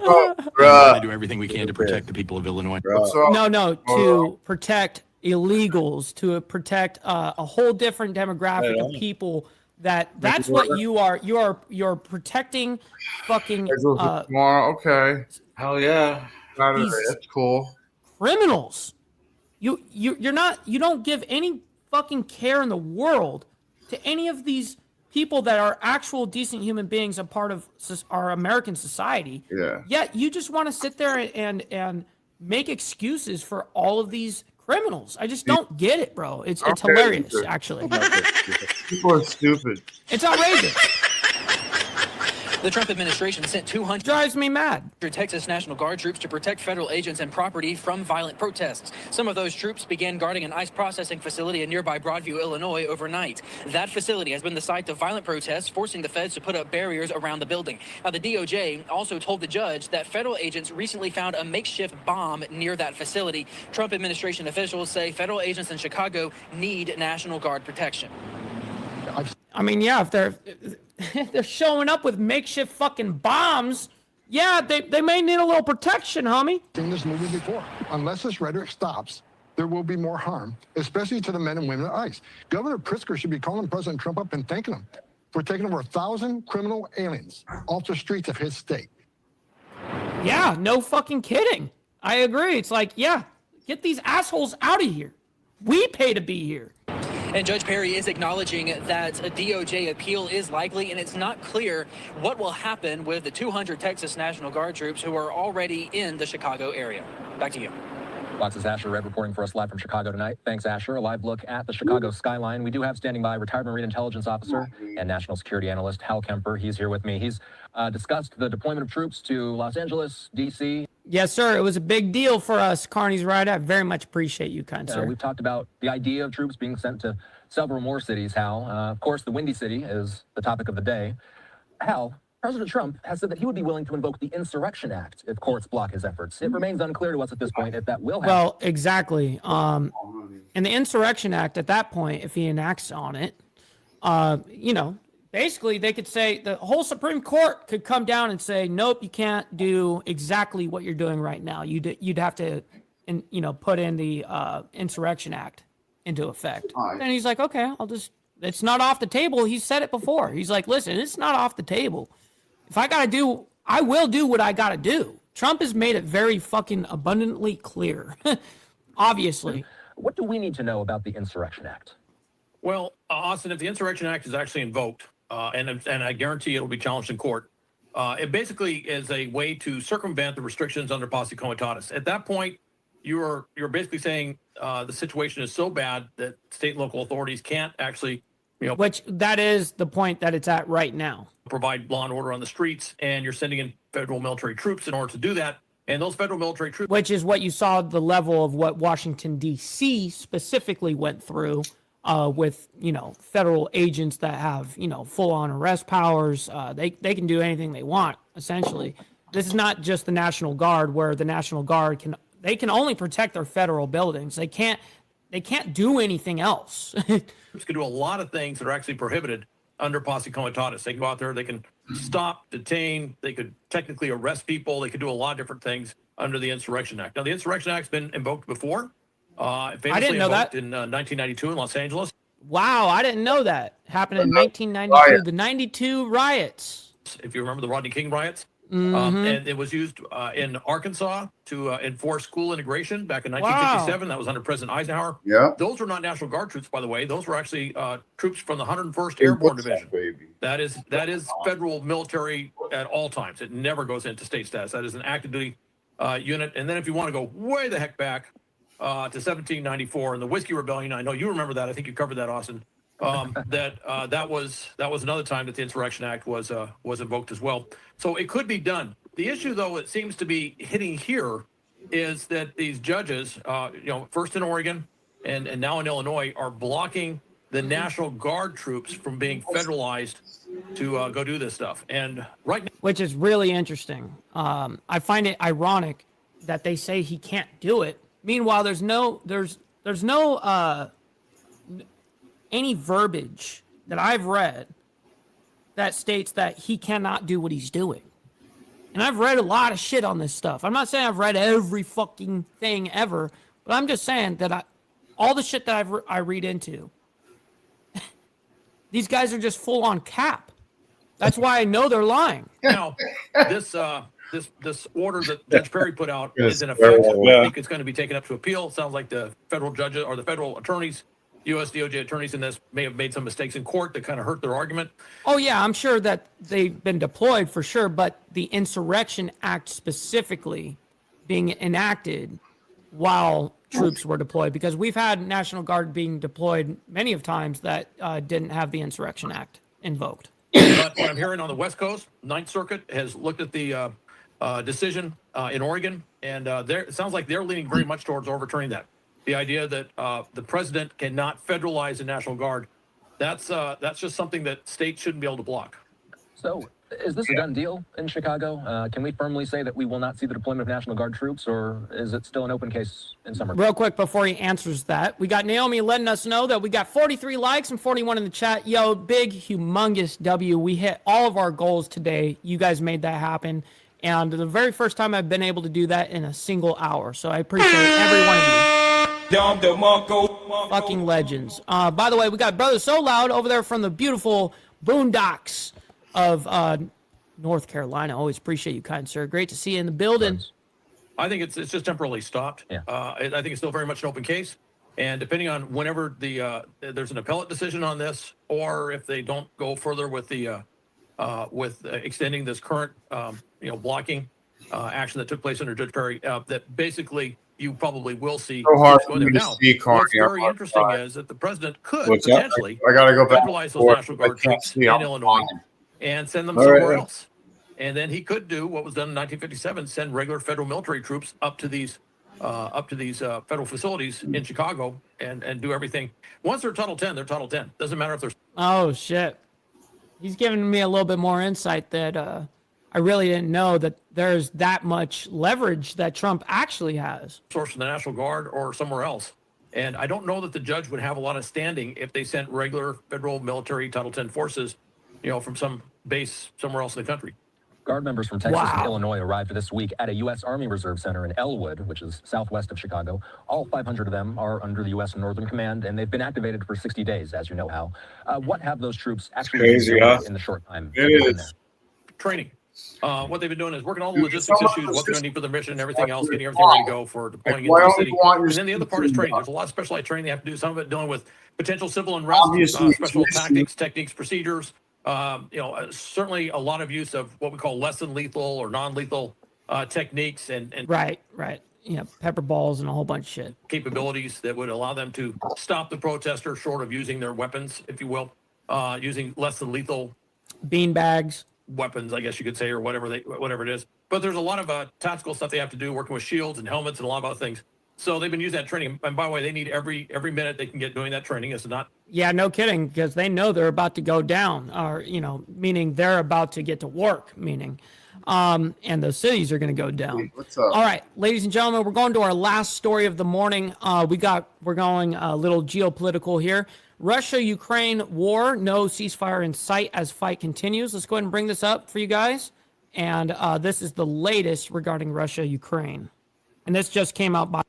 We want to do everything we can to protect the people of Illinois. No, to protect illegals, to protect a whole different demographic of people. That's what you are. You're protecting fucking tomorrow. Okay. Hell yeah. That's cool. Criminals. You're not. You don't give any fucking care in the world to any of these people that are actual decent human beings, a part of our American society. Yeah. Yet you just want to sit there and make excuses for all of these criminals. I just don't get it, bro. It's hilarious, actually. People are stupid. It's outrageous. The Trump administration sent 200 drives me mad. Texas National Guard troops to protect federal agents and property from violent protests. Some of those troops began guarding an ICE processing facility in nearby Broadview, Illinois, overnight. That facility has been the site of violent protests, forcing the feds to put up barriers around the building. Now, the DOJ also told the judge that federal agents recently found a makeshift bomb near that facility. Trump administration officials say federal agents in Chicago need National Guard protection. I mean, yeah, if they're showing up with makeshift fucking bombs, Yeah, they may need a little protection, homie. Seen this movie before. Unless this rhetoric stops, there will be more harm, especially to the men and women at ICE. Governor Pritzker should be calling President Trump up and thanking him for taking over 1,000 criminal aliens off the streets of his state. Yeah, no fucking kidding. I agree. It's like, yeah, get these assholes out of here. We pay to be here. And Judge Perry is acknowledging that a DOJ appeal is likely, and it's not clear what will happen with the 200 Texas National Guard troops who are already in the Chicago area. Back to you. Fox's Asher Red reporting for us live from Chicago tonight. Thanks, Asher. A live look at the Chicago skyline. We do have standing by retired Marine Intelligence Officer and National Security Analyst Hal Kemper. He's here with me. He's discussed the deployment of troops to Los Angeles, D.C. Yes, sir. It was a big deal for us. Carney's right. I very much appreciate you, kind sir. We've talked about the idea of troops being sent to several more cities, Hal. Of course, the Windy City is the topic of the day. Hal, President Trump has said that he would be willing to invoke the Insurrection Act if courts block his efforts. It remains unclear to us at this point if that will happen. Well, exactly. And the Insurrection Act, at that point, if he enacts on it, basically they could say the whole Supreme Court could come down and say, nope, you can't do exactly what you're doing right now. You'd have to, put in the Insurrection Act into effect. And he's like, okay, it's not off the table. He said it before. He's like, listen, it's not off the table. If I will do what I got to do. Trump has made it very fucking abundantly clear, obviously. What do we need to know about the Insurrection Act? Well, Austin, if the Insurrection Act is actually invoked, and I guarantee it'll be challenged in court, it basically is a way to circumvent the restrictions under posse comitatus. At that point, you're basically saying the situation is so bad that state and local authorities can't actually, which that is the point that it's at right now. Provide law and order on the streets, and you're sending in federal military troops in order to do that. And those federal military troops, which is what you saw the level of what Washington D.C. specifically went through with federal agents that have full on arrest powers. They can do anything they want essentially. This is not just the National Guard, where the National Guard can only protect their federal buildings. They can't do anything else. Troops can do a lot of things that are actually prohibited under posse comitatus. They can go out there, they can stop, detain, they could technically arrest people, they could do a lot of different things under the Insurrection Act. Now, the Insurrection Act's been invoked before. I didn't know that. In 1992 in Los Angeles. Wow, I didn't know that. Happened in 1992, the 92 riots. If you remember the Rodney King riots. Mm-hmm. And it was used in Arkansas to enforce school integration back in 1957. Wow. That was under President Eisenhower. Yeah. Those were not National Guard troops, by the way. Those were actually troops from the 101st Airborne Division. That is federal military at all times. It never goes into state status. That is an active duty unit. And then if you want to go way the heck back to 1794 and the Whiskey Rebellion, I know you remember that. I think you covered that, Austin. That was another time that the Insurrection Act was invoked as well. So it could be done. The issue, though, it seems to be hitting here is that these judges, first in Oregon and now in Illinois, are blocking the National Guard troops from being federalized to go do this stuff. And right now, which is really interesting. I find it ironic that they say he can't do it. Meanwhile, there's no any verbiage that I've read that states that he cannot do what he's doing. And I've read a lot of shit on this stuff. I'm not saying I've read every fucking thing ever, but I'm just saying that all the shit that I read into, these guys are just full on cap. That's why I know they're lying. Now, this order that Judge Perry put out is in effect. I think it's going to be taken up to appeal. It sounds like the federal judges or the federal attorneys, U.S. DOJ attorneys in this may have made some mistakes in court that kind of hurt their argument. Oh, yeah, I'm sure that they've been deployed for sure, but the Insurrection Act specifically being enacted while troops were deployed, because we've had National Guard being deployed many of times that didn't have the Insurrection Act invoked. But what I'm hearing on the West Coast, Ninth Circuit has looked at the decision in Oregon, and it sounds like they're leaning very much towards overturning that. The idea that the president cannot federalize the National Guard, that's just something that states shouldn't be able to block. So is this a done deal in Chicago? Can we firmly say that we will not see the deployment of National Guard troops, or is it still an open case in summer? Real quick before he answers that, we got Naomi letting us know that we got 43 likes and 41 in the chat. Yo, big, humongous W. We hit all of our goals today. You guys made that happen. And the very first time I've been able to do that in a single hour. So I appreciate every one of you. Fucking legends. By the way, we got Brother So Loud over there from the beautiful boondocks of North Carolina. Always appreciate you, kind sir. Great to see you in the building. I think it's just temporarily stopped. Yeah. I think it's still very much an open case. And depending on whenever there's an appellate decision on this, or if they don't go further with the extending this current blocking action that took place under Judge Perry, that basically you probably will see. So hard going for me there. to Now, see, Connie. what's very interesting is that the president could What's that? potentially I gotta go back and federalize those forth. National I Guard can't troops see. in I'm Illinois fine. and send them All right, somewhere yeah. else. And then he could do what was done in 1957: send regular federal military troops up to these federal facilities in Chicago and do everything. Once they're Title 10, they're Title 10. Doesn't matter if they're. Oh, shit. He's giving me a little bit more insight that I really didn't know, that there's that much leverage that Trump actually has. Source from the National Guard or somewhere else. And I don't know that the judge would have a lot of standing if they sent regular federal military Title 10 forces, from some base somewhere else in the country. Guard members from Texas and Illinois arrived this week at a U.S. Army Reserve Center in Elwood, which is southwest of Chicago. All 500 of them are under the U.S. Northern Command, and they've been activated for 60 days, as you know how. What have those troops actually been doing in the short time? It is. Training. What they've been doing is working all the logistics issues, what they're going to need for the mission, and everything else, getting everything ready to go for deploying into the city. And then the other part is training. There's a lot of specialized training they have to do. Some of it dealing with potential civil unrest, special tactics, techniques, procedures. Certainly a lot of use of what we call less than lethal or non-lethal techniques and right. Pepper balls and a whole bunch of shit. Capabilities that would allow them to stop the protester short of using their weapons, if you will, using less than lethal bean bags, weapons, I guess you could say, or whatever it is. But there's a lot of tactical stuff they have to do, working with shields and helmets and a lot of other things. So they've been using that training. And by the way, they need every minute they can get doing that training. It's not. Yeah, no kidding, because they know they're about to go down, or, meaning they're about to get to work, meaning, and those cities are going to go down. What's up? All right, ladies and gentlemen, we're going to our last story of the morning. We're going a little geopolitical here. Russia-Ukraine war, no ceasefire in sight as fight continues. Let's go ahead and bring this up for you guys. And this is the latest regarding Russia-Ukraine. And this just came out, by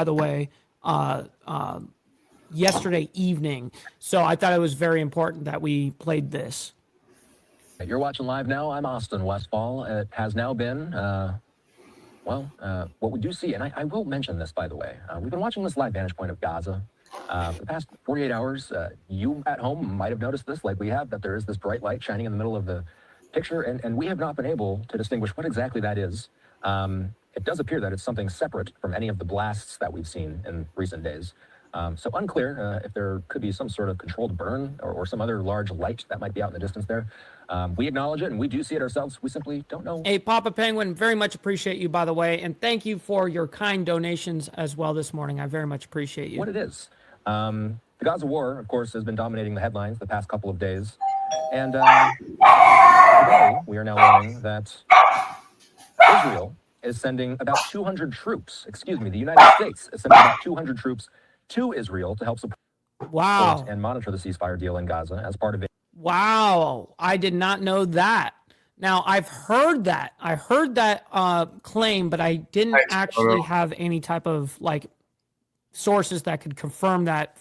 the way, yesterday evening. So I thought it was very important that we played this. You're watching live now. I'm Austin Westfall. It has now been, what we do see, and I will mention this, by the way. We've been watching this live vantage point of Gaza for the past 48 hours. You at home might have noticed this, like we have, that there is this bright light shining in the middle of the picture, and we have not been able to distinguish what exactly that is. It does appear that it's something separate from any of the blasts that we've seen in recent days. So unclear if there could be some sort of controlled burn or some other large light that might be out in the distance there. We acknowledge it and we do see it ourselves. We simply don't know. Hey, Papa Penguin, very much appreciate you, by the way. And thank you for your kind donations as well this morning. I very much appreciate you. What it is. The Gaza war, of course, has been dominating the headlines the past couple of days. And today we are now learning that Israel is sending about 200 troops. The United States is sending about 200 troops to Israel to help support and monitor the ceasefire deal in Gaza as part of it. Wow, I did not know that. Now, I've heard that. I heard that claim, but I didn't actually have any type of sources that could confirm that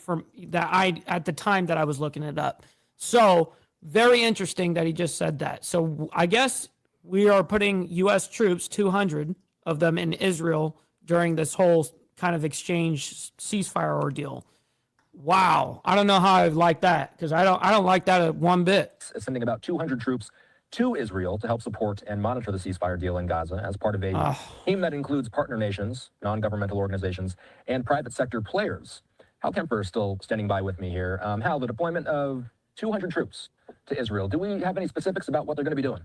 at the time that I was looking it up. So very interesting that he just said that. So I guess we are putting U.S. troops, 200 of them, in Israel during this whole kind of exchange ceasefire ordeal. Wow, I don't know how I like that, because I don't like that one bit. Sending about 200 troops to Israel to help support and monitor the ceasefire deal in Gaza as part of a team that includes partner nations, non-governmental organizations, and private sector players. Hal Kemper is still standing by with me here. Hal, the deployment of 200 troops to Israel, do we have any specifics about what they're going to be doing?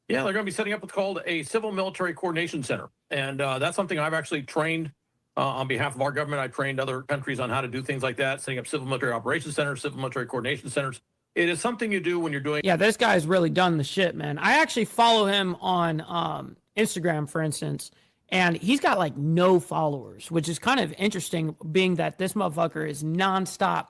Yeah, they're going to be setting up what's called a civil military coordination center. And that's something I've actually trained on behalf of our government. I trained other countries on how to do things like that, setting up civil military operations centers, civil military coordination centers. It is something you do when you're doing. Yeah, this guy's really done the shit, man. I actually follow him on Instagram, for instance, and he's got no followers, which is kind of interesting, being that this motherfucker is nonstop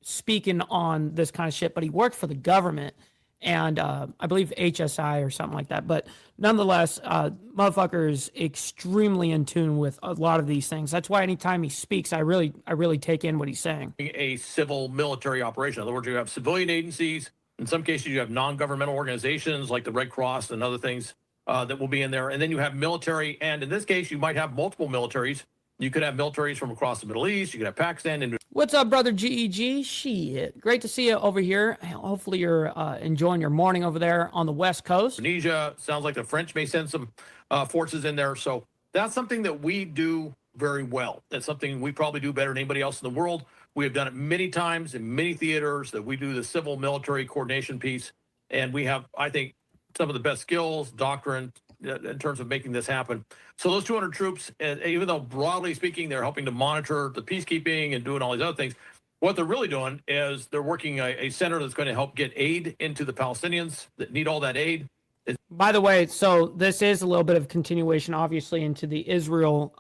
speaking on this kind of shit, but he worked for the government. and I believe HSI or something like that. But nonetheless, motherfucker is extremely in tune with a lot of these things. That's why anytime he speaks, I really take in what he's saying. A civil military operation. In other words, you have civilian agencies. In some cases, you have non-governmental organizations like the Red Cross and other things that will be in there. And then you have military. And in this case, you might have multiple militaries. You could have militaries from across the Middle East. You could have Pakistan. And What's up, brother GEG? Shit. Great to see you over here. Hopefully you're enjoying your morning over there on the West Coast. Indonesia. Sounds like the French may send some forces in there. So that's something that we do very well. That's something we probably do better than anybody else in the world. We have done it many times in many theaters that we do the civil military coordination piece. And we have, I think, some of the best skills, doctrine, in terms of making this happen. So those 200 troops, even though broadly speaking, they're helping to monitor the peacekeeping and doing all these other things, what they're really doing is they're working a center that's going to help get aid into the Palestinians that need all that aid. By the way, so this is a little bit of continuation, obviously, into the Israel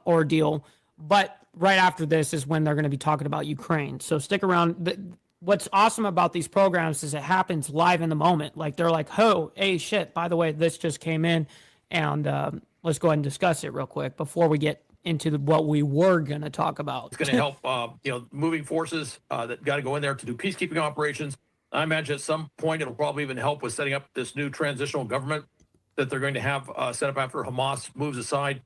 ordeal. But right after this is when they're going to be talking about Ukraine. So stick around. What's awesome about these programs is it happens live in the moment. Like they're like, oh, hey, shit, by the way, this just came in. And let's go ahead and discuss it real quick before we get into what we were going to talk about. It's going to help, moving forces that got to go in there to do peacekeeping operations. I imagine at some point it'll probably even help with setting up this new transitional government that they're going to have set up after Hamas moves aside.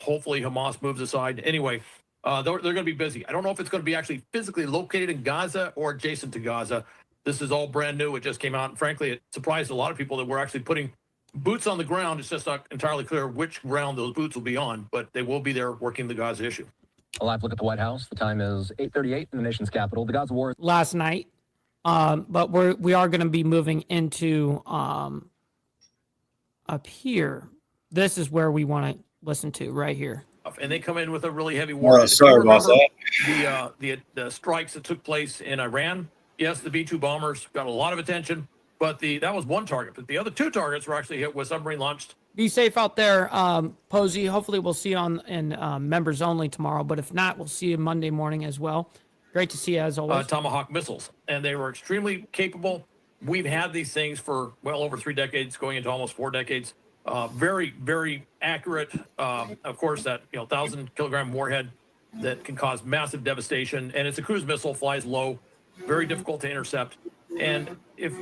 Hopefully Hamas moves aside. Anyway, they're going to be busy. I don't know if it's going to be actually physically located in Gaza or adjacent to Gaza. This is all brand new. It just came out. And frankly, it surprised a lot of people that we're actually putting boots on the ground. It's just not entirely clear which ground those boots will be on, but they will be there working the Gaza issue. A live look at the White House. The time is 8:38 in the nation's capital. The Gaza war. Last night. But we are going to be moving into up here. This is where we want to listen to right here. And they come in with a really heavy war. Sorry about that. The strikes that took place in Iran. Yes, the B-2 bombers got a lot of attention, but that was one target. But the other two targets were actually hit with submarine launched. Be safe out there, Posey. Hopefully we'll see you in members only tomorrow. But if not, we'll see you Monday morning as well. Great to see you as always. Tomahawk missiles, and they were extremely capable. We've had these things for well over 3 decades, going into almost 4 decades. Very, very accurate. Of course, that 1,000-kilogram warhead that can cause massive devastation, and it's a cruise missile, flies low, very difficult to intercept. And if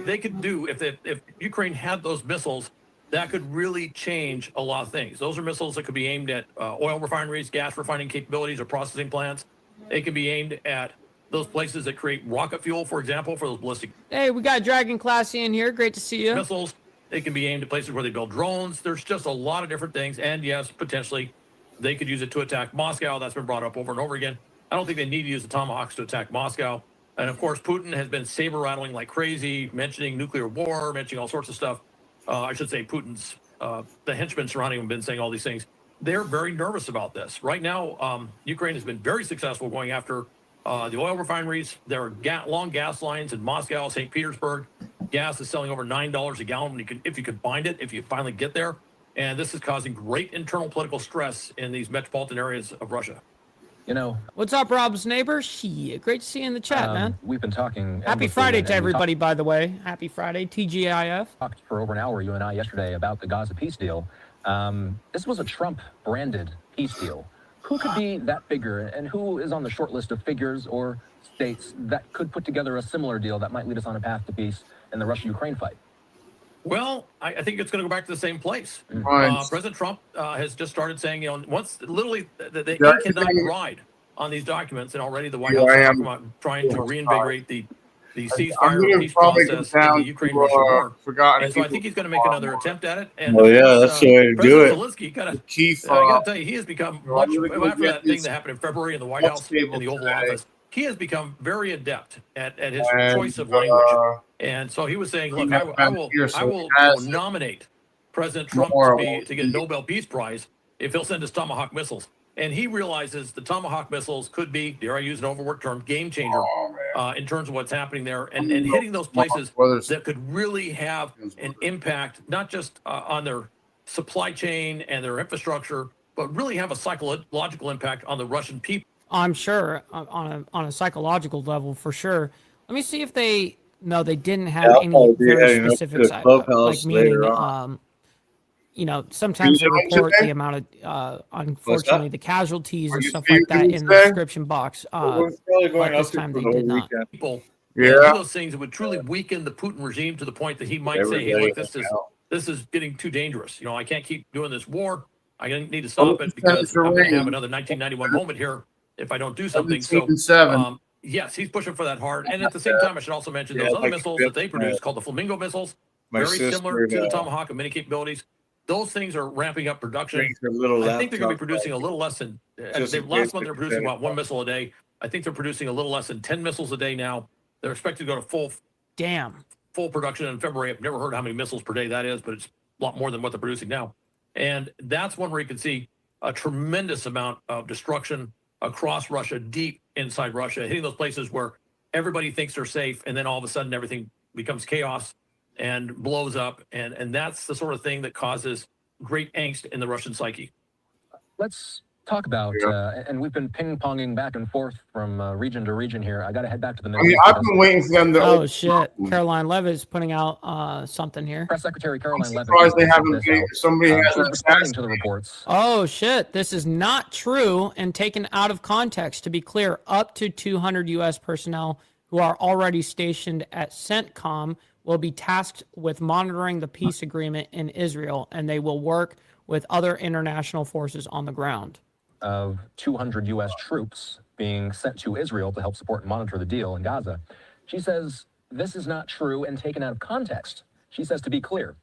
Ukraine had those missiles, that could really change a lot of things. Those are missiles that could be aimed at oil refineries, gas refining capabilities, or processing plants. They can be aimed at those places that create rocket fuel, for example, for those ballistic. Hey, we got Dragon Classy in here. Great to see you. Missiles. They can be aimed at places where they build drones. There's just a lot of different things. And yes, potentially, they could use it to attack Moscow. That's been brought up over and over again. I don't think they need to use the Tomahawks to attack Moscow. And of course, Putin has been saber rattling like crazy, mentioning nuclear war, mentioning all sorts of stuff. I should say Putin's, the henchmen surrounding him have been saying all these things. They're very nervous about this. Right now, Ukraine has been very successful going after the oil refineries. There are long gas lines in Moscow, St. Petersburg. Gas is selling over $9 a gallon if you could find it, if you finally get there. And this is causing great internal political stress in these metropolitan areas of Russia. What's up, Rob's neighbor? Shit, great to see you in the chat, man. We've been talking. Happy Friday to everybody, by the way. Happy Friday, TGIF. Talked for over an hour, you and I, yesterday about the Gaza peace deal. This was a Trump-branded peace deal. Who could be that figure, and who is on the short list of figures or states that could put together a similar deal that might lead us on a path to peace in the Russia-Ukraine fight? Well, I think it's going to go back to the same place. Right. President Trump has just started saying, once literally he cannot ride on these documents, and already the White House is trying to reinvigorate the ceasefire peace process in the Ukraine-Russia war. And so I think he's going to make another attempt at it. And that's the way to do it. Zelensky I got to tell you, he has become much after that thing that happened in February in the White House in the Oval Office. He has become very adept at his choice of language. And so he was saying, look, I will nominate President Trump to get a Nobel Peace Prize if he'll send us Tomahawk missiles. And he realizes the Tomahawk missiles could be, dare I use an overworked term, game changer in terms of what's happening there and hitting those places that could really have an impact, not just on their supply chain and their infrastructure, but really have a psychological impact on the Russian people. I'm sure on a psychological level, for sure. Let me see if they No, they didn't have I'll any probably be very heading up specific to the clubhouse like meaning, later on. sometimes they Tuesday, report today? the amount of, What's unfortunately, that? the casualties Are and you stuff like that in the Tuesday? description box. We're probably going But up this here time for they the did whole not. weekend. People Yeah. do those things that would truly weaken the Putin regime to the point that he might say, "Hey, Everybody look, this is getting too dangerous. I can't keep doing this war. I need to Oh, stop it because I'm going to have another 1991 moment here if I don't do something." So, 7. yes, he's pushing for that hard. And at the same time, I should also mention those other missiles that they produce called the Flamingo missiles, very similar to the Tomahawk in many capabilities. Those things are ramping up production. I think they're going to be producing a little less than last month. They're producing about 1 missile a day. I think they're producing a little less than 10 missiles a day now. They're expected to go to full production in February. I've never heard how many missiles per day that is, but it's a lot more than what they're producing now. And that's one where you can see a tremendous amount of destruction across Russia, deep inside Russia, hitting those places where everybody thinks they're safe, and then all of a sudden everything becomes chaos and blows up. And that's the sort of thing that causes great angst in the Russian psyche. Let's talk about, and we've been ping-ponging back and forth from region to region here. I got to head back to the Middle East. I've been waiting for them to. Oh shit! Caroline Levitt's putting out something here. Press Secretary Caroline Levitt. Surprised they haven't. Somebody hasn't responding to the reports. Oh shit! This is not true and taken out of context. To be clear, up to 200 U.S. personnel who are already stationed at CENTCOM will be tasked with monitoring the peace agreement in Israel, and they will work with other international forces on the ground. Of 200 U.S. troops being sent to Israel to help support and monitor the deal in Gaza. She says this is not true and taken out of context. She says, to be clear,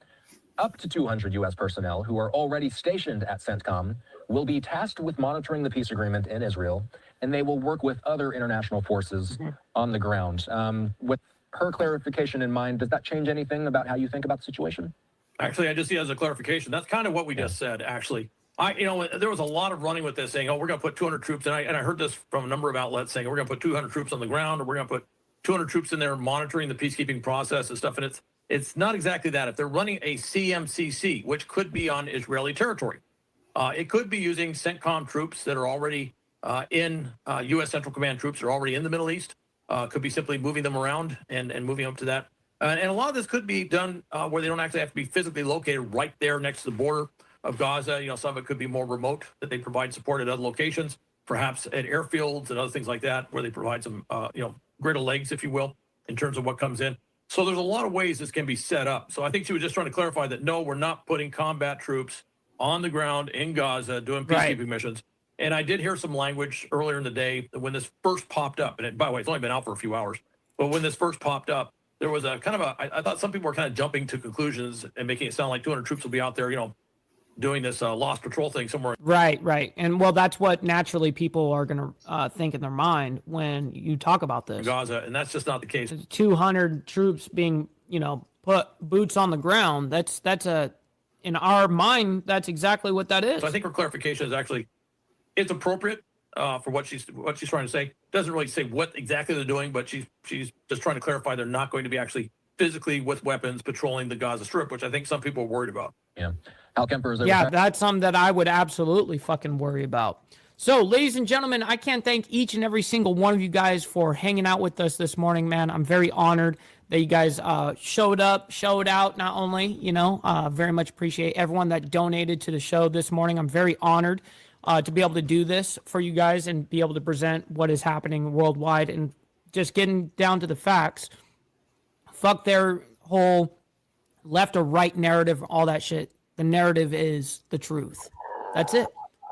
up to 200 U.S. personnel who are already stationed at CENTCOM will be tasked with monitoring the peace agreement in Israel, and they will work with other international forces on the ground. With her clarification in mind, does that change anything about how you think about the situation? Actually, I just see it as a clarification. That's kind of what we just said, actually. There was a lot of running with this saying, oh, we're going to put 200 troops. And I heard this from a number of outlets saying, we're going to put 200 troops on the ground, or we're going to put 200 troops in there monitoring the peacekeeping process and stuff. And it's not exactly that. If they're running a CMCC, which could be on Israeli territory, it could be using CENTCOM troops that are already in U.S. Central Command troops are already in the Middle East. Could be simply moving them around and moving up to that. And a lot of this could be done where they don't actually have to be physically located right there next to the border of Gaza. Some of it could be more remote, that they provide support at other locations, perhaps at airfields and other things like that, where they provide some, greater legs, if you will, in terms of what comes in. So there's a lot of ways this can be set up. So I think she was just trying to clarify that, no, we're not putting combat troops on the ground in Gaza doing peacekeeping missions. And I did hear some language earlier in the day when this first popped up. And by the way, it's only been out for a few hours. But when this first popped up, there was a kind of I thought some people were kind of jumping to conclusions and making it sound like 200 troops will be out there, doing this lost patrol thing somewhere. Right. And well, that's what naturally people are going to think in their mind when you talk about this. Gaza, and that's just not the case. 200 troops being, put boots on the ground. In our mind, that's exactly what that is. So I think her clarification is actually, it's appropriate for what she's trying to say. Doesn't really say what exactly they're doing, but she's just trying to clarify they're not going to be actually physically with weapons patrolling the Gaza Strip, which I think some people are worried about. Yeah. Al Kemper, that's something that I would absolutely fucking worry about. So, ladies and gentlemen, I can't thank each and every single one of you guys for hanging out with us this morning, man. I'm very honored that you guys showed out, not only, very much appreciate everyone that donated to the show this morning. I'm very honored to be able to do this for you guys and be able to present what is happening worldwide and just getting down to the facts. Fuck their whole left or right narrative, all that shit. The narrative is the truth. That's it.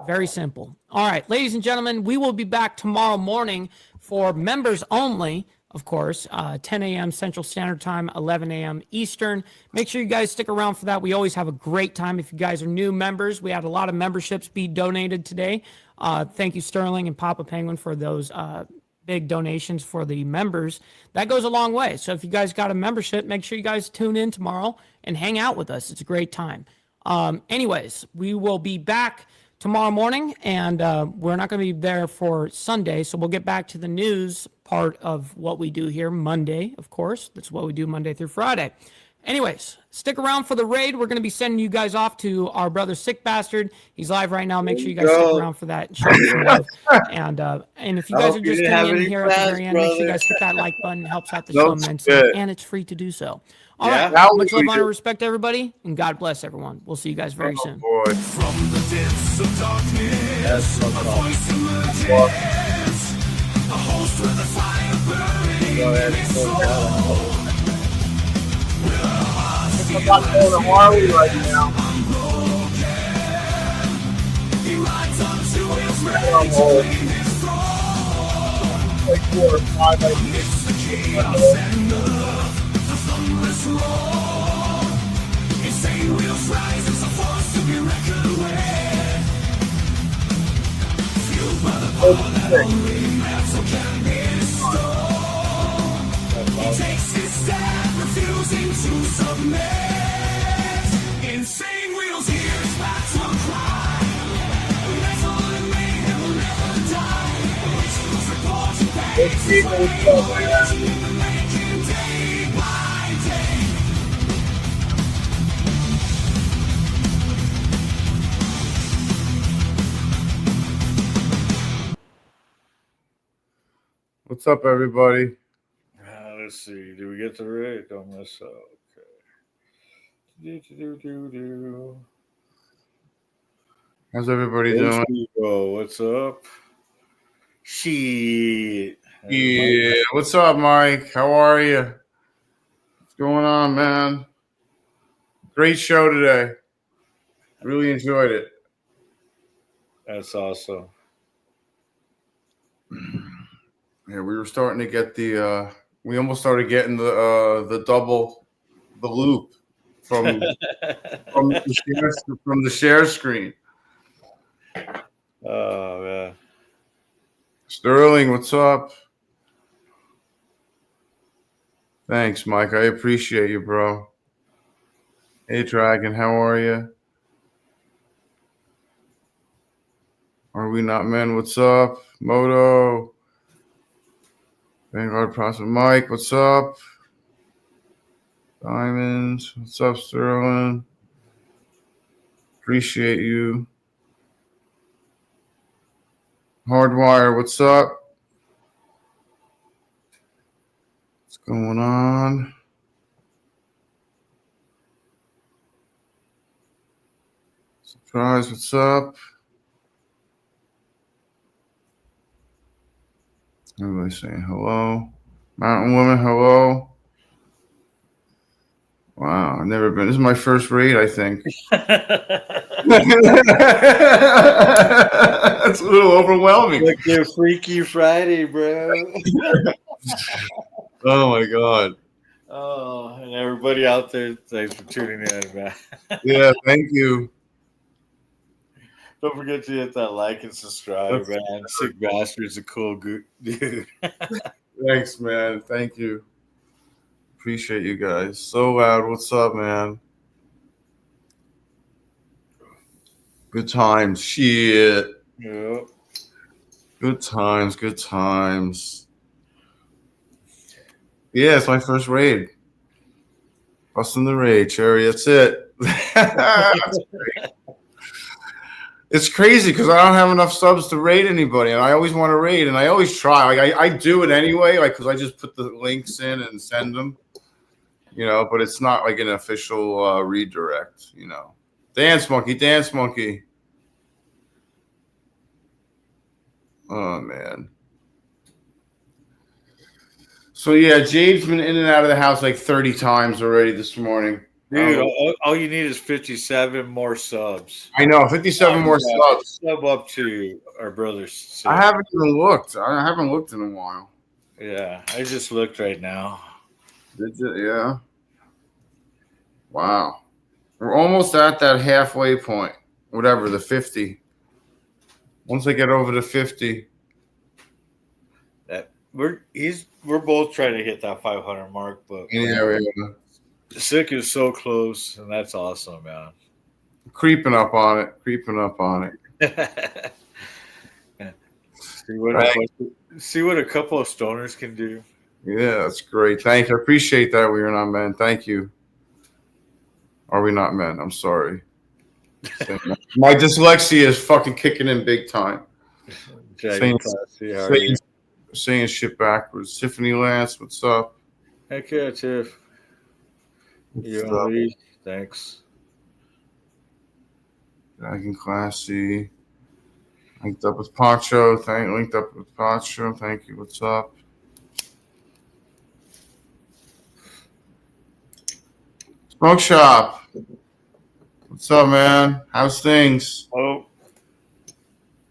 Very simple. All right, ladies and gentlemen, we will be back tomorrow morning for members only, of course, 10 a.m. Central Standard Time, 11 a.m. Eastern. Make sure you guys stick around for that. We always have a great time. If you guys are new members, we had a lot of memberships be donated today. Thank you, Sterling and Papa Penguin, for those big donations for the members. That goes a long way. So if you guys got a membership, make sure you guys tune in tomorrow and hang out with us. It's a great time. Anyways, we will be back tomorrow morning, and we're not going to be there for Sunday, so we'll get back to the news part of what we do here Monday, of course. That's what we do Monday through Friday. Anyways, stick around for the raid. We're going to be sending you guys off to our brother Sick Bastard. He's live right now. Make sure you guys stick around for that. Show him some love. And if you guys are just tuning in here at the very end, make sure you guys hit that like button. It helps out the show immensely, and it's free to do so. All right. Much love, honor, respect, everybody, and God bless everyone. We'll see you guys very soon. From the depths of darkness, a voice emerges, a host with a fire burning in its soul. I'm not going to Harley right now. He rides onto his rage, Like 4 or 5, I think. it's the chaos and the love, the thunderous roar. Insane wheels rise as a force to be reckoned with. Fueled by the power that only metal can bestow. He takes his stand, refusing to submit. Insane wheels hear his battle cry. Metal and mayhem will never die. Rituals report and pace. In the making day by day. What's up, everybody? Let's see. Do we get the raid? Don't mess up. Okay. How's everybody doing? What's up? Shit. Yeah. What's up, Mike? How are you? What's going on, man? Great show today. Really enjoyed it. That's awesome. Yeah, we were starting to get the. We almost started getting the double, the loop from the share screen. Oh man. Sterling, what's up? Thanks, Mike. I appreciate you, bro. Hey, Dragon, how are you? Are we not men? What's up? Moto. Vanguard Prospect. Mike, what's up? Diamonds, what's up, Sterling? Appreciate you. Hardwire, what's up? What's going on? Surprise, what's up? Everybody saying hello. Mountain Woman, hello. Wow, I've never been. This is my first raid, I think. That's a little overwhelming. Like your Freaky Friday, bro. Oh my God. Oh, and everybody out there, thanks for tuning in, man. Yeah, thank you. Don't forget to hit that like and subscribe, man. Sick Bastard's a cool dude. Thanks, man. Thank you. Appreciate you guys. So loud. What's up, man? Good times. Shit. Yeah. Good times. Good times. Yeah, it's my first raid. Busting the raid, Cherry. That's it. That's great. It's crazy because I don't have enough subs to raid anybody, and I always want to raid, and I always try. Like I do it anyway, like because I just put the links in and send them, you know. But it's not like an official redirect, you know. Dance Monkey, Dance Monkey. Oh man. So yeah, Jade's been in and out of the house like 30 times already this morning. Dude, all you need is 57 more subs. I know, 57 more subs. Sub up to our brothers. I haven't even looked. I haven't looked in a while. Yeah, I just looked right now. Did you? Yeah. Wow. We're almost at that halfway point. Whatever, the 50. Once I get over the 50. We're both trying to hit that 500 mark, but Yeah. Sick is so close, and that's awesome, man. Creeping up on it. See what a couple of stoners can do. Yeah, that's great. Thank you. I appreciate that, We're Not Men. Thank you. Are we not men? I'm sorry. My dyslexia is fucking kicking in big time. Dragon Classy, how are you? Saying shit backwards. Tiffany Lance, what's up? Heck yeah, Tiff. You and Lee, thanks. Dragon Classy. Linked up with Pancho. Linked up with Pancho. Thank you. What's up? Smoke Shop. What's up, man? How's things? Oh.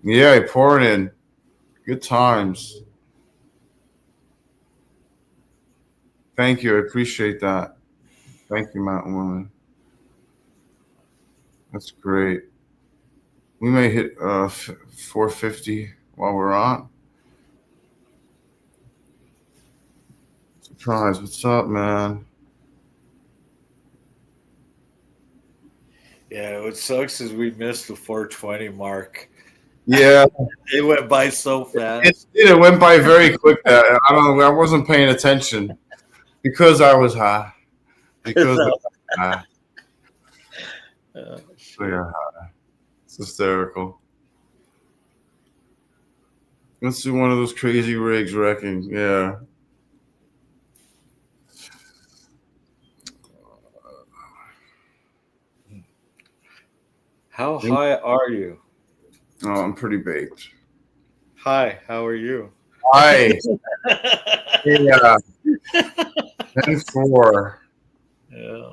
Yeah, I poured in. Good times. Thank you. I appreciate that. Thank you, Mountain Woman. That's great. We may hit 450 while we're on. Surprise. What's up, man? Yeah, what sucks is we missed the 420 mark. Yeah. It went by so fast. It went by very quick. I wasn't paying attention because I was high. Because I was high. So you're high. It's hysterical. Let's do one of those crazy rigs wrecking. Yeah. How high are you? Oh, I'm pretty baked. Hi, how are you? Hi. Yeah. 10-4. Yeah.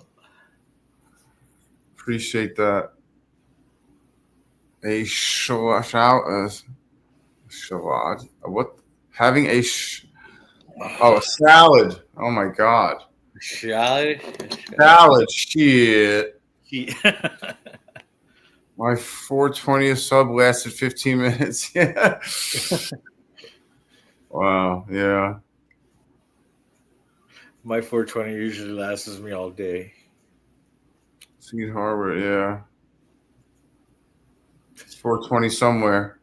Appreciate that. A salad. What? Having a salad. Oh my god. Salad. Salad. Shit. My 420th sub lasted 15 minutes. Yeah. Wow. Yeah. My 420 usually lasts me all day. Seed Harbor. Yeah. It's 420 somewhere.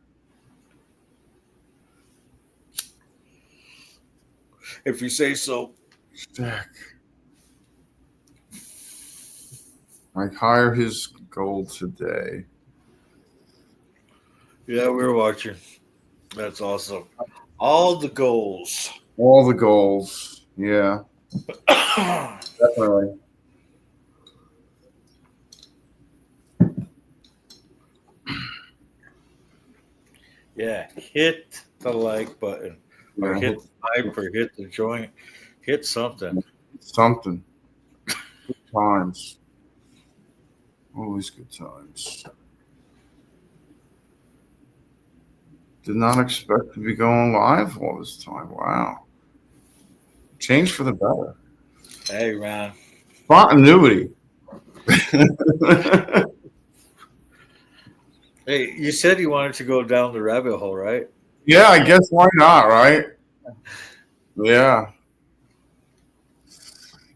If you say so. Stack. Like hire his goal today. Yeah, we were watching. That's awesome. All the goals. All the goals. Yeah. Definitely. Yeah, hit the like button. Or hit the hype or hit the joint. Hit something. Something. Good times. Always good times. Did not expect to be going live all this time. Wow. Change for the better. Hey, man. Continuity. Hey, you said you wanted to go down the rabbit hole, right? Yeah, I guess why not, right? Yeah.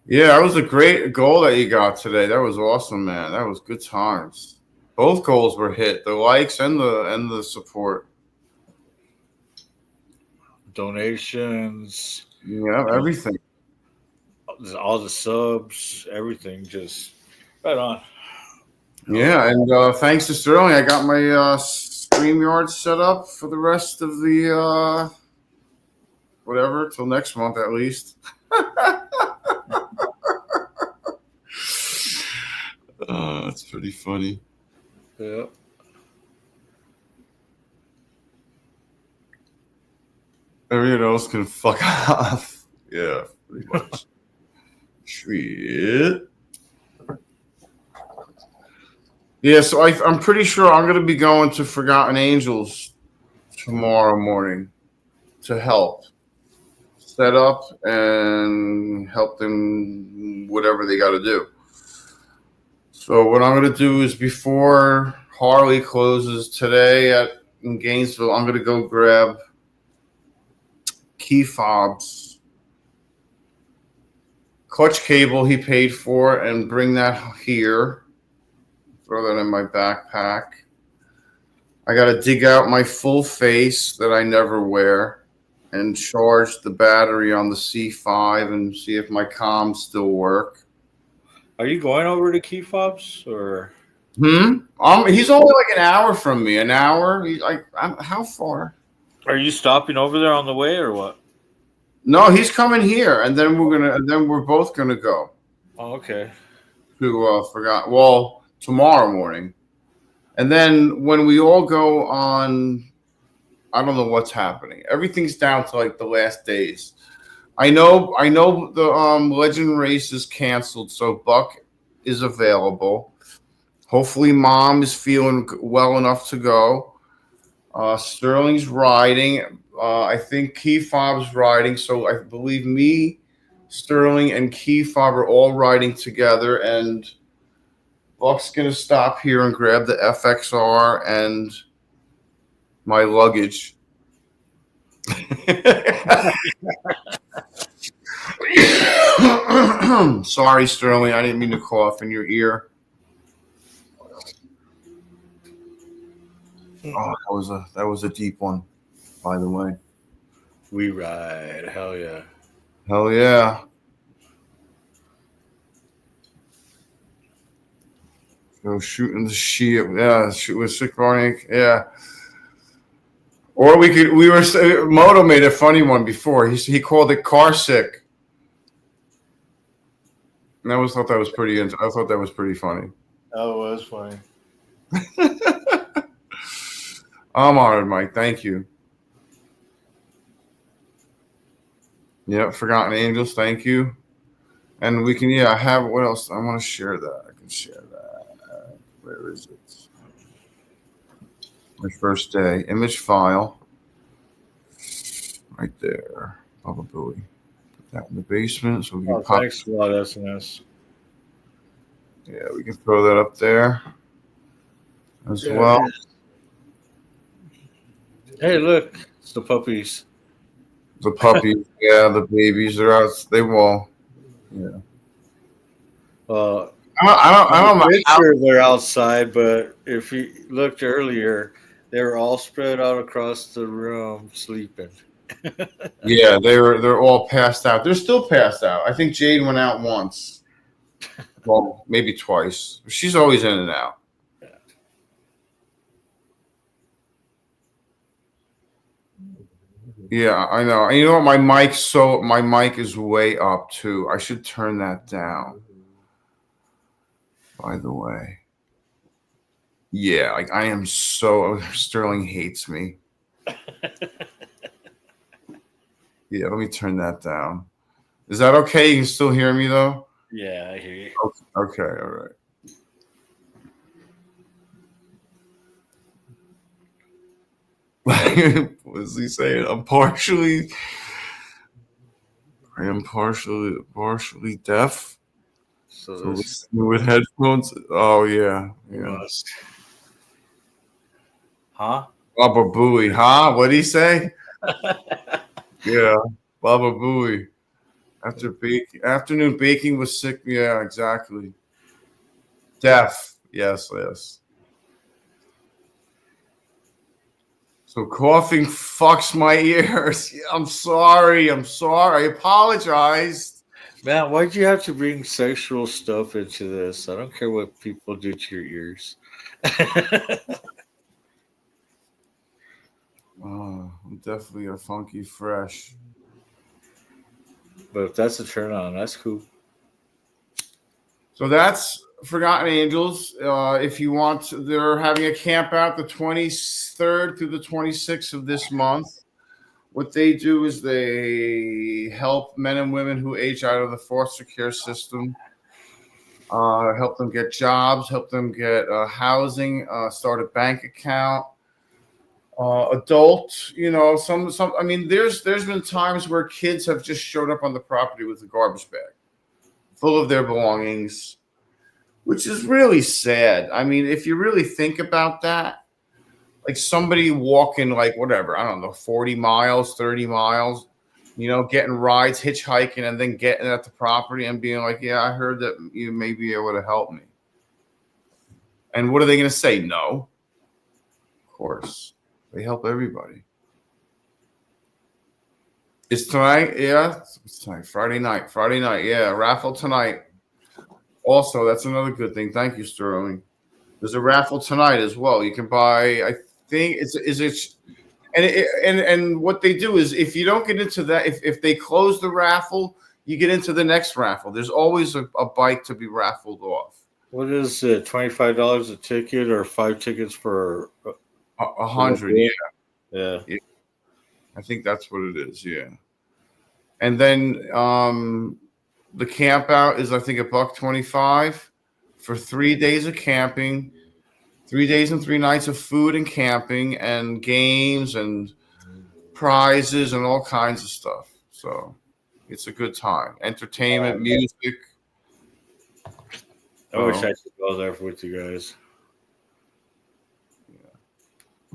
Yeah, that was a great goal that you got today. That was awesome, man. That was good times. Both goals were hit, the likes and the support. Donations. Yeah, everything. All the subs, everything just right on. Yeah, and thanks to Sterling, I got my StreamYard set up for the rest of the whatever till next month at least. That's pretty funny. Yeah. Everyone else can fuck off. Yeah, pretty much. Shit. Yeah, so I'm pretty sure I'm going to be going to Forgotten Angels tomorrow morning to help set up and help them whatever they got to do. So what I'm going to do is before Harley closes today in Gainesville, I'm going to go grab key fobs, clutch cable he paid for, and bring that here. Throw that in my backpack. I got to dig out my full face that I never wear and charge the battery on the C5 and see if my comms still work. Are you going over to Key Fobs or? He's only like an hour from me. An hour. He's like, how far? Are you stopping over there on the way or what? No, he's coming here, and then we're both gonna go. Oh, okay. To tomorrow morning, and then when we all go on, I don't know what's happening. Everything's down to like the last days. I know the Legend race is canceled, so Buck is available. Hopefully, Mom is feeling well enough to go. Sterling's riding. I think Key Fob's riding. So I believe me, Sterling, and Key Fob are all riding together. And Buck's going to stop here and grab the FXR and my luggage. Sorry, Sterling. I didn't mean to cough in your ear. Oh, that was a deep one, by the way. We ride. Hell yeah. Hell yeah. Go shooting the shit. Yeah, shoot with sick morning. Yeah. Or Moto made a funny one before. He called it car sick. And I thought that was pretty funny. That was funny. I'm honored, Mike. Thank you. Yeah, Forgotten Angels. Thank you. And we can, have what else? I want to share that. I can share that. Where is it? My first day. Image file. Right there. Probably. Put that in the basement. So we can pop. Thanks a lot, SNS. Yeah, we can throw that up there as well. Hey, look. It's the puppies. The puppies, yeah, the babies, they're out. They will. Yeah. I don't know. Sure, they're outside, but if you looked earlier, they were all spread out across the room sleeping. Yeah, they're all passed out. They're still passed out. I think Jade went out once. Well, maybe twice. She's always in and out. Yeah, I know. And you know what? My mic is way up too. I should turn that down. By the way. Yeah, like I am so Sterling hates me. Yeah, let me turn that down. Is that okay? You can still hear me though? Yeah, I hear you. Okay, all right. What is he saying? I am partially deaf. So listening with headphones. Oh yeah. Huh? Baba Booey, huh? What'd he say? Yeah, Baba Booey. Afternoon baking was sick. Yeah, exactly. Deaf. Yes. So coughing fucks my ears. I'm sorry. I apologize. Man, why'd you have to bring sexual stuff into this? I don't care what people do to your ears. Oh, I'm definitely a funky fresh. But if that's a turn on, that's cool. So that's Forgotten Angels. If you want, they're having a camp out the 23rd through the 26th of this month. What they do is they help men and women who age out of the foster care system, help them get jobs, help them get housing, start a bank account. Adult, some. I mean, there's been times where kids have just showed up on the property with a garbage bag full of their belongings, which is really sad. I mean, if you really think about that, like somebody walking like whatever, I don't know, 40 miles, 30 miles, getting rides, hitchhiking, and then getting at the property and being like, yeah, I heard that you may be able to help me. And what are they going to say? No. Of course. They help everybody. It's tonight, yeah. It's tonight, Friday night. Yeah, raffle tonight. Also, that's another good thing. Thank you, Sterling. There's a raffle tonight as well. You can buy. I think and what they do is if you don't get into that, if they close the raffle, you get into the next raffle. There's always a bike to be raffled off. What is it? $25 a ticket or 5 tickets for 100? Yeah. I think that's what it is. Yeah. And then the camp out is I think $125 for 3 days of camping, 3 days and 3 nights of food and camping and games and prizes and all kinds of stuff. So it's a good time. Entertainment, music. I wish I could go there with you guys. Yeah.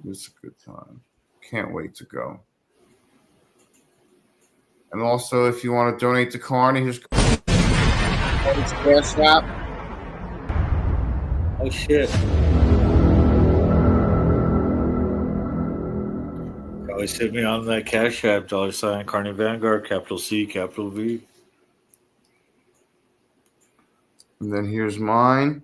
It's a good time. Can't wait to go. And also, if you want to donate to Carney, here's Cash App. Oh, shit. Always hit me on that Cash App, $ Carney Vanguard, capital C, capital V. And then here's mine.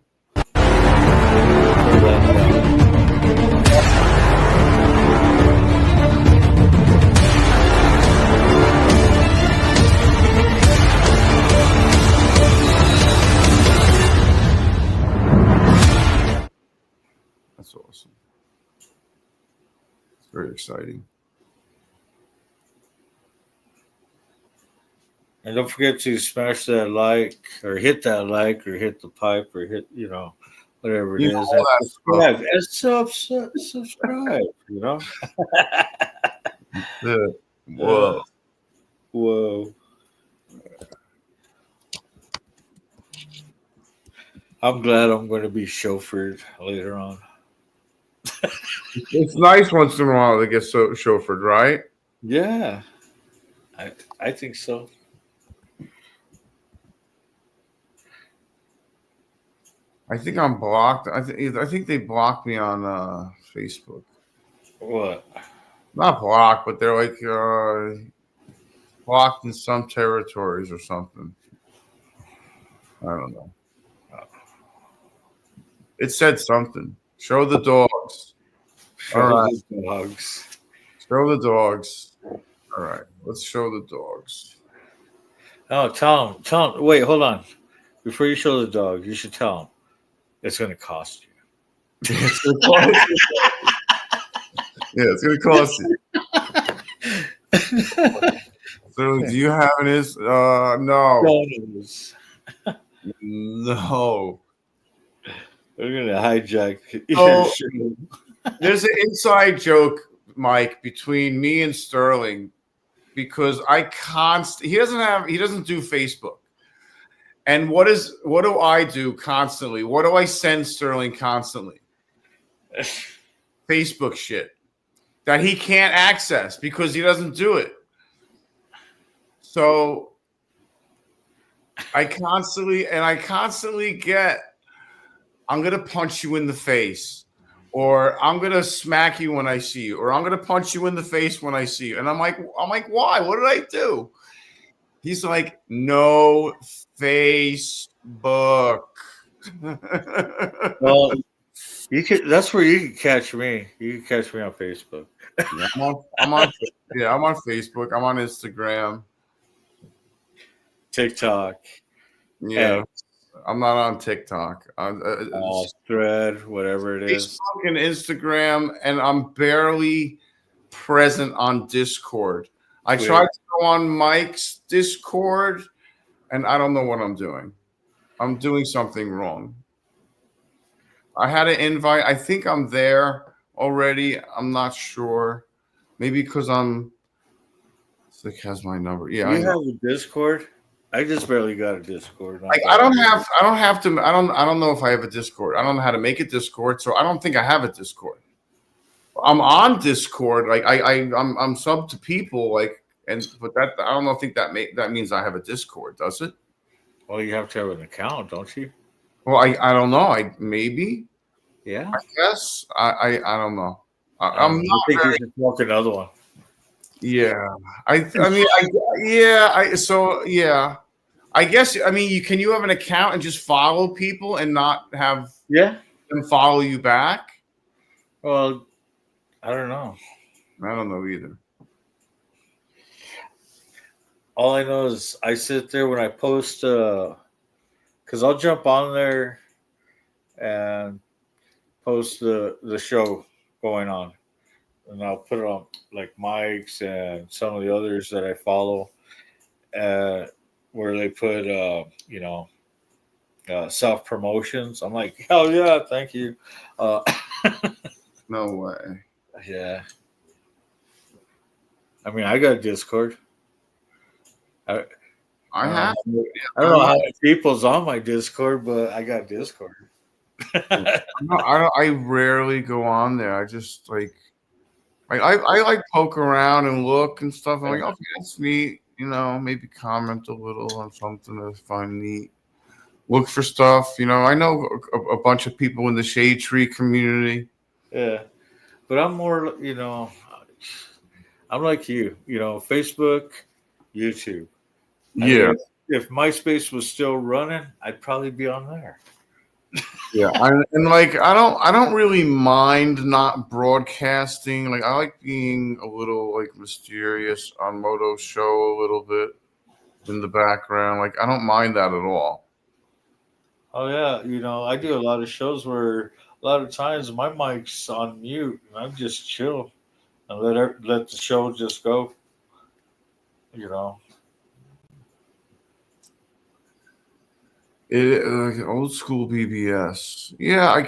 That's awesome. It's very exciting. And don't forget to smash that like or hit the pipe or hit, whatever it is. Subscribe, Yeah. Whoa. Whoa. I'm glad I'm going to be chauffeured later on. It's nice once in a while to get chauffeured, right? Yeah. I think so. I think I'm blocked. I think they blocked me on Facebook. What? Not blocked, but they're like blocked in some territories or something. I don't know. It said something. Show the dogs. Show the dogs. Show the dogs. All right. Let's show the dogs. Oh, tell them. Wait, hold on. Before you show the dog, you should tell them. It's going to cost you. It's going to cost you. So, do you have his? No. No. We're going to hijack. Oh, there's an inside joke, Mike, between me and Sterling, because he doesn't do Facebook. And what do I do constantly? What do I send Sterling constantly? Facebook shit that he can't access because he doesn't do it. So I constantly get, I'm going to punch you in the face, or I'm going to smack you when I see you, or I'm going to punch you in the face when I see you. And I'm like, why? What did I do? He's like, no Facebook. Well, that's where you can catch me. You can catch me on Facebook. I'm on Facebook. I'm on Instagram. TikTok. Yeah. I'm not on TikTok. Thread, whatever it is. Facebook and Instagram, and I'm barely present on Discord. I tried to go on Mike's Discord, and I don't know what I'm doing. I'm doing something wrong. I had an invite. I think I'm there already. I'm not sure. Maybe because Slick has my number. Yeah, you have a Discord? I just barely got a Discord. I don't know if I have a Discord. I don't know how to make a Discord, so I don't think I have a Discord. I'm on Discord, like I'm sub to people, but that I don't think that means I have a Discord, does it? Well, you have to have an account, don't you? Well, I don't know. Maybe. Yeah. I guess I don't know. I think you should book another one. Yeah. I I guess I mean you have an account and just follow people and not have them follow you back? Well, I don't know. I don't know either. All I know is I sit there when I post, because I'll jump on there and post the show going on, and I'll put it on like Mike's and some of the others that I follow, where they put self promotions. I'm like, hell yeah, thank you. No way. Yeah. I mean, I got Discord. I have. I don't know how many people's on my Discord, but I got Discord. I rarely go on there. I just like I like poke around and look and stuff. I'm like, okay, that's neat. Maybe comment a little on something that I find neat. Look for stuff. I know a bunch of people in the Shade Tree community. Yeah, but I'm more, I'm like you. Facebook, YouTube. I mean, if MySpace was still running, I'd probably be on there. Yeah, I don't really mind not broadcasting. Like I like being a little like mysterious on Moto's show a little bit in the background. Like I don't mind that at all. Oh yeah, I do a lot of shows where a lot of times my mic's on mute and I'm just chill and let the show just go. Old school BBS. Yeah,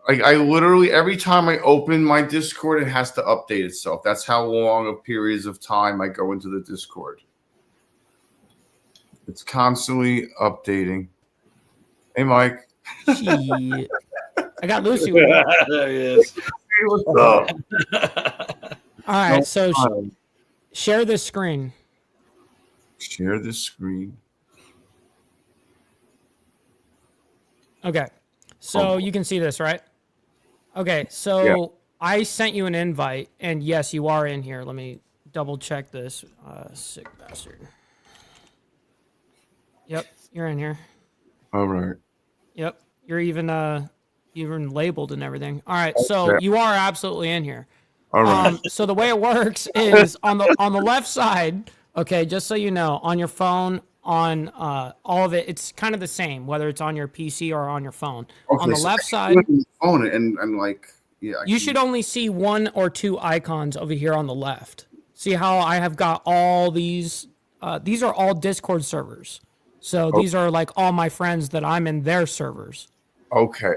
I literally every time I open my Discord, it has to update itself. That's how long of periods of time I go into the Discord. It's constantly updating. Hey, Mike. I got Lucy. There he is. Hey, what's up? All right, so share this screen. Share this screen. Okay, so you can see this, right? Okay, so I sent you an invite, and yes, you are in here. Let me double check this. Sick bastard. Yep, you're in here. All right. Yep, you're even labeled and everything. All right, so you are absolutely in here. All right. So the way it works is on the left side. Okay, just so you know, on your phone, on all of it, it's kind of the same, whether it's on your PC or on your phone. Okay, on the left side, phone and like you should only see one or two icons over here on the left. See how I have got all these? These are all Discord servers. So these are like all my friends that I'm in their servers. Okay.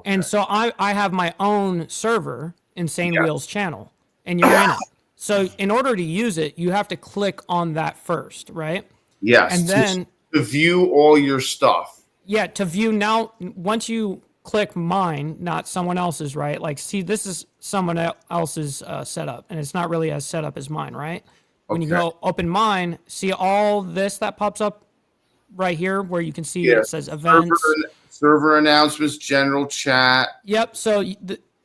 And so I have my own server, Insane Wheels channel, and you're in it. So in order to use it, you have to click on that first, right? Yes. And then to view all your stuff. Yeah, to view now, once you click mine, not someone else's, right? Like, see, this is someone else's setup, and it's not really as set up as mine, right? When you go open mine, see all this that pops up right here where you can see it says events. Server announcements, general chat. Yep, so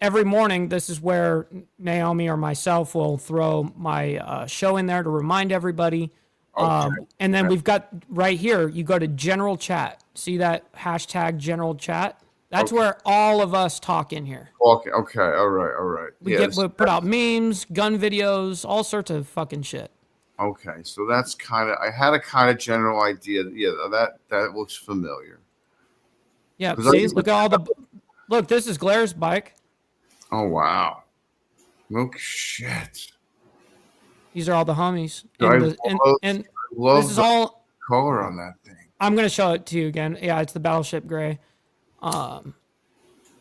every morning, this is where Naomi or myself will throw my show in there to remind everybody. And then we've got right here, you go to general chat. See that hashtag general chat? That's where all of us talk in here. Okay. All right. We put out memes, gun videos, all sorts of fucking shit. Okay. So that's I had a kind of general idea. Yeah, that looks familiar. Yeah. See, look at look, this is Glaire's bike. Oh, wow. No shit. These are all the homies. And love this is all color on that thing. I'm going to show it to you again. Yeah, it's the Battleship Gray.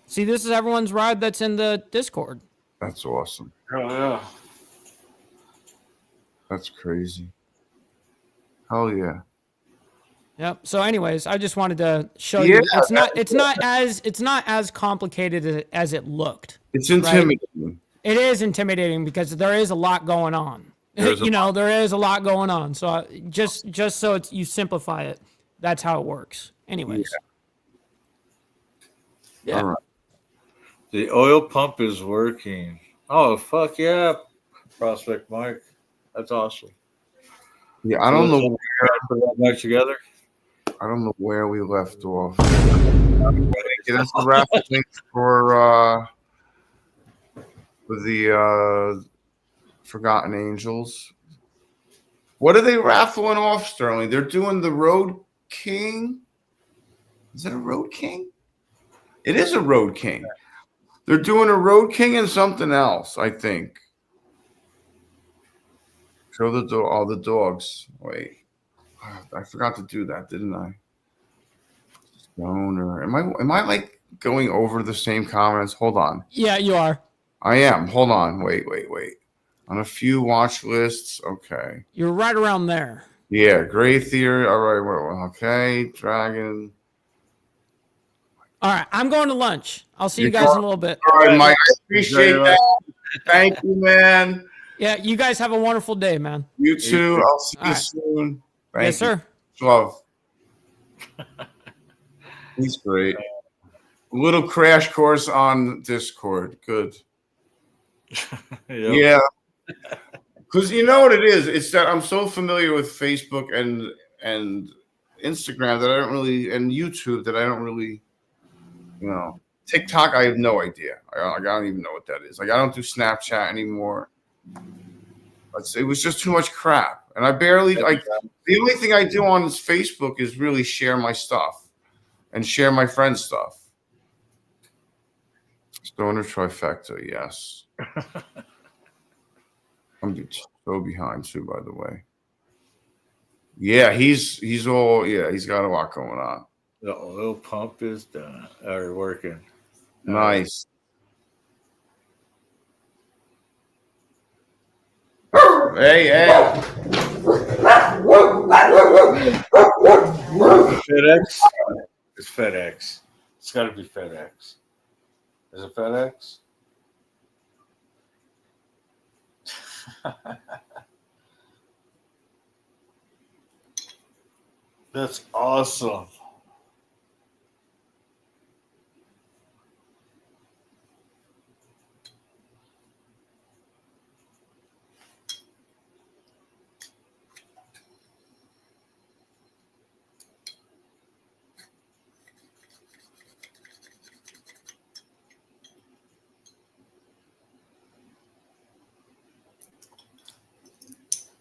See, this is everyone's ride that's in the Discord. That's awesome. Oh, yeah. That's crazy. Hell yeah. Yep. So anyways, I just wanted to show you it's not as complicated as it looked. It's intimidating. Right? It is intimidating because there is a lot going on. There is a lot going on. So just so you simplify it, that's how it works. Anyways. Yeah. All right. The oil pump is working. Oh, fuck yeah. Prospect Mike. That's awesome. Yeah, I don't know. Put that back together. I don't know where we left off. That's the raffle thing for the Forgotten Angels. What are they raffling off, Sterling? They're doing the Road King. Is it a Road King? It is a Road King. They're doing a Road King and something else, I think. Show the dog. All the dogs. Wait, I forgot to do that, didn't I? Stoner. Am I like going over the same comments? Hold on. Yeah, you are. I am. Hold on. Wait. On a few watch lists. Okay. You're right around there. Yeah. Gray Theory. All right. Well, okay. Dragon. All right. I'm going to lunch. I'll see you guys in a little bit. All right, Mike. I appreciate that. Thank you, man. Yeah, you guys have a wonderful day, man. You too. I'll see you All right. soon. Thank Yes, you. sir. Love. He's great. A little crash course on Discord. Good. Yeah. Because you know what it is? It's that I'm so familiar with Facebook and Instagram that I don't really, and YouTube that I don't really, TikTok, I have no idea. I don't even know what that is. Like, I don't do Snapchat anymore. It was just too much crap. And I barely, the only thing I do on Facebook is really share my stuff and share my friends' stuff. Stoner trifecta, yes. I'm so behind too, by the way. Yeah, he's he's got a lot going on. The oil pump is done or working. Nice. Hey. FedEx? It's FedEx. It's got to be FedEx. Is it FedEx? That's awesome.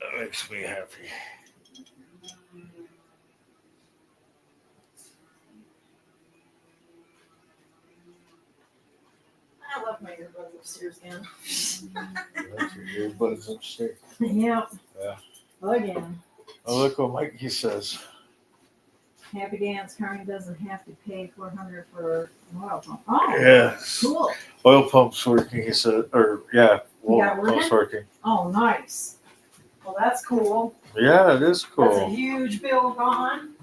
That makes me happy. I left my earbuds upstairs again. Your earbuds upstairs. Yep. Yeah. Again. Oh, look what Mikey says. Happy Dance Carney doesn't have to pay $400 for an oil pump. Oh, Yes. cool. Oil pump's working, he said. Or, yeah, oil pump's working. Oh, nice. Well, that's cool. Yeah, it is cool. That's a huge bill gone.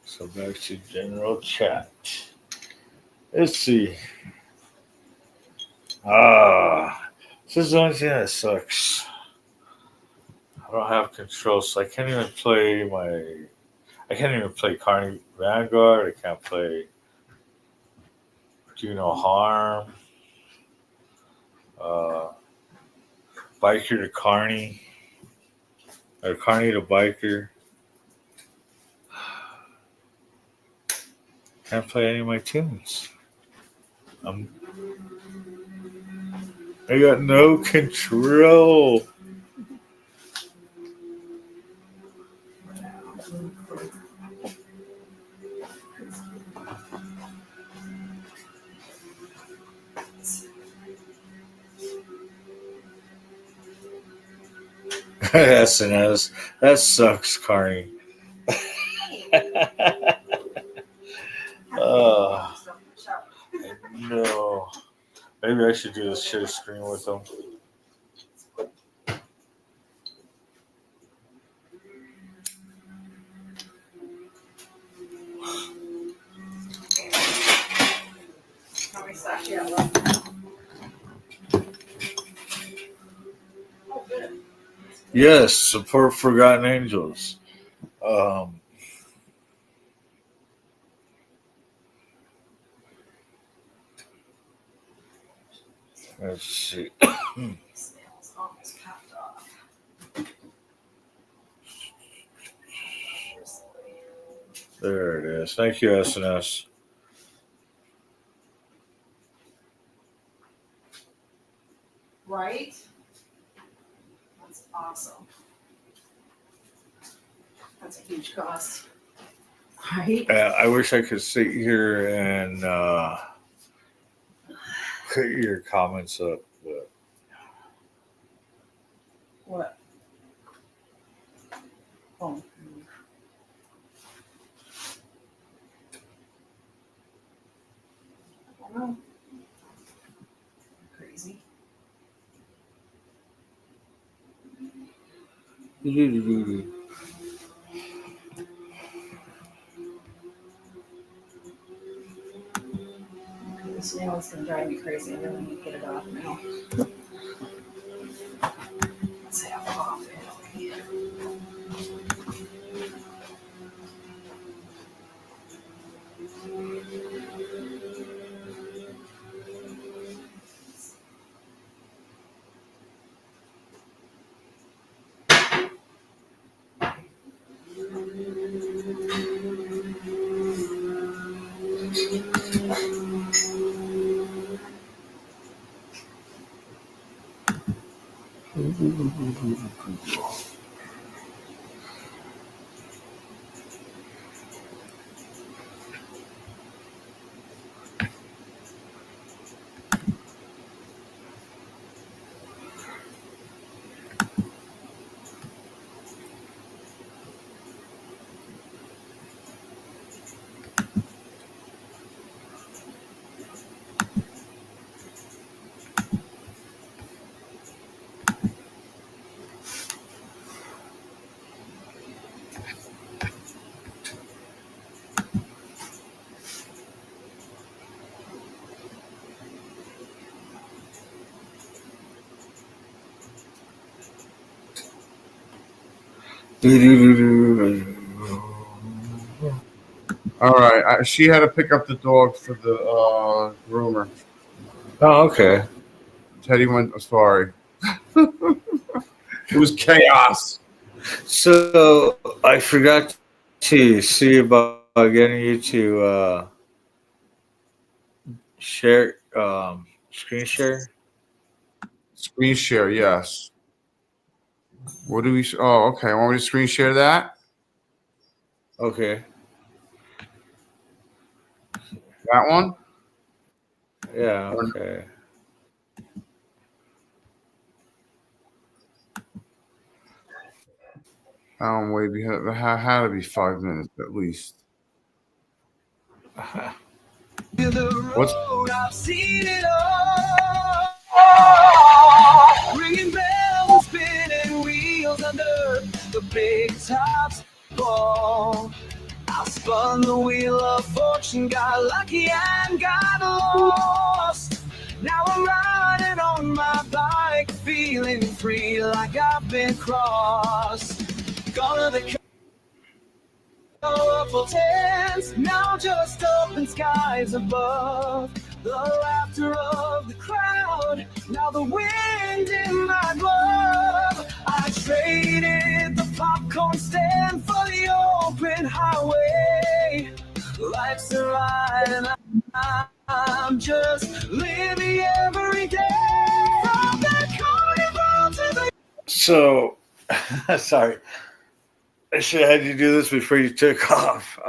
So back to general chat. Let's see. This is the only thing that sucks. I don't have control, so I can't even play Carney Vanguard. I can't play Do No Harm. Biker to Carney. Or Carney to Biker. Can't play any of my tunes. I got no control. SNS. That sucks, Carney. No. Maybe I should do this share screen with them. How many stocks you have left? Oh, good. Yes, support Forgotten Angels. Let's see. There it is. Thank you, SNS. Right? That's awesome. That's a huge cost. Right? I wish I could sit here and put your comments up. But What? Oh. I don't know. Crazy. This nail is going to drive me crazy. I really need to get it off now. Let's have coffee. All right. She had to pick up the dog for the groomer. oh, okay. Teddy went. Sorry. It was chaos. So I forgot to see about getting you to share, screen share. Screen share, yes. What do we? Oh, okay. Want me to screen share that? Okay. That one? Yeah. Okay. Way behind. Had to be 5 minutes at least. What's I've seen it all. Ringing bells, spinning wheels under the big tops ball. I spun the wheel of fortune, got lucky and got lost. Now I'm riding on my bike, feeling free like I've been crossed. Gone are the colorful tents, now just open skies above. The laughter of the crowd, now the wind in my glove. I traded the popcorn stand for the open highway. Life's a ride and I'm just living every day. From the carnival to the... So, sorry. I should have had you do this before you took off.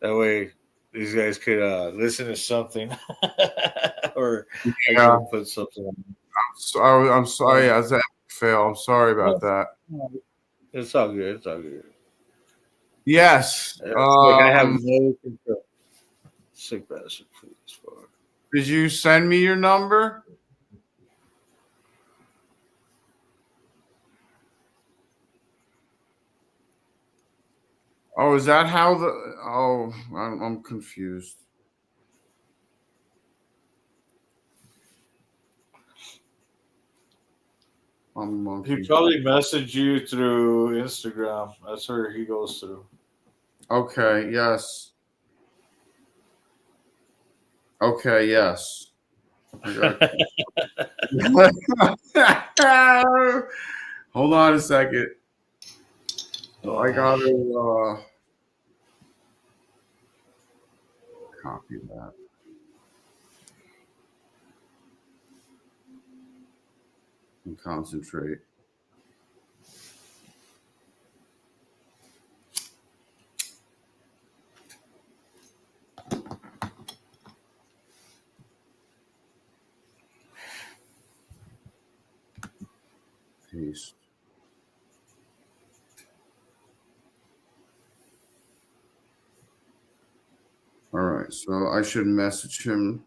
That way, these guys could listen to something, or I could put something on. I'm sorry. As an fail. I'm sorry about that. It's all good. It's all good. Yes. Look, I have no control. Sick bastard, please. Did you send me your number? Oh, is that how the? Oh, I'm confused. He probably messaged you through Instagram. That's where he goes through. Okay. Yes. Okay. Yes. Hold on a second. I got to. copy that. And concentrate. Paste. All right, so I should message him.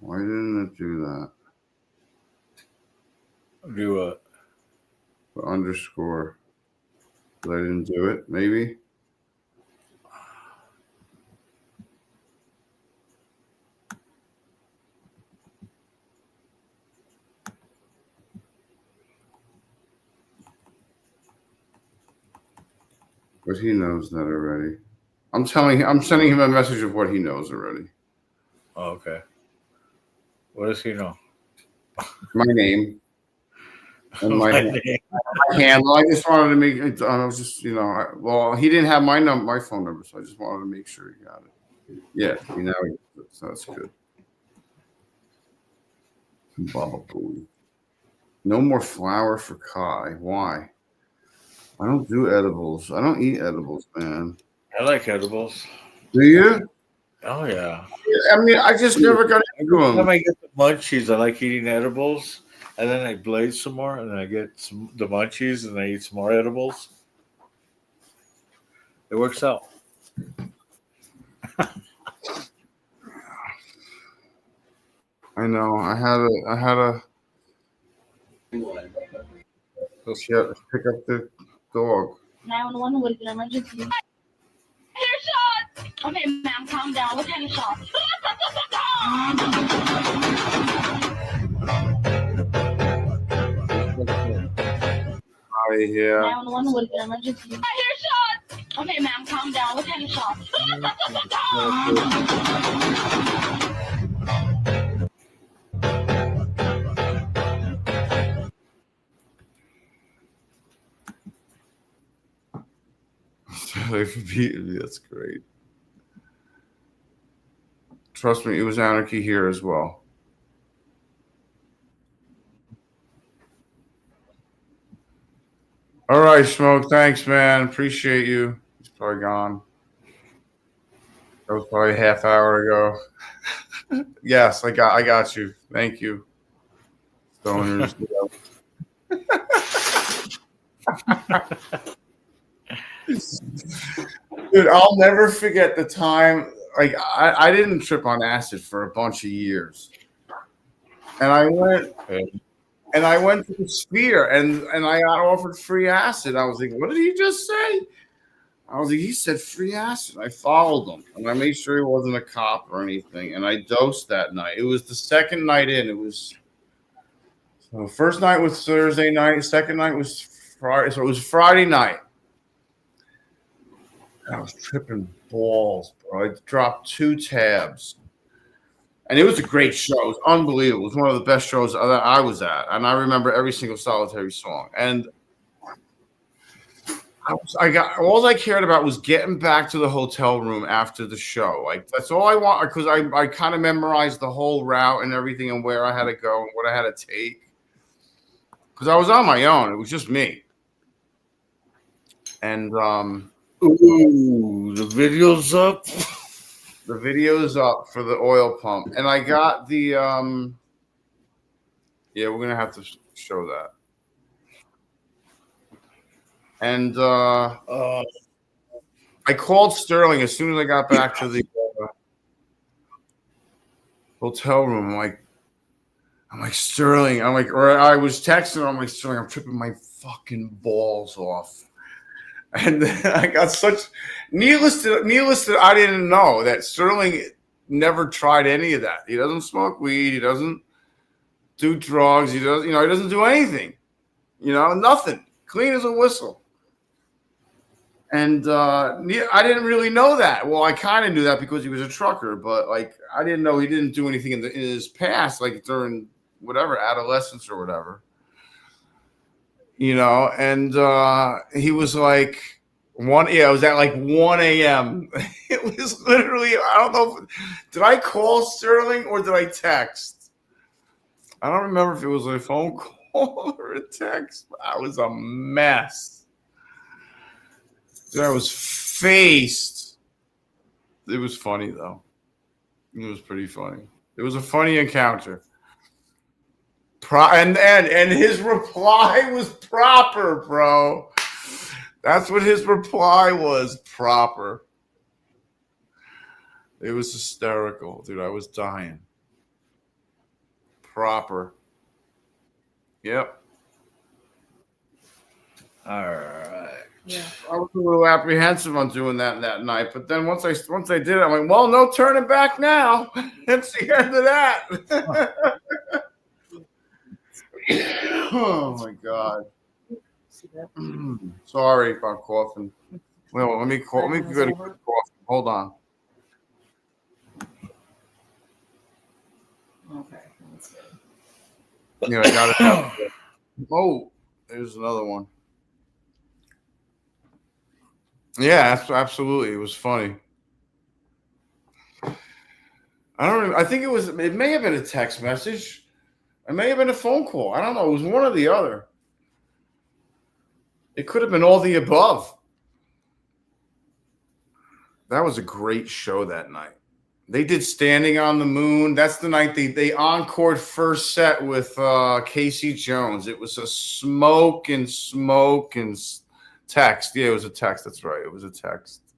Why didn't it do that? Do what? The underscore. But I didn't do it, maybe? But he knows that already. I'm sending him a message of what he knows already. Oh, okay. What does he know? My name. And my My name. handle. I just wanted to make it. I was just, well, he didn't have my phone number, so I just wanted to make sure he got it. Yeah, now he gets it, so that's good. Baba Booey. No more flour for Kai. Why? I don't do edibles. I don't eat edibles, man. I like edibles. Do you? Oh yeah. I mean, I just never got into Every them. time I get the munchies, I like eating edibles, and then I blaze some more, and then I get the munchies, and I eat some more edibles. It works out. I know. I had a. Pick up the dog. 911, what is an emergency? Here's shots! Okay, ma'am, calm down. What kind of shots? Out of here. 911, what is an emergency? Here's shots! Okay, ma'am, calm down. What kind of shots? That's great. Trust me, it was anarchy here as well. All right, Smoke. Thanks, man. Appreciate you. He's probably gone. That was probably a half hour ago. Yes, I got you. Thank you. Stoners. Dude, I'll never forget the time. Like I didn't trip on acid for a bunch of years, and I went to the Sphere, and I got offered free acid. I was like, "What did he just say?" I was like, "He said free acid." I followed him, and I made sure he wasn't a cop or anything, and I dosed that night. It was the second night in. It was so first night was Thursday night. Second night was Friday. So it was Friday night. I was tripping balls, bro. I dropped 2 tabs. And it was a great show. It was unbelievable. It was one of the best shows that I was at. And I remember every single solitary song. And all I cared about was getting back to the hotel room after the show. Like, that's all I want, because I kind of memorized the whole route and everything and where I had to go and what I had to take. Because I was on my own. It was just me. And ooh, the video's up. The video's up for the oil pump, and I got the yeah, we're gonna have to show that. And I called Sterling as soon as I got back to the hotel room. I'm like Sterling. Or I was texting him. I'm like, Sterling, I'm tripping my fucking balls off. And I got such needless to I didn't know that Sterling never tried any of that. He doesn't smoke weed. He doesn't do drugs. He doesn't do anything. Nothing. Clean as a whistle. And I didn't really know that. Well, I kind of knew that because he was a trucker, but like I didn't know he didn't do anything in his past, like during whatever adolescence or whatever. You know, and he was like it was at like 1 a.m. It was literally, I don't know, did I call Sterling or did I text? I don't remember if it was a phone call or a text. I was a mess. I was faced. It was funny though. It was pretty funny. It was a funny encounter. And his reply was proper, bro. That's what his reply was, proper. It was hysterical, dude. I was dying. Proper. Yep. All right. Yeah. I was a little apprehensive on doing that night, but then once I did it, I'm like, well, no turning back now. That's the end of that. Oh my God. Sorry about coughing. Well, let me get a quick cough. Hold on. Okay, that's good. Yeah, I got it. Oh, there's another one. Yeah, absolutely. It was funny. I think it may have been a text message. It may have been a phone call. I don't know. It was one or the other. It could have been all the above. That was a great show that night. They did Standing on the Moon. That's the night they encored first set with Casey Jones. It was a smoke and text. Yeah, it was a text. That's right. It was a text.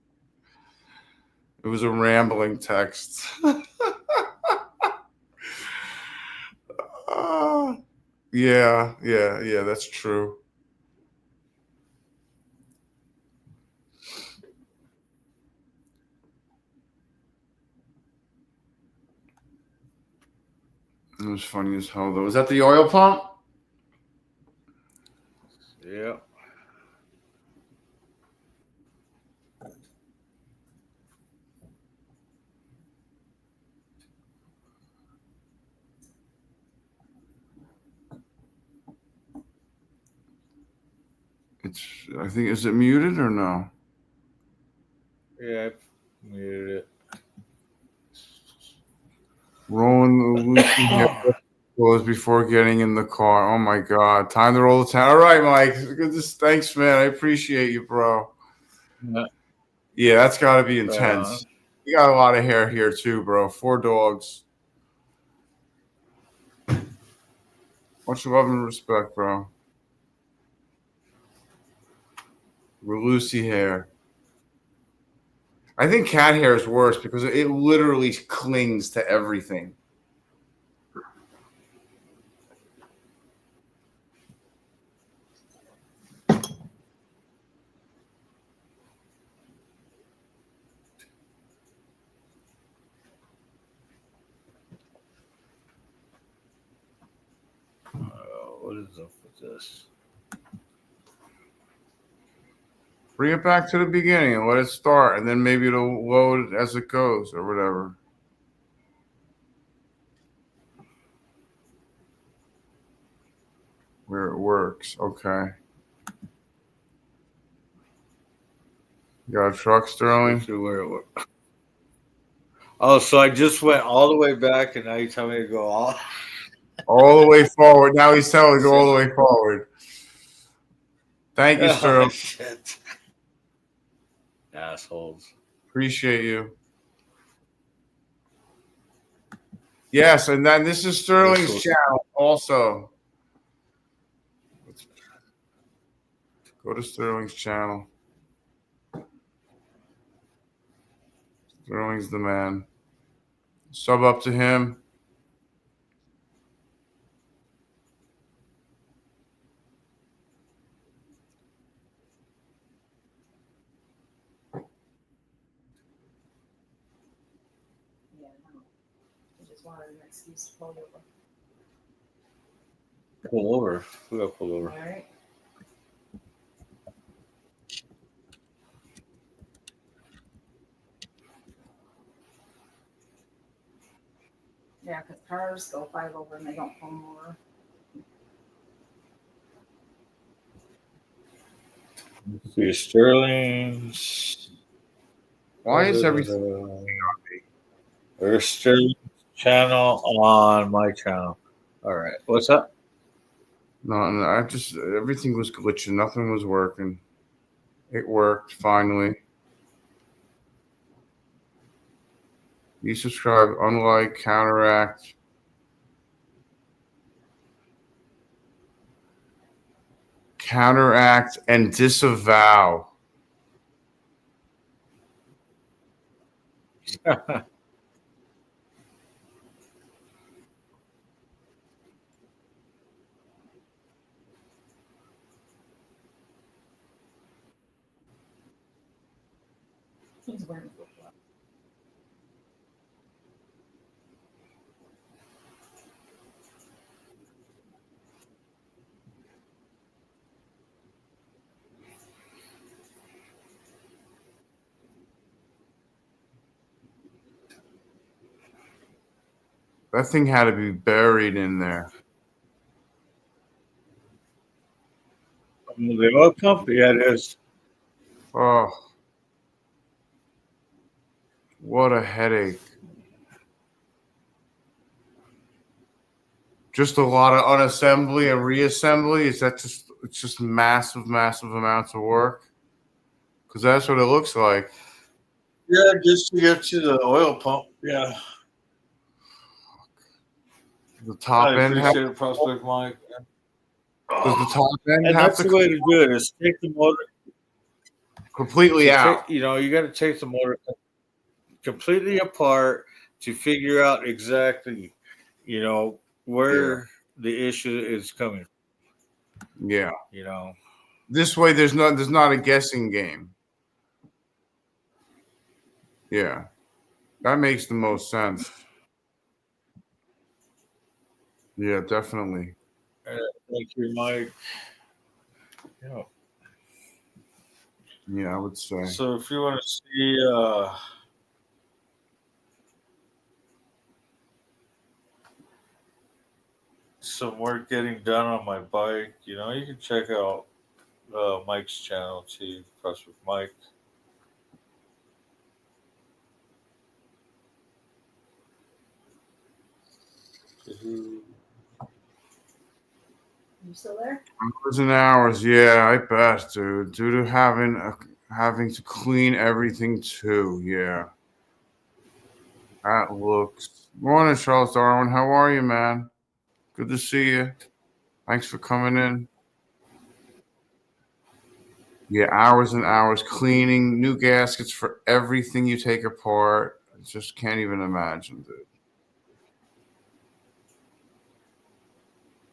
It was a rambling text. Yeah, that's true. It was funny as hell, though. Was that the oil pump? Yeah. I think, is it muted or no? Yeah, I muted it. Rollin was before getting in the car. Oh my God. Time to roll the town. All right, Mike. Thanks, man. I appreciate you, bro. Yeah, that's got to be intense. You got a lot of hair here too, bro. 4 dogs. Much love and respect, bro. Lucy hair. I think cat hair is worse because it literally clings to everything. What is up with this? Bring it back to the beginning and let it start, and then maybe it'll load as it goes or whatever. Where it works. Okay. You got a truck, Sterling? Where it works. Oh, so I just went all the way back, and now you tell me to go all the way forward. Now he's telling me to go all the way forward. Thank you, Sterling. Oh, shit. Assholes. Appreciate you. Yes, and then this is Sterling's channel also. Let's go to Sterling's channel. Sterling's the man. Sub up to him. Excuse to pull over. Pull over. We got pull over. All right. Yeah, because cars go 5 over and they don't pull them over. See Sterling's. Why is everything? There's Sterling's channel on my channel. All right, what's up? No, I just everything was glitching. Nothing was working. It worked finally. You subscribe, unlike, counteract. Counteract and disavow. He's wearing flip-flops. That thing had to be buried in there. The oil company, yeah, it is. Oh, what a headache. Just a lot of unassembly and reassembly. Is that just, it's just massive amounts of work? Because that's what it looks like. Yeah, just to get to the oil pump. Yeah. The top I end. appreciate it, Prospect Mike. Does the top end And have that's to the way to do it, is take the motor completely out? you know, you got to take the motor completely apart to figure out exactly, you know, where the issue is coming from. Yeah. You know. This way, there's not a guessing game. Yeah, that makes the most sense. Yeah, definitely. Thank you, Mike. Yeah. Yeah, I would say. So if you want to see some work getting done on my bike, you know, you can check out Mike's channel too, Prospect Mike. You still there? Hours and hours. Yeah, I bet, dude. Due to having to clean everything too. Yeah. That looks. Morning, Charles Darwin. How are you, man? Good to see you. Thanks for coming in. Yeah, hours and hours cleaning, new gaskets for everything you take apart. I just can't even imagine, dude.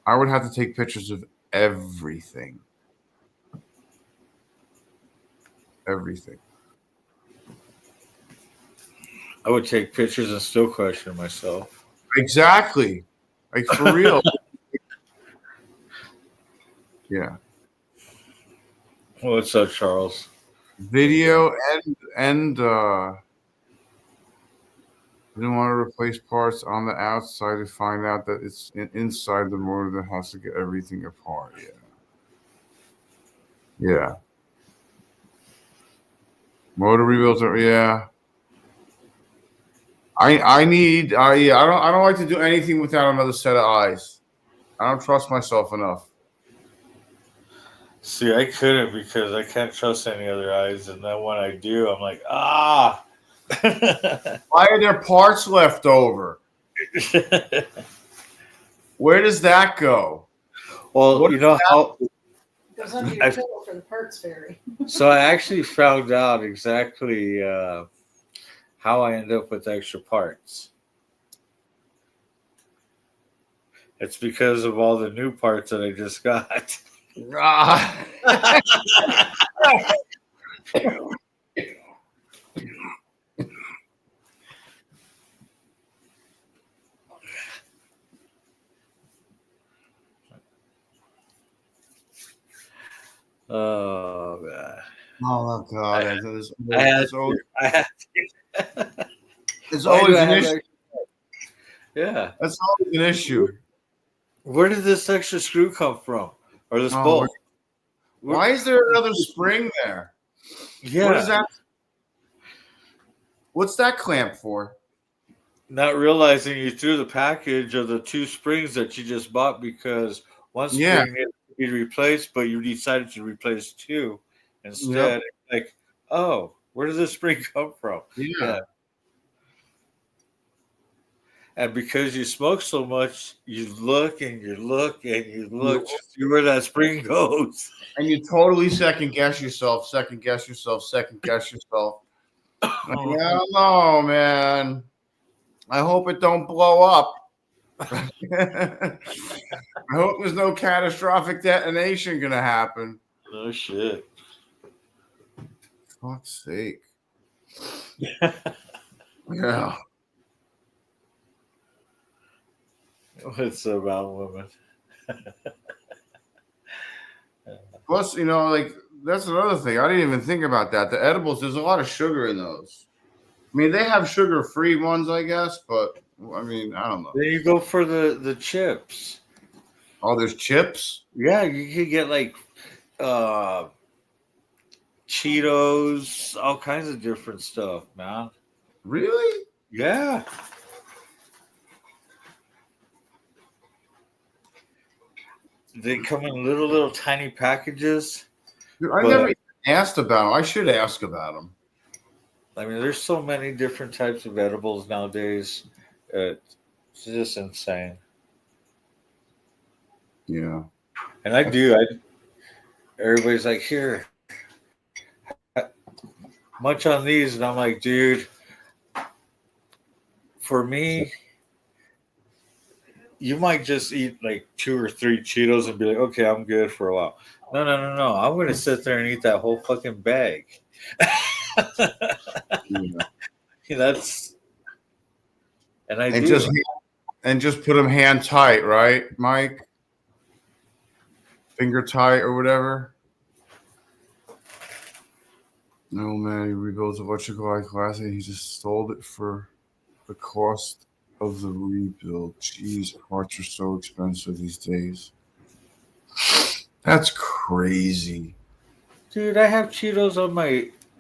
I would have to take pictures of everything. Everything. I would take pictures and still question myself. Exactly. Like, for real. Yeah. What's up, Charles? Video and didn't want to replace parts on the outside to find out that it's inside the motor that has to get everything apart. Yeah. Yeah. Motor rebuilds are, yeah. I don't like to do anything without another set of eyes. I don't trust myself enough. See, I couldn't because I can't trust any other eyes, and then when I do, I'm like, ah. Why are there parts left over? Where does that go? Well, you know how It goes under your pillow for the parts fairy. So I actually found out exactly how I end up with extra parts. It's because of all the new parts that I just got. Oh god! Oh god! There's Why always do an I have issue. Yeah. That's always an issue. Where did this extra screw come from? Or this Oh, bolt? why is there another spring there? Yeah. What is that? What's that clamp for? Not realizing you threw the package of the 2 springs that you just bought because one Yeah. spring needed to be replaced, but you decided to replace 2 instead. Yep. Like, oh, where does this spring come from? Yeah. And because you smoke so much, you look and you look and you look to see where that spring goes. And you totally second guess yourself. Like, I don't know, man. I hope it don't blow up. I hope there's no catastrophic detonation gonna happen. Oh shit. Fuck's sake. Yeah. It's about women. Plus, you know, like that's another thing. I didn't even think about that. The edibles, there's a lot of sugar in those. I mean, they have sugar-free ones, I guess, but I mean, I don't know. Then you go for the chips. Oh, there's chips? Yeah, you could get like Cheetos, all kinds of different stuff, man. Really? Yeah. They come in little tiny packages. Dude, I never even asked about them. I should ask about them. I mean, there's so many different types of edibles nowadays. It's just insane. Yeah. And everybody's like, here, munch on these. And I'm like, dude, for me, you might just eat like 2 or 3 Cheetos and be like, okay, I'm good for a while. No. I'm going to sit there and eat that whole fucking bag. That's, and just put them hand tight, right, Mike? Finger tight or whatever. No man, he rebuilds a electrical classic. He just sold it for the cost of the rebuild. Jeez, parts are so expensive these days. That's crazy. Dude, I have Cheetos on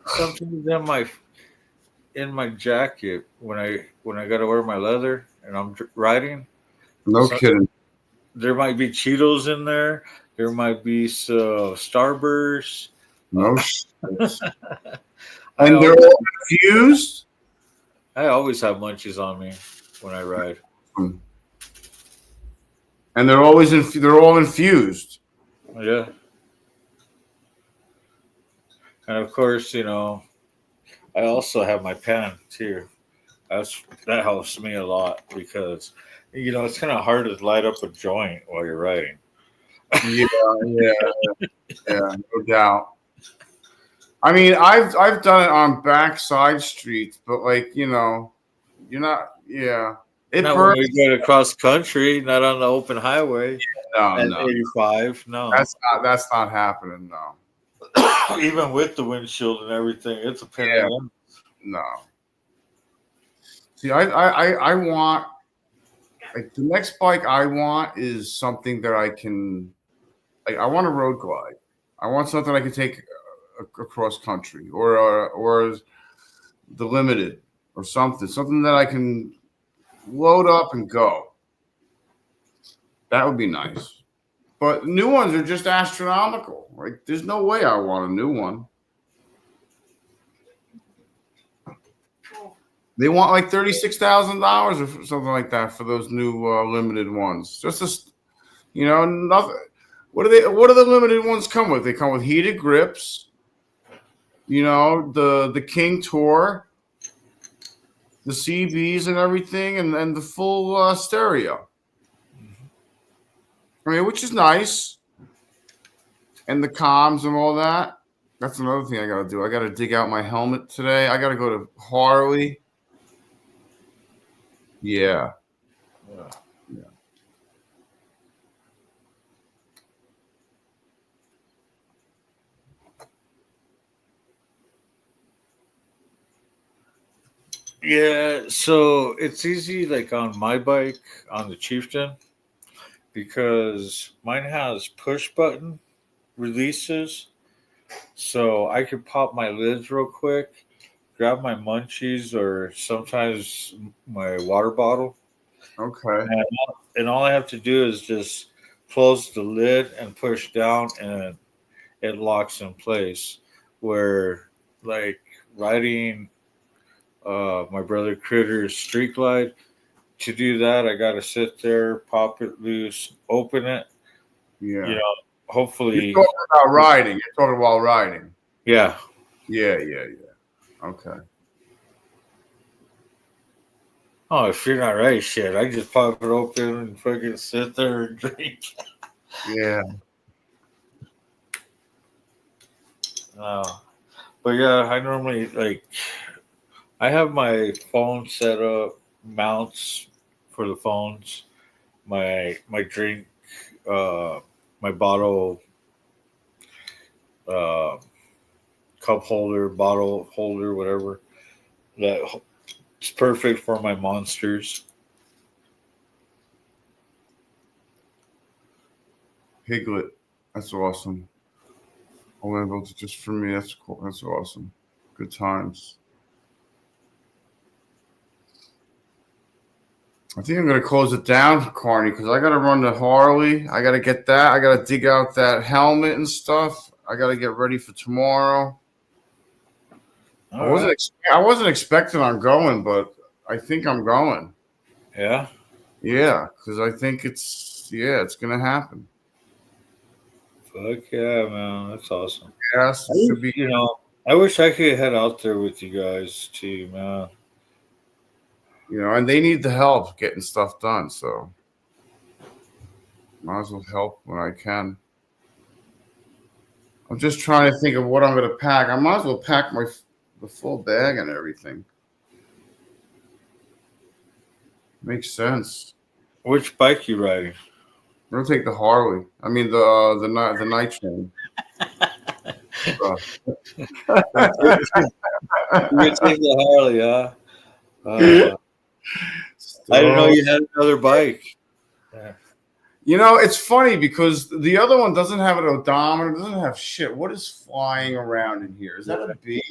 sometimes in my jacket when I got to wear my leather and I'm riding. No kidding. There might be Cheetos in there. There might be some Starburst. No shit. And they're all infused? I always have munchies on me when I ride. And they're always they're all infused. Yeah. And of course, you know, I also have my pen too. That helps me a lot because, you know, it's kind of hard to light up a joint while you're riding. Yeah, no doubt. I mean, I've done it on backside streets, but like, you know, you're not. Yeah, it not burns. when we go to cross country, not on the open highway. No, at 85. No, that's not happening. No, even with the windshield and everything, it's a pain in the ass. No. See, I want, like, the next bike I want is something that I can, like, I want a road glide. I want something I can take across country or the limited or something that I can load up and go. That would be nice. But new ones are just astronomical. Like, there's no way I want a new one. They want like $36,000 or something like that for those new limited ones. Just you know, nothing. What do the limited ones come with? They come with heated grips. You know, the King Tour, the CBs and everything, and the full stereo. I mean, which is nice. And the comms and all that. That's another thing I got to do. I got to dig out my helmet today. I got to go to Harley. Yeah. Yeah, so it's easy like on my bike on the Chieftain because mine has push button releases, so I can pop my lids real quick, grab my munchies or sometimes my water bottle, Okay. and all I have to do is just close the lid and push down, and it locks in place. Where like riding my brother Critter's Street Glide, to do that, I got to sit there, pop it loose, open it. Yeah. You know, hopefully. You're talking about riding. You're talking about riding. Yeah. Yeah. Okay. Oh, if you're not right, shit, I just pop it open and fucking sit there and drink. Yeah. But yeah, I normally like. I have my phone set up, mounts for the phones, my drink, my bottle, uh, cup holder, bottle holder, whatever. That it's perfect for my monsters. Piglet. That's awesome. Only able to just for me. That's cool. That's awesome. Good times. I think I'm gonna close it down, Carney, because I gotta run the Harley. I gotta get that. I gotta dig out that helmet and stuff. I gotta get ready for tomorrow. I wasn't expecting on going, but I think I'm going. Yeah. Yeah, because I think it's gonna happen. Fuck yeah, man, that's awesome. Yes, it should be. You know, I wish I could head out there with you guys too, man. You know, and they need the help getting stuff done, so might as well help when I can. I'm just trying to think of what I'm gonna pack. I might as well pack the full bag and everything. Makes sense. Which bike you riding? I'm gonna take the Harley. I mean the night train. You're gonna take the Harley, huh? I didn't know you had another bike. Yeah. You know, it's funny because the other one doesn't have an odometer, doesn't have shit. What is flying around in here? Is that a B?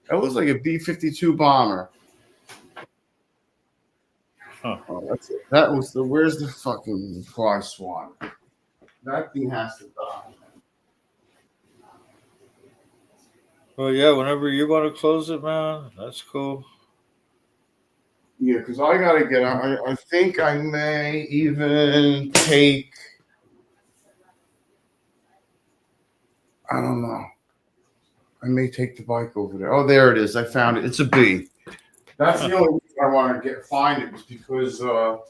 That was like a B-52 bomber. Huh. Oh, that's it. That was where's the fucking fly swan? That thing has to die. Well, yeah, whenever you want to close it, man, that's cool. Yeah, because I gotta get out. I think I may even take. I don't know. I may take the bike over there. Oh, there it is. I found it. It's a B. That's the only reason I want to find it was because. Oh,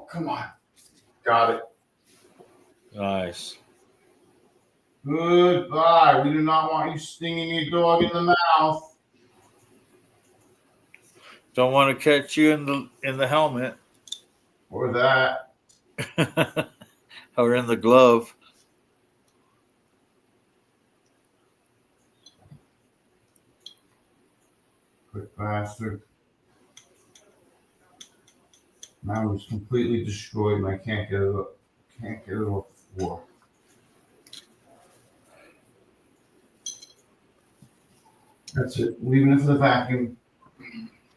come on. Got it. Nice. Goodbye. We do not want you stinging your dog in the mouth. Don't want to catch you in the helmet. Or that. Or in the glove. Quick bastard. Now it's completely destroyed and I can't get it up. Can't get it off the floor. That's it. Leaving it for the vacuum.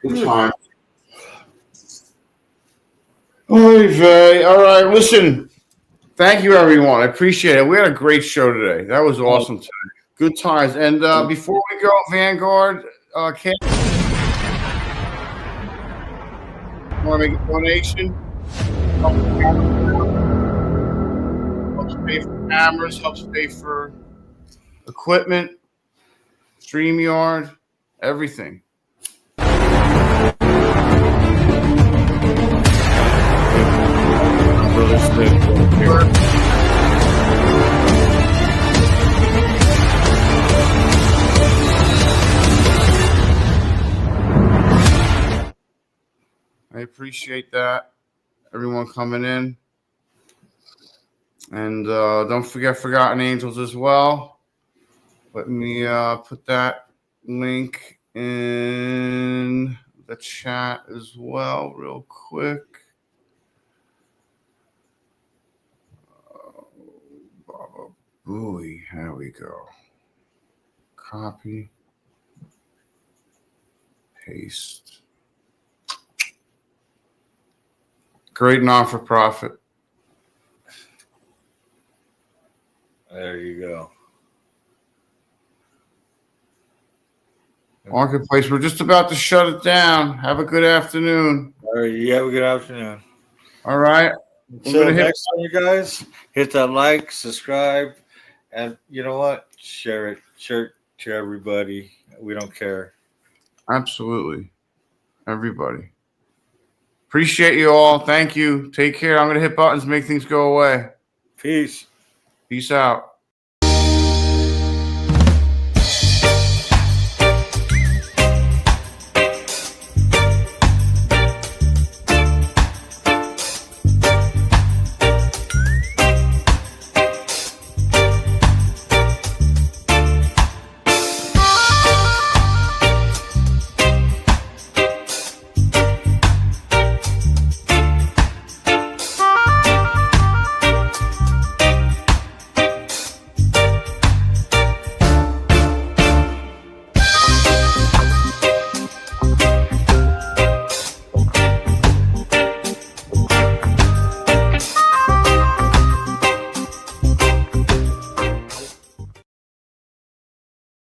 Good time. Oy vey. All right, listen. Thank you, everyone. I appreciate it. We had a great show today. That was awesome today. Good times. And before we go, Vanguard, want to make a donation? Helps pay for cameras, helps pay for equipment, StreamYard, everything. I appreciate that. Everyone coming in. And don't forget Forgotten Angels as well. Let me put that link in the chat as well, real quick. Booey, here we go. Copy, paste. Great not-for-profit. There you go. Marketplace, we're just about to shut it down. Have a good afternoon. All right, you have a good afternoon. All right. So next time, you guys, hit that like, subscribe, and you know what? Share it to everybody. We don't care. Absolutely. Everybody. Appreciate you all. Thank you. Take care. I'm going to hit buttons, make things go away. Peace. Peace out.